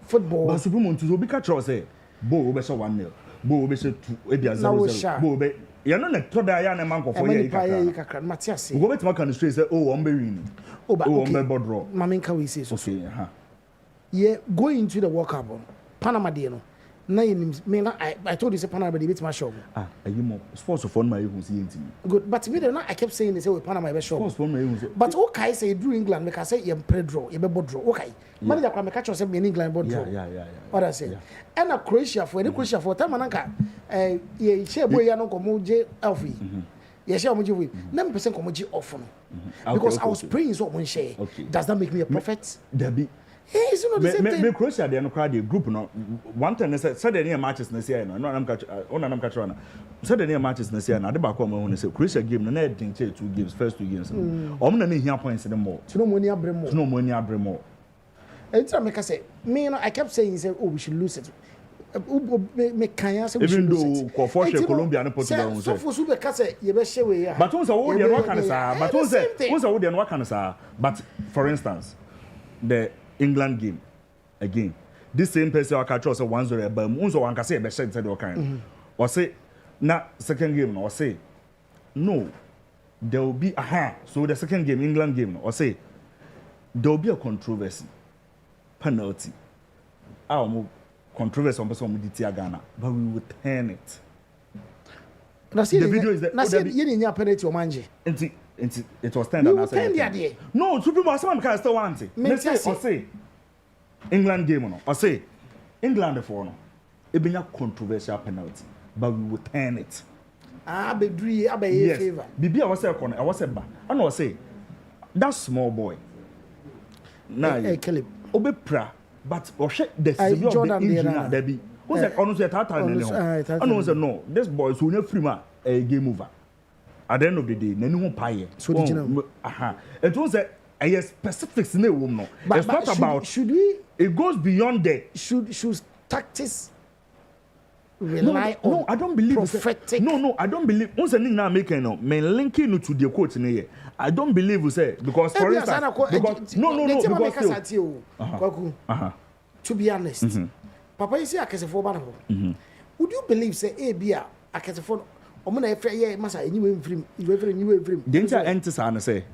football. But Supremo to be catch say bo be so 1-0. Bo be say 2-0. Bo be you know na to da ya na man ko for ye kakra Matias. Go bet ma can straight say oh on be win. Oh but on be bodro. Maminka we say so. Okay, yeah, going into the World Cup Panama dey no. Na I told you say Panama dey beat my shop. You more sports for my you see good but me then I kept saying they say with Panama be shop. Sports for my but okay say do England make I say you play draw, you be draw. Okay. Manager kwa me catch yourself in England board draw. Yeah. What I say. And a Croatia for time ananka ye share boy ya no komo je alfi. Ye share mo je we. Na me person komo je off no. Because I was praying so one share. Does that make me a prophet? Debbie. Hey, you know the same thing. Me Croatia they no crowd the group no. One time say the matches na say no am catch catch na. Said the matches na say na de ba ko mo say Croatia game na e din 2 games first 2 games. Om na hia points dem more. To no money abremo. And so make I say me I kept saying say we should lose it. Me can say we should lose it. Even though for Colombia and Portugal so for super ka say ye be share we ya. But once we dey no kan say but once we dey no kan say but for instance the England game again this same person I catch us 1-0 abam unso wan ka say be share say the kind or say na second game no or say no there will be so the second game, England game, or say there will be a controversy, penalty. Our controversy on person with Ghana, but we will turn it. The video is that you didn't penalty or manje. It was turned on. No, Supreme someone can still want it. Or say England game or say England for no. It be a controversial penalty, but we will turn it. Yes. Favor. Bibi I was say corner. I was say ba. I know say that small boy. Now, Obepra, but the Jordan there be. Who's that? Honestly, I know say no. This boy is only free man. A game over. At the end of the day, no one pay. So it was a specifics in the woman. It's not about. Should we? It goes beyond that. Should tactics rely on? No, I don't believe prophetic. No, I don't believe. Once anything now making no, me linking to the quote in here. I don't believe you say because for instance, because to be honest, Papa you say akesefo ba no. Would you believe say bia akesefo omo na efre ye masa enyiwe mfrim danger enter and say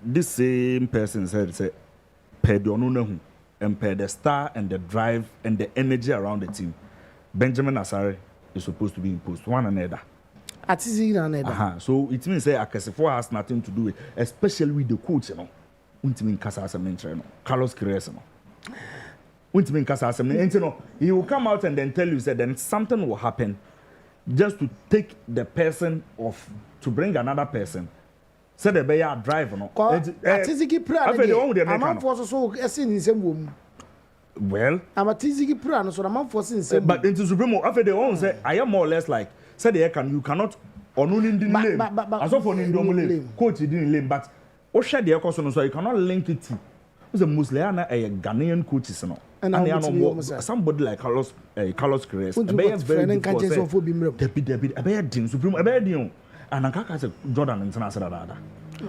this same person said per the ono hu and per the star and the drive and the energy around the team. Benjamin Asare is supposed to be imposed one another. So it means say akesefo has nothing to do with, especially with the coach, you know. Untimin kasa asem no. Carlos Queiroz no. Untimin kasa asem no. And you know, he will come out and then tell you that then something will happen just to take the person off to bring another person. Say the bear drive no. Atiziki pra na. I'm force so esin in same wom. Well, I'm atiziki pra no so I'm force in same. But into Supremo after they won't say I am more or less like say you cannot only in the name. As of on in the coach didn't lame, but Osha the Ecoson so you cannot link it to the Muslim a Ghanaian coaches no. And somebody like Carlos Queiroz. A Supremo and Ankaka said Jordan International.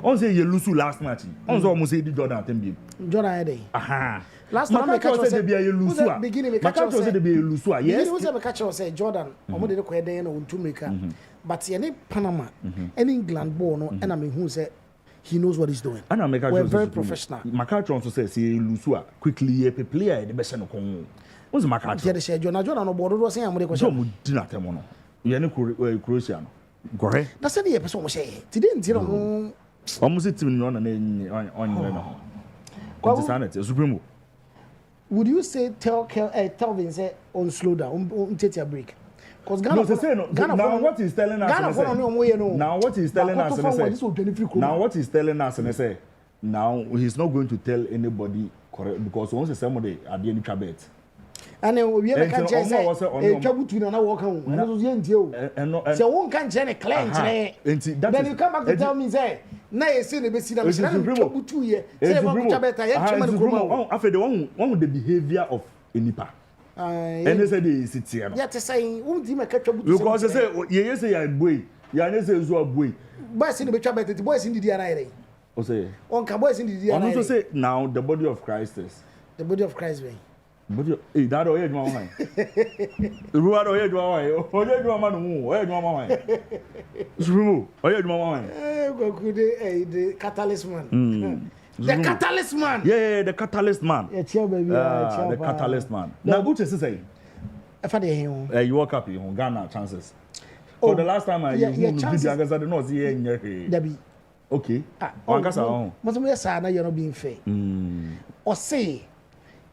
On say you lose last match. On so almost say Jordan Tembi. Jordan last time I catch say be a lose. Beginning catch say be a lose. Yes. Was a catch say Jordan. Omo dey ko dey na to make. But any Panama and England born and I mean who say he knows what he's doing. We're very professional. Makacho also says he lose quickly a player the best no kon. What's Makacho? There say Jordan no board do say am dey question. So mu dina temo no. You ne Croatia no. Go ahead. That's the person we say. Today no. Almost team no on no. Supremo. Would you say tell Vin say on slow down, take a break? Because Ghana now what he's telling us. Now what he's telling us and say now he's not going to tell anybody correct because once somebody at the end cabet. And then we have a cancer say trouble to na walk home. And so one can change claim then you come back to tell me say na you see the best na trouble 2 years say one cabet after the one with the behavior of enipa and they say they sit here yeah to say won di make trouble because they say you say ya boy ya say zo boy boys in the cabet the boys in the DRI o say on ka boys in the DRI also say now the body of Christ is the body of Christ way. But that oye juma wan. Ruwa oye juma wan. Oye juma man mu. Oye juma wan. Supremo. Oye juma wan. The catalyst man. The catalyst man. Yeah, the catalyst man. Yeah, chill baby. The catalyst man. Now go to say. If I dey you woke up you Ghana chances. For the last time I you video against the North here in Debbie. Okay. Wankasa on. But me say na you're not being fair. Or say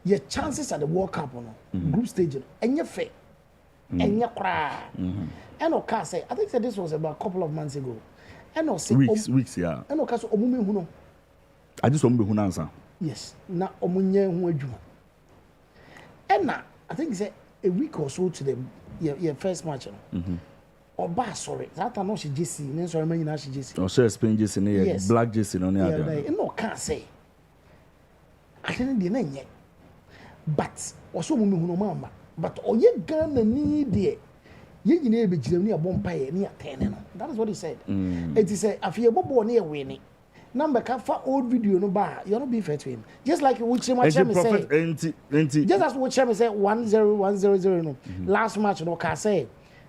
your chances at the World Cup group stage and you're fair and you're cry and okay say I think this was about a couple of months ago and no say weeks yeah and okay so omume hu no I just omume hu na answer yes na omunye hu adwuma and na I think say a week or so to the your first match Oba sorry that no she JC nen sorry man nyina she JC o say Spain JC ne black JC no ne ada and no can say I didn't dey na nye but also mu hu no mama but oye Ghana ni de ye nyina e begiram ni abom paye ni atene no that is what he said it is say afie bobo ne e wini number ka fa old video no ba you not be fair to him just like which match me say just as which me say 1-0 1-0-0 no last match no ka say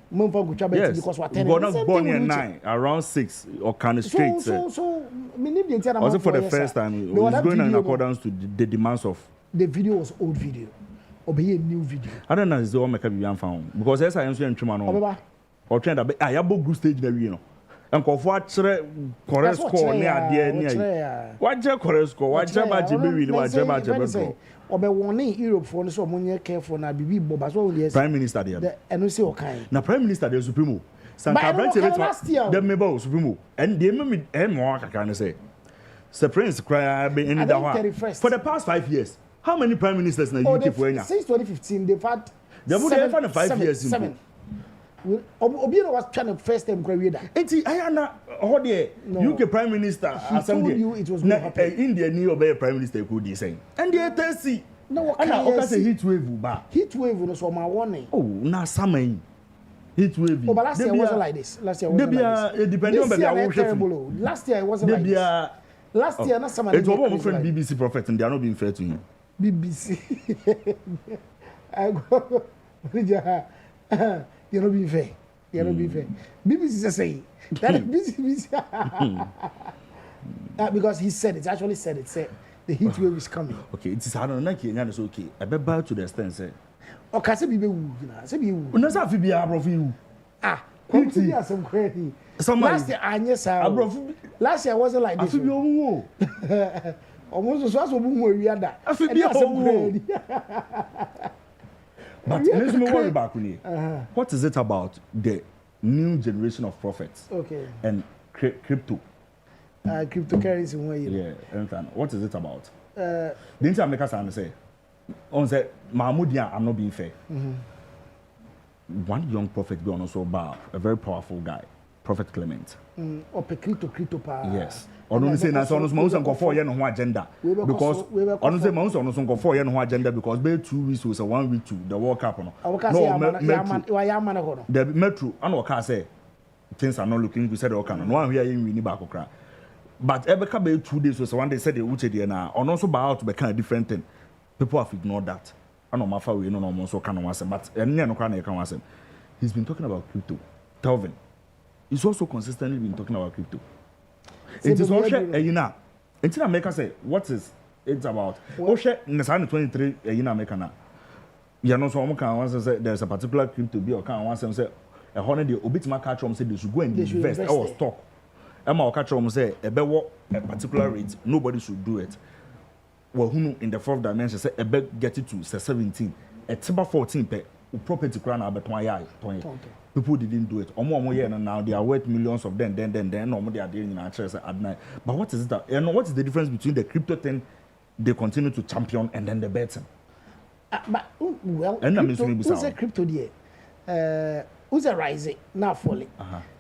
because what 10 born at 9 around 6 or kind of straight. So also for the first time it was going in accordance to the demands of the video was old video. Obey a new video. I don't know is the one make be found because as I am saying Chuma or trend that I have good stage na we no. And for correct score near there. What correct score? What about really what Obe warning Europe for so money careful na bibi boba so yes. Prime Minister there. And we say okay. Na Prime Minister there Supremo. Sanka branch the member Supremo. And they me more can say. Sir Prince cry be in that for the past 5 years. How many prime ministers na UK for enya? Since 2015 they've had they had 5 years. 7. Obiano was trying to first time cry that. Enti ayana ho there UK prime minister assembly it was not happen. India ni obey prime minister could dey say. And they tell see no okay say heat wave ba. Heat wave no so my warning. Oh na summer heat wave. Oh but last year wasn't like this. Last year wasn't like this. Depending on the last year it wasn't like this. Last year na summer. It was one friend BBC prophet and they are not being fair to him. BBC. I go. You're not being fair. You're not being fair. BBC is saying that BBC. Because he said it. Actually said it. Said the heat wave is coming. Okay, it is hard on Nike and it's okay. I bet bow to the extent say. Okay, say be wu. Say be wu. Unasa fi be abro fi wu. Come to me some credit. Last year I abro. Last year wasn't like this. I fi be owo. Almost so so bu we ada. I fi be owo. But let's not worry about what is it about the new generation of prophets? Okay. And crypto. Cryptocurrency one year. Yeah, and what is it about? The internet makers say, on say Mahmoudian, I'm not being fair. One young prophet be on also bar, a very powerful guy, Prophet Clement. Crypto power. Yes. On say na so no mo go for no agenda because on say mo so go for no agenda because be 2 weeks or 1 week to the World Cup no. The metro and waka say things are not looking good said okay no one here yin win back okra. But ebeka be 2 days or 1 day said the uche there na on also ba out be kind of different thing. People have ignored that. And on my far we no no so can one but no kra na kan one. He's been talking about crypto. Telvin. He's also consistently been talking about crypto. It is also Yina. Until America say, what is it about? Oshe Nesani 23 Yina Americana. You know, so one say there's a particular crypto be or can one say a hundred the obit market say they should go and invest or stock. Emma catch say a particular rate, nobody should do it. Well, who in the fourth dimension say a bet get it to 17, at about 14 per property crown about 20. People didn't do it. And now they are worth millions of them. Then they are doing in our church at night. But what is that? You know what is the difference between the crypto thing they continue to champion and then the betting? But well, who's a crypto there? Who's a rising now falling?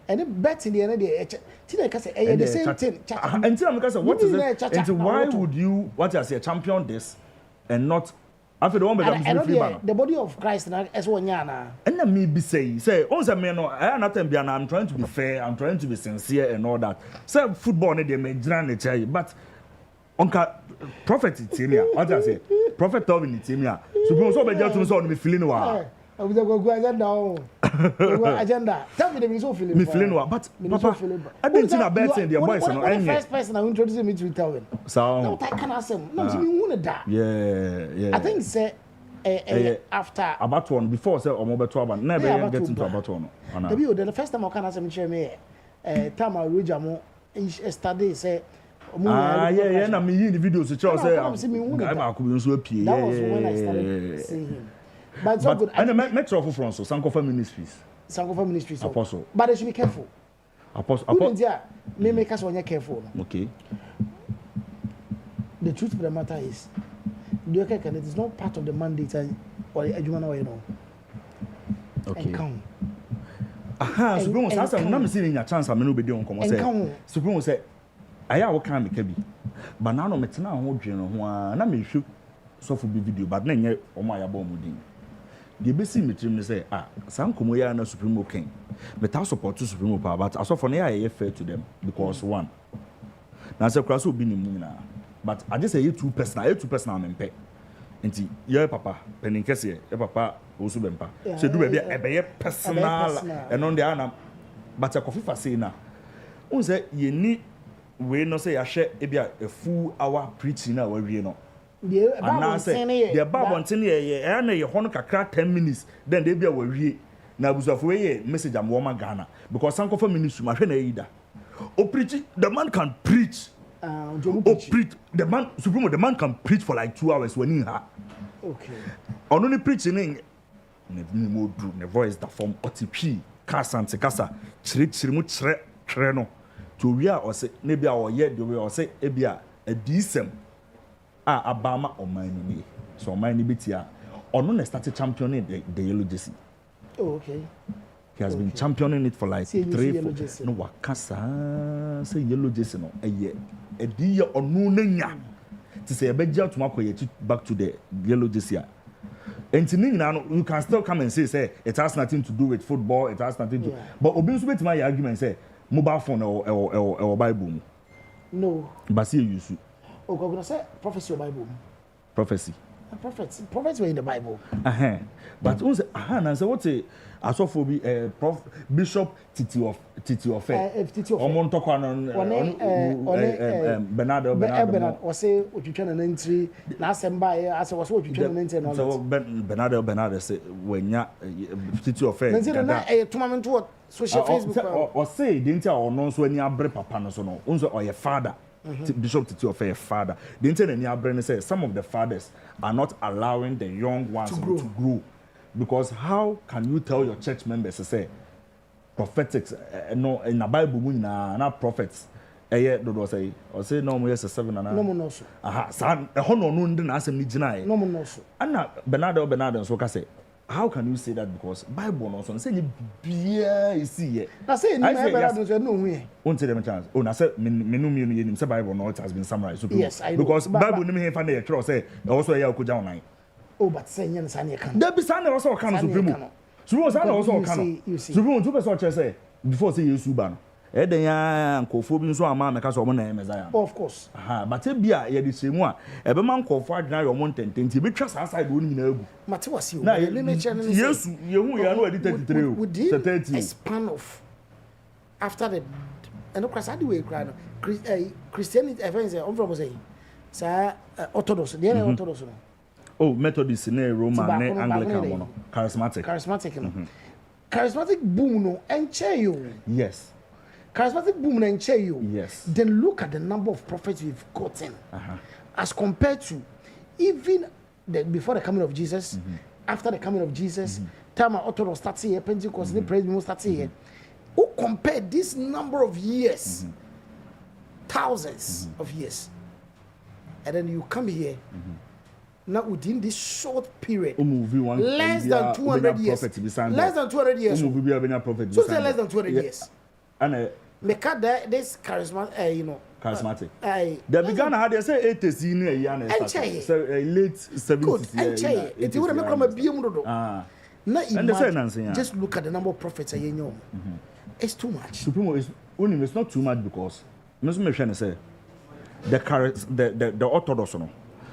And the betting the end the same thing. Until I'm what is it? And why would you what I say champion this and not? After the one the body of Christ as one yana. And let me be say, also me no, I'm trying to be fair, I'm trying to be sincere and all that. Say football they may drown each other, but Uncle Prophet Timia, what I say, Prophet Tobin Timia. Suppose so be just so be feeling wa. I was go agenda. Tell me the so feeling. Me feeling wa, but Papa, I didn't see a bet in the boys no. The first person I introduced me to Telvin. So no, I can ask him. No, me want that. Yeah. I think say after about one before say omo beto aba never get into about one. The first time I can ask him share me time I Roger mo yesterday say yeah, na me in the videos say I'm so apie. That was when I started seeing him. But it's so good. And Metro from so Sankofa Ministries. Apostle. But they should be careful. Apostle. Me make us when you're careful. Okay. The truth of the matter is, it is not part of the mandate or the Ejumana, you know. Okay. And come. Aha, Supreme was asking, I'm seeing your chance. I'm not be doing come say. Supreme say, I will come make be. But now no metina ho dwen ho na me hwe so for be video but na nye o ma ya ba omudin. The basic material say some komoya na Supreme king. But I support Supreme power but as for na ya fair to them because one. Na say kraso obi ni mu na. But I just say you two personal mempe. nti ye papa penin kese ye papa osu bempa so do be e personal and on the ana but a coffee say na unse ye ni we no say ya hwe e bia a full hour preaching na wa wie no and say the Bible ntin ye na ye ho no kakra 10 minutes then they bia wa wie na abusafo ye message am wo ma Ghana because sankofa ministry ma hwe na yida o preach the man can preach preach the man supreme the man can preach for like 2 hours when in her okay only preaching in the voice that form OTP kasa kasa chiri mu chire no to we are or say na bia o ye the way or say e bia a decent abama oman ni so oman ni betia ono na started championing the yellow jersey. Oh, okay. He has been championing it for like 3-4 no wakasa say yellow jersey no eye e di onu nanya to say ebeja to makoye back to the yellow jersey. And you can still come and say it has nothing to do with football, it has nothing to but obi so my argument say mobile phone or Bible. No. But see you use. Oh, God, say prophecy or Bible. Prophecy. Prophets were in the Bible. But who's and say what a asophobi Bishop Titi of Omontoko Bernardo or say what you can entry last time by as I was what you can enter. So Bernardo say when ya Titi of a tournament to what social Facebook or say didn't or no so any abre papa no so no unso or your father. Bishop Titi of a father. The internet near Brennan says some of the fathers are not allowing the young ones to grow. Because how can you tell your church members to say prophetics no in the Bible not prophets? Do say or say no more 7 and no so. Aha, son a honor no didn't answer me deny. No so. Anna Bernardo so can say. How can you say that? Because Bible no so say you be see it. I say no way. Won't say them chance. Oh, I said me say Bible no it has been summarized. Yes, I know. Because Bible no me find the church say also ya ko down nine. Oh, but say yen san can. There be san also can supreme. Supreme san also can. Supreme two person church say before say Yesu ba no. Eden ya nkofo bi nso ama meka so mo na Messiah. Of course. But e bia ye de semu a e be man nkofo adina yo mo ntententi be twa sa side woni nyina egu. Mate wasi o. Na Yesu ye hu ya no edi 33 o. 30. A span of after the and cross ade we cry no. Christianity events on from say sa Orthodox, the Orthodox no. Oh, Methodist na Roman na Anglican no. Charismatic no. Charismatic boom no enche yo. Yes. Charismatic boom and chair you. Yes. Then look at the number of prophets we've gotten as compared to even before the coming of Jesus, after the coming of Jesus, time of Orthodox starts here, Pentecost, the praise movement starts here. Who compare this number of years, thousands of years, and then you come here. Now within this short period, less than 200 years. Less than 200 years. So say less than 200 years. And this charismatic, charismatic. The began had they say 80s in a year, late 70s. It would make from a BM. Now just look at the number of prophets. It's too much. Supremo is only it's not too much because Mr. say the Orthodox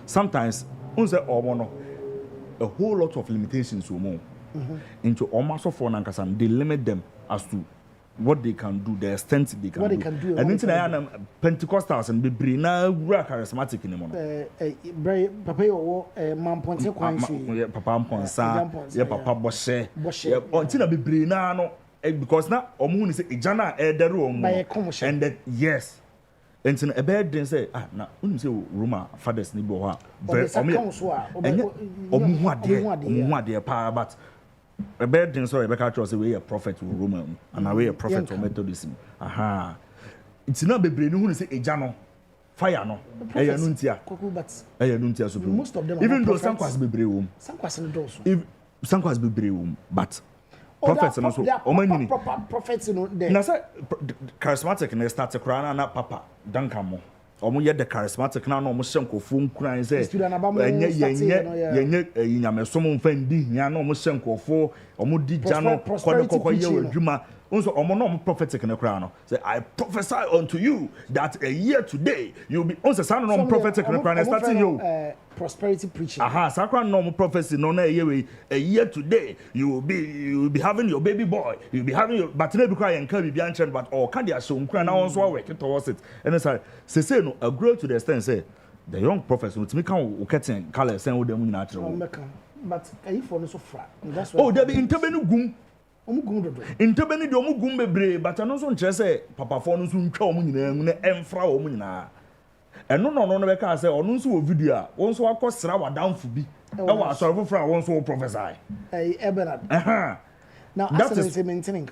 sometimes a whole lot of limitations into almost of one they limit them as to what they can do, the extent they can do. And into the Pentecostals and be now charismatic in the Papa Ponsa, Papa Boshe, until be brinano because now Omun is a jana the room and that yes. And so a bad then say, now when say Roma fathers nibo dear power, but a bad thing so Rebecca was away a prophet to Roman and away a prophet to Methodism. Aha. It's not be brain who say a jano fire no. Most of them even though some was be brewum. Some was in those. If some was be brewum, but prophets and also prophets you know there. Now say charismatic and start to crown and papa dankamo. Omo ye the charismatic na no mo shenko fu nkran say yenye nyame so mo mfandi hia na omo shenko fu omo di gya no kokko ye adwuma Also, omo prophetic in the crown. Say, I prophesy unto you that a year today you'll be also sound no prophetic in the crown. Starting you prosperity preaching. Aha, sacred normal prophecy. No, a year today you will be having your baby boy. You'll be having your but never cry and can be ancient. But or can they assume crown now also working towards it? And it's like say no, a grow to the extent say the young prophets will make come getting color send with them natural. But if for no so far, oh, there be intervene gum. Intebeni de omu gum bebre but no so nkyere say papa fo no so ntwa omu nyina mu na emfra omu nyina eno no be ka say onu so video a won so akosra wadamfo bi e wa asoro fofra won so prophesy Ebenard now that is maintaining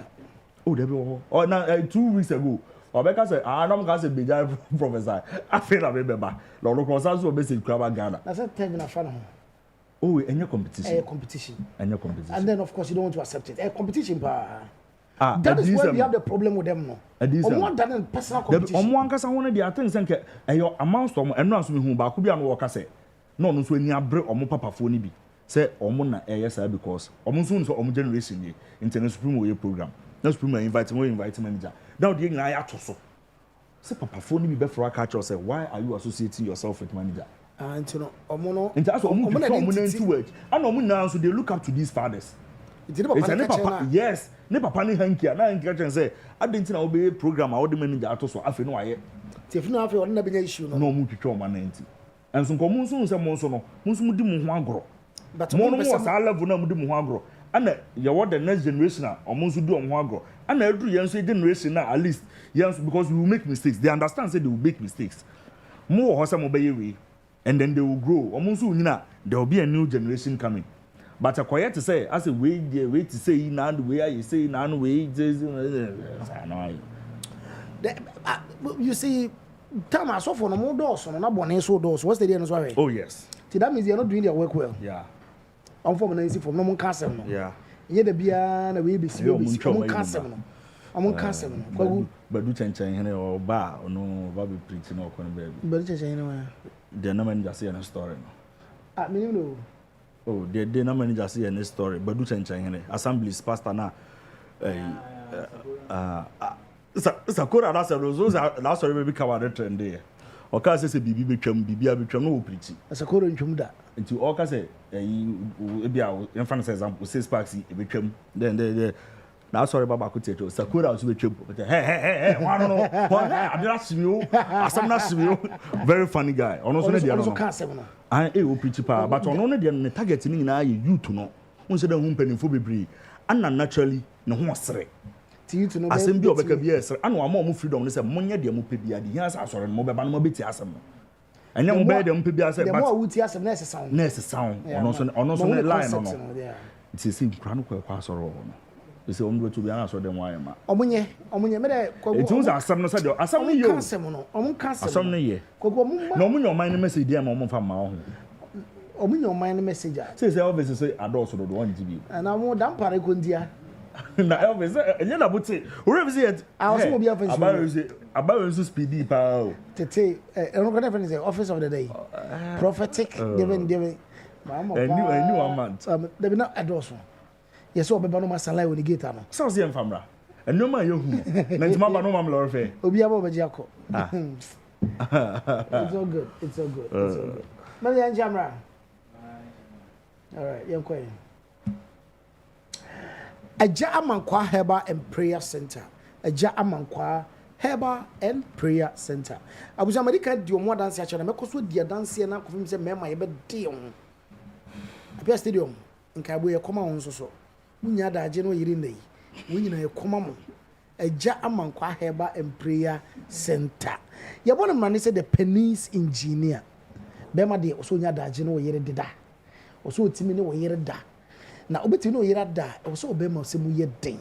oh there be oh na 2 weeks ago obeka say no ka say beja prophesy afela be beba lo ko sa so be say kraba Ghana na say tell me na fa no. Oh, any competition. Any competition. And then, of course, you don't want to accept it. A competition, that is where we have the problem with them, no. More than personal competition. One case I want to things and your amount of and not who back could be on work. I say, no, so any break or more papa phone be. Say, Omona, yes, because almost soon so generation, Internet Supreme program. That's Supreme invite manager. Now, the I have to so. Say, papa phone be before I catch you. Say, why are you associating yourself with manager? And you know, Omono. And that's what into words. And Omuna, so they look up to these fathers. It's a papa. Yes, ne papa ni hankia. Na hankia can say, I didn't know be program. I would manager at so. I feel no I. If you know, I feel no be issue. No, mu picho man 90. And so come so say monso no. Monso mu di mu ho agro. But mo no was all level na mu di mu ho agro. And you what the next generation or monso do ho agro. And every young generation now at least yes because we will make mistakes. They understand say they will make mistakes. More ho some obey we. And then they will grow. Almost there will be a new generation coming. But a quiet to say, as a way to say now the way I say now the way you see, Tama so for no more doors on not one so doors. What's the end of oh yes. See that means you're not doing their work well. Yeah. I'm from an from no castle. Yeah. Yet the beer the way be castle. I'm on castle. But do change or bar or no Bobby preaching or baby. But it's anyway. The no man just see a story. No. Oh, the no man just see a story. But do change assemblies pastor now. It's a code that's last story maybe cover the trend there. Or can say bibi betwam no preaching. As a code in da. Into all can say in front example 6 packs betwam then now sorry baba could tell Sakura was with you. Hey, I don't know. I did ask you. Very funny guy. Also I will preach power, but on only the target in you to know. Once the home penny for be and naturally no one say. To you to know. As in be yes, and one more freedom is a money the mopedi. He has sorry mobile mobility as some. And then mobile the mopedi as a more would yes necessary sound. Also line on. It's a simple crown pass or you say to be answer them why am omunye me it was asam no said asam no yo asam no ye no omunye mind message there mo fa ma ho omunye mind message say obviously say adults do want to be and am dan pare kondia na Elvis enye na buti we be say also mo be offense about speedy pa tete no go defend say office of the day prophetic given mama a new month they be not adults. Yes, so beba no masala we gate no. So see famra. Eno ma ye hu. Na ntima ba no ma mlore fe. Obi aba obaji akọ. It's all good. It's all good. Marian Jamra. All right, you're quiet. Aja Amankwa Herbal and Prayer Center. Aja Amankwa Herbal and Prayer Center. Abuja America di omo dance ya chana meko so dia dance na kofim se mema ye be di on. Appiah Stadium. Nka bo ye koma won so. Munya daje no yiri nei wunyina ye koma mo Aja Amankwa Herbal and Prayer Center ye bona mane say the pennies engineer bema de so nya daje no yiri deda so otimi ne wo yiri da na obetimi no yiri da so obema se mu ye den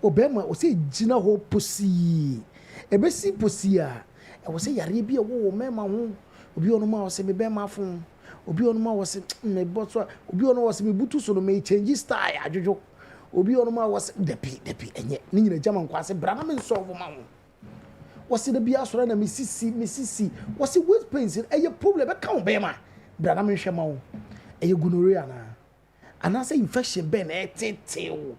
obema o se gina ho posi ebesi posi a e wo se yare bi e wo mema ho obi ono ma o se me bema fun obi ono ma was me botso obi ono was me butu so no me change style adwojo obi ono ma was depi enye ni nyina jama nkwa se bra na me solve ma ho was the bia so na me sisi was waist pains eye problem be kan be ma bra na me hwe ma ho eye gonorrhea na ana say infection be na etetew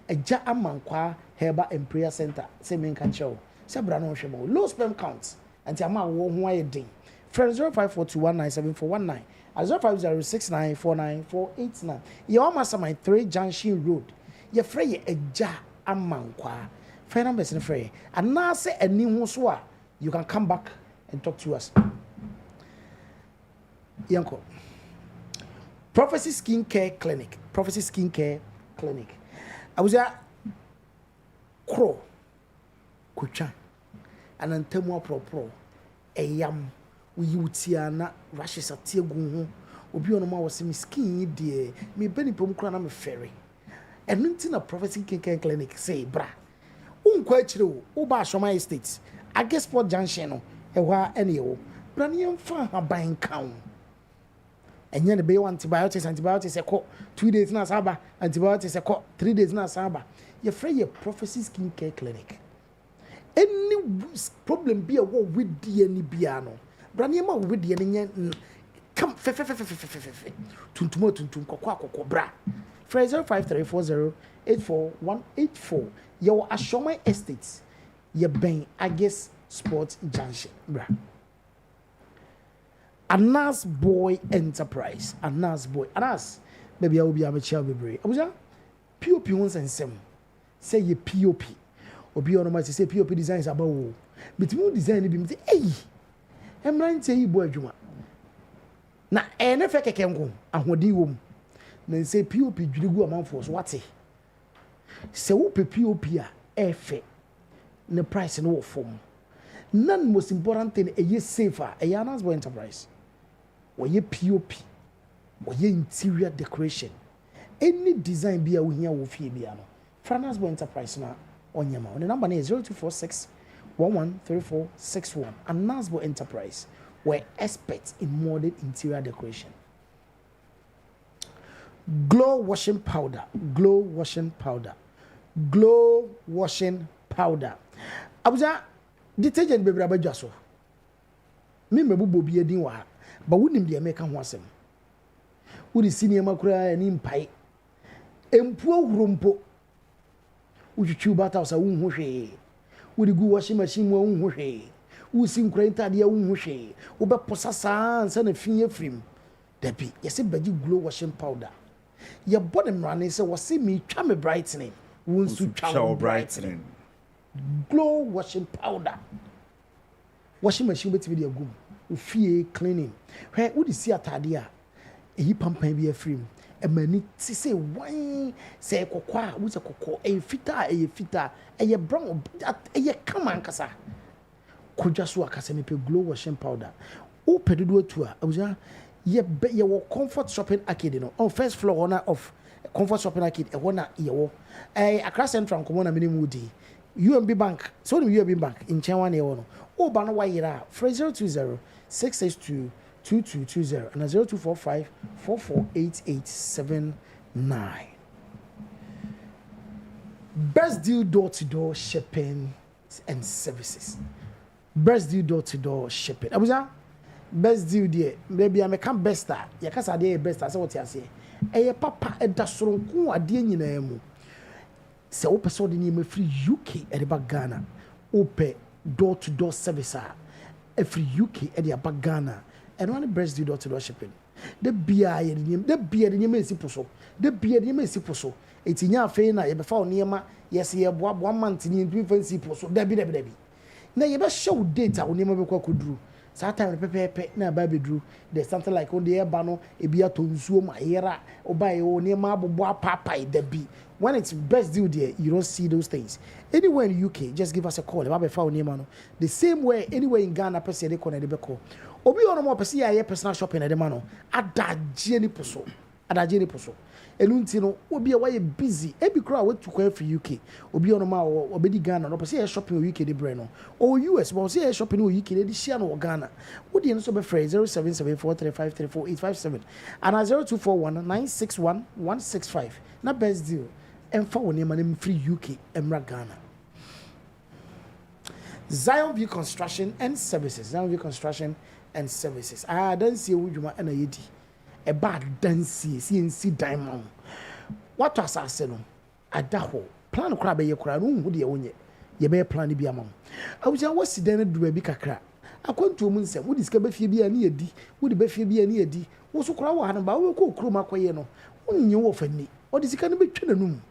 Eja amankwa Herbal and Prayer Center. Say men can show. Say brano shemo. Low sperm counts. And Tiama wo ho din. Friend 0542197419. 0506949489. You almost my 3 Junction Road. You free Eja amankwa. Friend numbers in free. And now say a new so you can come back and talk to us. Yanko. Prophecy Skincare Clinic. Prophecy Skincare Clinic. I was at Crow Kucha and then Temo Pro a yam we utiana rashes at Tiagu Obi on my was skin dear me Benny Pomcranam ferry. And nothing a Prophecy Skincare Clinic say bra. Quite true, Uba Shoma Estates. I guess what Junction or any o. Branium fan her buying count. And then the bay antibiotics a court 2 days na saba, antibiotics a court 3 days na saba. You're free your Prophecy Skincare Clinic. Any problem be a war with the any piano. Braniama with the any come tuntum bra. Fraser 5340848184. Your Ashoma Estates. Your Bang Agis Sports Junction. Bra. Anas Boy Enterprise. Anas Boy. Anas. Maybe I will be a child baby. Abuja. POP once and some. Say ye POP. Or be on my say POP designs about. But you design be say, hey. I'm not saying boy Juma. Na ene feke kengo. Ahodi wom. Na say POP juligu amount for what? Se wo POP a efe. The price no form. None most important thing a year safer. A Anas Boy Enterprise. Or ye POP, or ye interior decoration. Any design be a winya wo fie bia no. Anas Boy Enterprise na onyama. The number is 0246 113461. Anas Boy Enterprise. We're experts in modern interior decoration. Glow washing powder. Glow washing powder. Glow washing powder. Abuja detergent bebre abadwa so. Me mebubo bi edin wa. Ba wonim de make ho asem. Wodi senior makura ni mpai. Empu ohurumpo. Utwitwi bata usa wonhu hwe. Wodi gu washing machine mu wonhu hwe. Usi nkrenta de wonhu hwe. Wo be posasa ansa na finye frim. Dabi, yesi bagi glow washing powder. Your body running say was see me twa me brightening. Wonsu twa brightening. Glow washing powder. Washing machine beti be de agum. Ufie cleaning. Where would you see atade a eyi pampan bi afrim. E mani ti say wine say kokwa, wo say kokko e fita e brown e kama ankasa. Koja so akasa me pe glow washing powder. O pedodo atu a abuja ye wo Comfort Shopping Arcade no on first floor owner of Comfort Shopping Arcade e wona ye wo Accra Central komo na minimum di UMB Bank so the UMB Bank in Chenwan ye wo no o ba no wa yira 020 662 2220 and 0245 448879. Best deal door-to-door shipping and services. Best deal door-to-door shipping. Abuja, best deal there. Maybe I make besta. Ya kasa dey besta. So what you say? Eye papa e da soronko ade nyina mu. Se wo person de ni free UK e de ba Ghana. Ope door-to-door service e free UK e de ba Ghana. And one best deal door-to-door shipping. The beer de nyem esi poso. The beer de nyem esi poso. Eti nya afi na ye be fa oniema yes ye boa 1 month ni ntwi fancy poso. Dabi. Na ye be show data oniema be kwa koduru. Sa time pepepe na ba bedru. There's something like on the eba no e bia to nsuo ma yera obaye oniema abobo papa dabi. When it's best deal there, you don't see those things. Anywhere in UK, just give us a call. The same way, anywhere in Ghana, person they connect the call. Obi ono mo person ya personal shopping at the mano. Adaje ni poso. Elunti no obi a why busy. Ebi kra we to for UK. Obi ono ma obedi Ghana no person ya shopping UK de brand no. Or US but say shopping UK de share no Ghana. Odi no so be phrase 077435348557 and 0241961165. Na best deal. And for one name free UK Emra Ghana. Zion View Construction and Services. Zion View Construction and Services. I don't see Ujuma and a yeti. A bad dance CNC diamond. What was I saying? Adaho plan kora be ye kora no hu de ye wonye ye be plan bi amam awuja wasi den no dura bi kakra akwantu mu nsem wo diska be fie bi ani edi wo de be fie bi ani edi wo so kora wo ha no ba wo ko kuro makoye no wonye wo fani o de sika no be twa nanum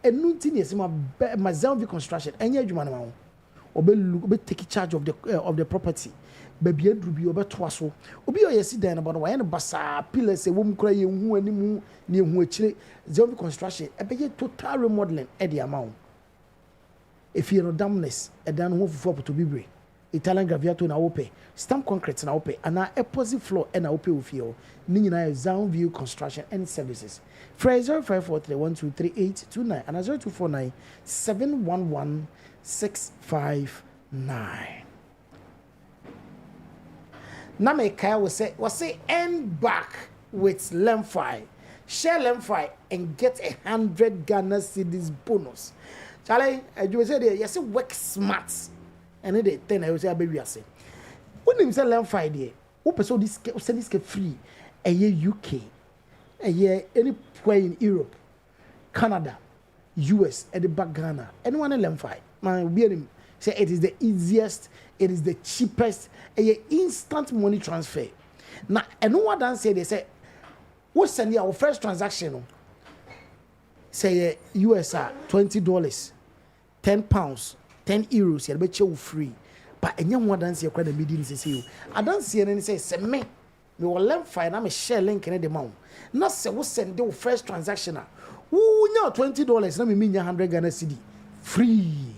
enu nti ne sema ma Zelvi construction enye adwuma na ma wo obe take charge of the property baby adru bi obeto aso obi o yesi dan na bo no wa ye no basa pillars e wom kura ye hu animu ne hu akire Zelvi construction ebe total remodeling e de amount if you no damness e dan ho fufu to bibre Italian graviato na ope stamp concrete na ope ana epoxy floor e na ope ofio ni nyina ye Zelvi construction and services Fraser 0543123829 and 0249 711 659. Nameka will say end back with Lemfi. Share Lemfi and get 100 Ghana cedis bonus. Charlie, you say there, you say work smart. And then 10 I will say baby I say. When you say Lemfi there, who person this send this free a year UK, a year anywhere in Europe, Canada, US, at the back Ghana, anyone in Lemfi. Man, we say it is the easiest, it is the cheapest, a instant money transfer. Now, and no one done say they say, what's sending our first transaction? Say US $20, £10, €10, you'll bet you free. But any one done say credit meeting say you. I don't see any say me will learn fine. I'm a share link in the amount. Not say what's send the first transaction. Who know $20? Let me mean 100 Ghana cedi free.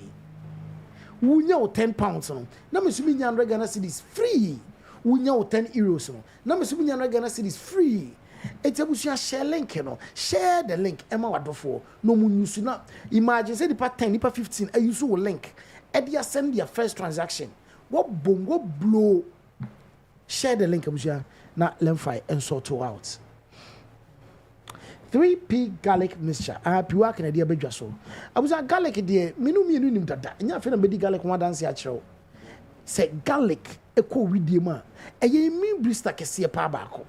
Who know £10 no? Na me sumi 100 Ghana cedis free. Who know €10 no? Na me sumi 100 Ghana cedis free. Etebusia share link no. Share the link. Emma wadofo. No mu use na. Imagine say the part 10, the part 15. I use a link. Edia send their first transaction. What boom? What blow? Share the link. Ebusia na Lemfi and sort out. 3P garlic mixture. Piwa can idea bedja so. I was a garlic idea. Minu nim dada. Nya fe na bedi garlic one dance ya chiro. Say garlic eko widie ma. Eye mi blister kese pa baako.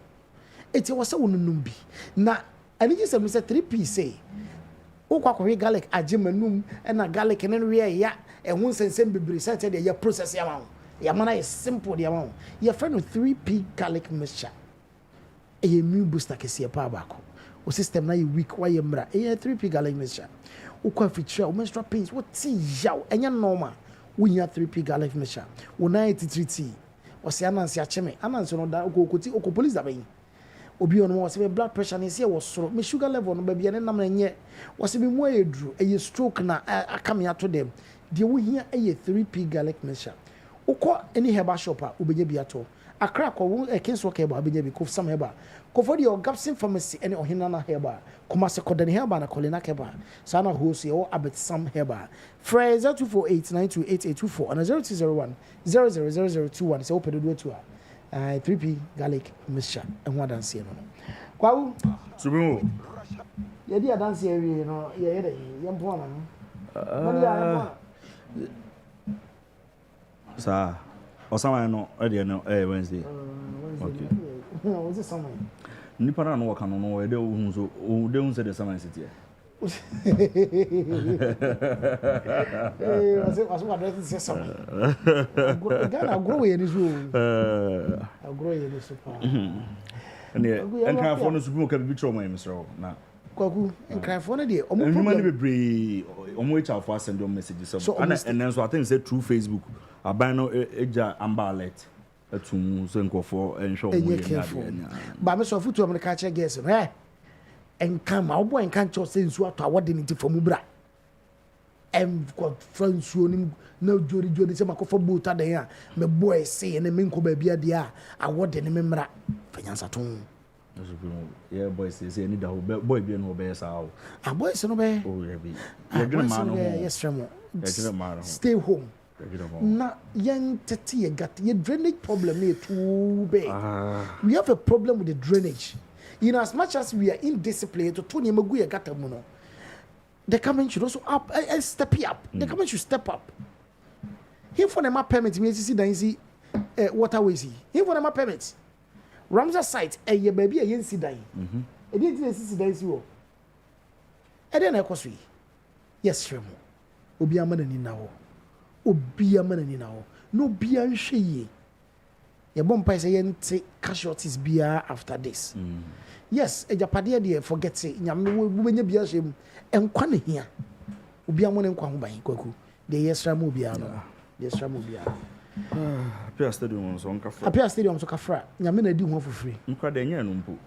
Eti wo se wonunum bi. Na ani je se me say 3P say. O kwa kwa garlic aje manum e na garlic ne we ya e hu sensem bebre say de ya process ya ma. Ya mana is simple de ma. Ya friend 3P garlic mixture. Eye mi booster kese pa baako. O system na you weak why you mra e 3P garlic mixture o kwa feature o menstrual pains what ti yaw enya normal we nya 3P garlic mixture o 93T o se anansi acheme anansi no da okoti police da ben obi on mo se blood pressure ne se wo soro me sugar level no ba bia ne nam na nye wo se me mu ayedru e stroke na akame ato dem de wo hia e 3P garlic mixture o ko any herbal shop a obenya bi ato Accra ko Kinso Keba abenya bi ko sam heba ko for the Gapsin pharmacy any ohinana heba kuma se kodani heba na kolina keba sana hosi o abet sam heba Fraser 248928824 and 0201 000021 se open do to 3P garlic mixture and one dance no kwa Subimu ye dia dance here no ye de ye mpo na no sa Osama no no Wednesday. Okay. Was it somewhere? Nipa na no waka no de ohun so de hun say the summer city. Was what that is somewhere. Gana grow here is I grow here is super. And can for no subimu ka bi tro my Mr. na. Kwaku and cry for no dey. Omo problem be bree omo each of us send your messages so and then so I think say through Facebook aban no eja amber alert atum so nkofo enhwe omo ba me so futu am ka che guess no enka ma obo enka cho se nsu ato awode ni tifamu bra em ko fransuo nim na jori se makofo buta den a me boy say ne me nko ba bia dia awode ne me mra fanyansa ton yeah boy say any da boy be no be sa a boy se no be oh yeah be you gonna man yes remo stay home na yan tete ye got your drainage problem here too big. We have a problem with the drainage. You know, as much as we are indisciplined to Tony Maguya gata muno, the government should also up step up. The government should step up. Here for the map permit, me see that see waterways. Here for the map permit. Ramsar site ye baby a yen see dying. E didn't see that see wo. E then I yes frem obi amana ni na ho obi amana ni na ho no obi anhwe ye ye bom pa say yente casualties bia after this yes ejapade de forget it nyame wo benya bia hwem enkwa ne hia obi amana nkwa ho ban kwaku de yes frem obi ano yes frem obi ano Appiah Stadium so nkafra. Appiah Stadium so kafra. Nyame na di ho fofure. Nkwa de nya no mpo.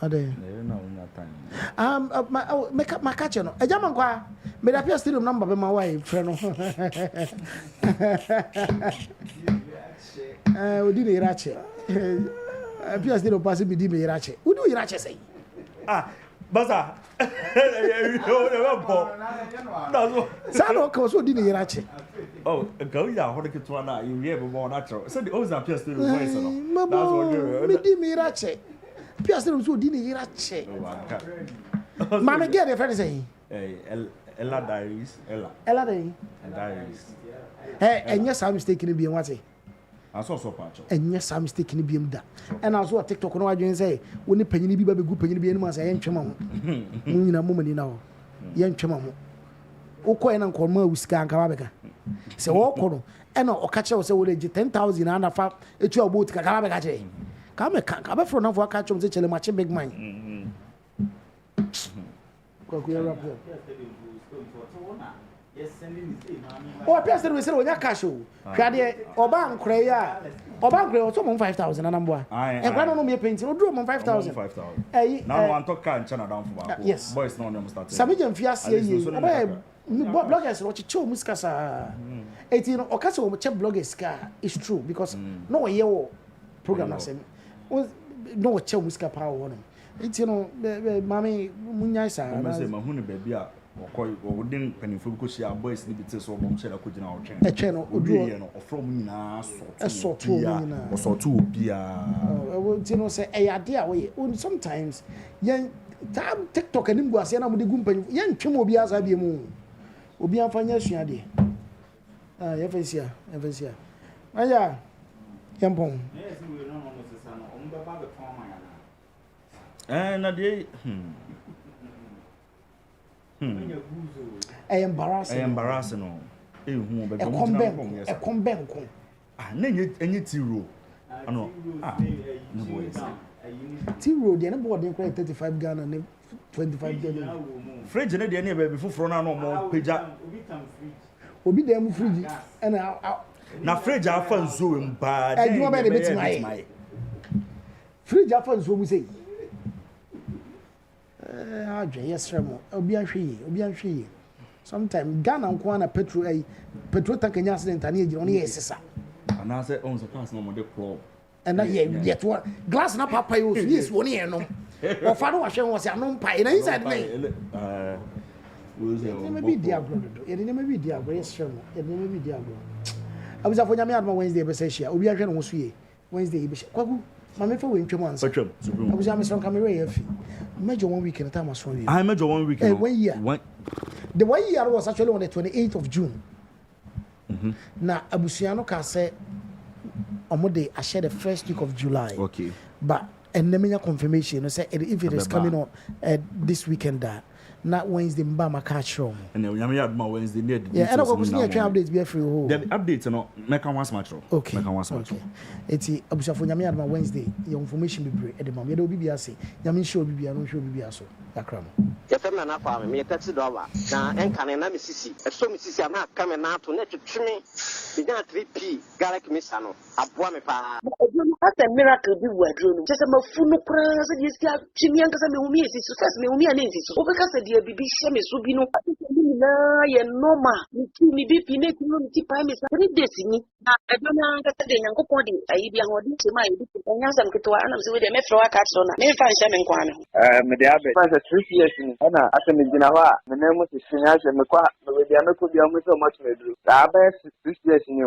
Ade. Na una time. My catch no. Eja man kwa. Me da Appiah Stadium number be ma why frɛ no. Odi ne irache. Appiah Stadium pass bi di me irache. Odi irache sei. Baza. Sano ko so di ne irache. Oh, go ya ho de ketwa na you hear more natural. So the old Appiah Stadium voice no. That's what you. Me di me irache. Appiah Stadium so di ne irache. Mama get the friend say. Ella Diaries, Ella Diaries. Hey, enya some mistake ni bi en wate. Aso so pacho. Enya some mistake ni bi em da. And also TikTok no adwen say, woni panyini bi ba be gu panyini bi enum asa yen twema ho. Mu nyina mu mani na ho. Yen twema ho. Uko na nkorma awusika anka ba beka. Se wo kono ena okache wo se wo leji 10,000 na na fa etu about ka ba beka che. Ka me ka ba fro na fo aka chom se chele mache big man. Ko ku ya rap. Oh, Appiah Stadium we say onya cash o. Hwade oba nkre ya. Oba nkre o so mo 5,000 na nambo a. Enkra no me paint no dro mo 5,000. Now one talk can chana down for back. Yes. Boys no them start. Samijam fiase ye. Bloggers watch show muska sa. Eti no okase wo che bloggers ka is true because no we hear program asem. No we che muska pa wo no. Eti no mami munya sa. Me say ma hu ne ba bia okoi wodin panifo ko shia boys ni bitte so bom che la ko gina o twen. E twen no odu no ofrom nyina so. E so to nyina. O so to obia. Eti no say e ade a we sometimes yen tam TikTok anim gu ase na mo de gu panifo yen twem obi asa bia mu. Obi afanya suade yefesia aya yampon na dey embarrassing no hu be kombenko na enye tiro ano no boys tiro de na board dey 35 Ghana ne 25 Ghana fridge ne de ne be fufuro na no mo peja obi dem fridge na fridge afa nzo mba de no be betimai fridge afa nzo mu sei adwe yesremo obi ahwe sometimes Ghana nko na petrol tank nya accident ani ejiro ne yesesa ana say on the pass no mo de club and yet what glass na papa yo yes woni e no o fa no ahwe won se anon pai na inside me maybe diablo maybe diablo yesremo maybe diablo abuza fo nyame adma Wednesday be say share obi ahwe no so ye Wednesday be kwagu mama fa we ntwem ansa abuza me son camera ye fi major 1 week in time aso ye I major 1 week no 1 year the 1 year was actually on the 28th of June na abusuano ka say omode I share the first week of July okay but and nemenya confirmation no say if it is coming on this weekend that not Wednesday mba makachro and nyame yadma Wednesday need yeah and I go see updates be free ho the update no make one match okay make one match eti abusafo nyame yadma Wednesday your information be break edema me do bibi ase nyame show bibi no show bibi aso akra no yefem na fa me taxi driver na enkane na misisi eso misisi ama kame na ato na twetweme binya 3p garlic misa no aboa me pa odunu asa miracle bi wadro no sese mafunu kra se die sia twimi ankasa me humi esi so sese me humi ana esi so obeka se die bibi hye me so bi no ni na ye normal ni bibi ne tinu ni tipa me sa 3 days ni na edona ankasa de nyankopon de ayi bi ahodi se ma ebi ko nyasa mketo ana se we de me fro aka so na me fa hye me nkwa no me de abe fa 3 years ni ana asa me gina ho a me na mo se sinya hye me kwa me we de ameko bi amu se o ma tmedu da ba 6 years ni o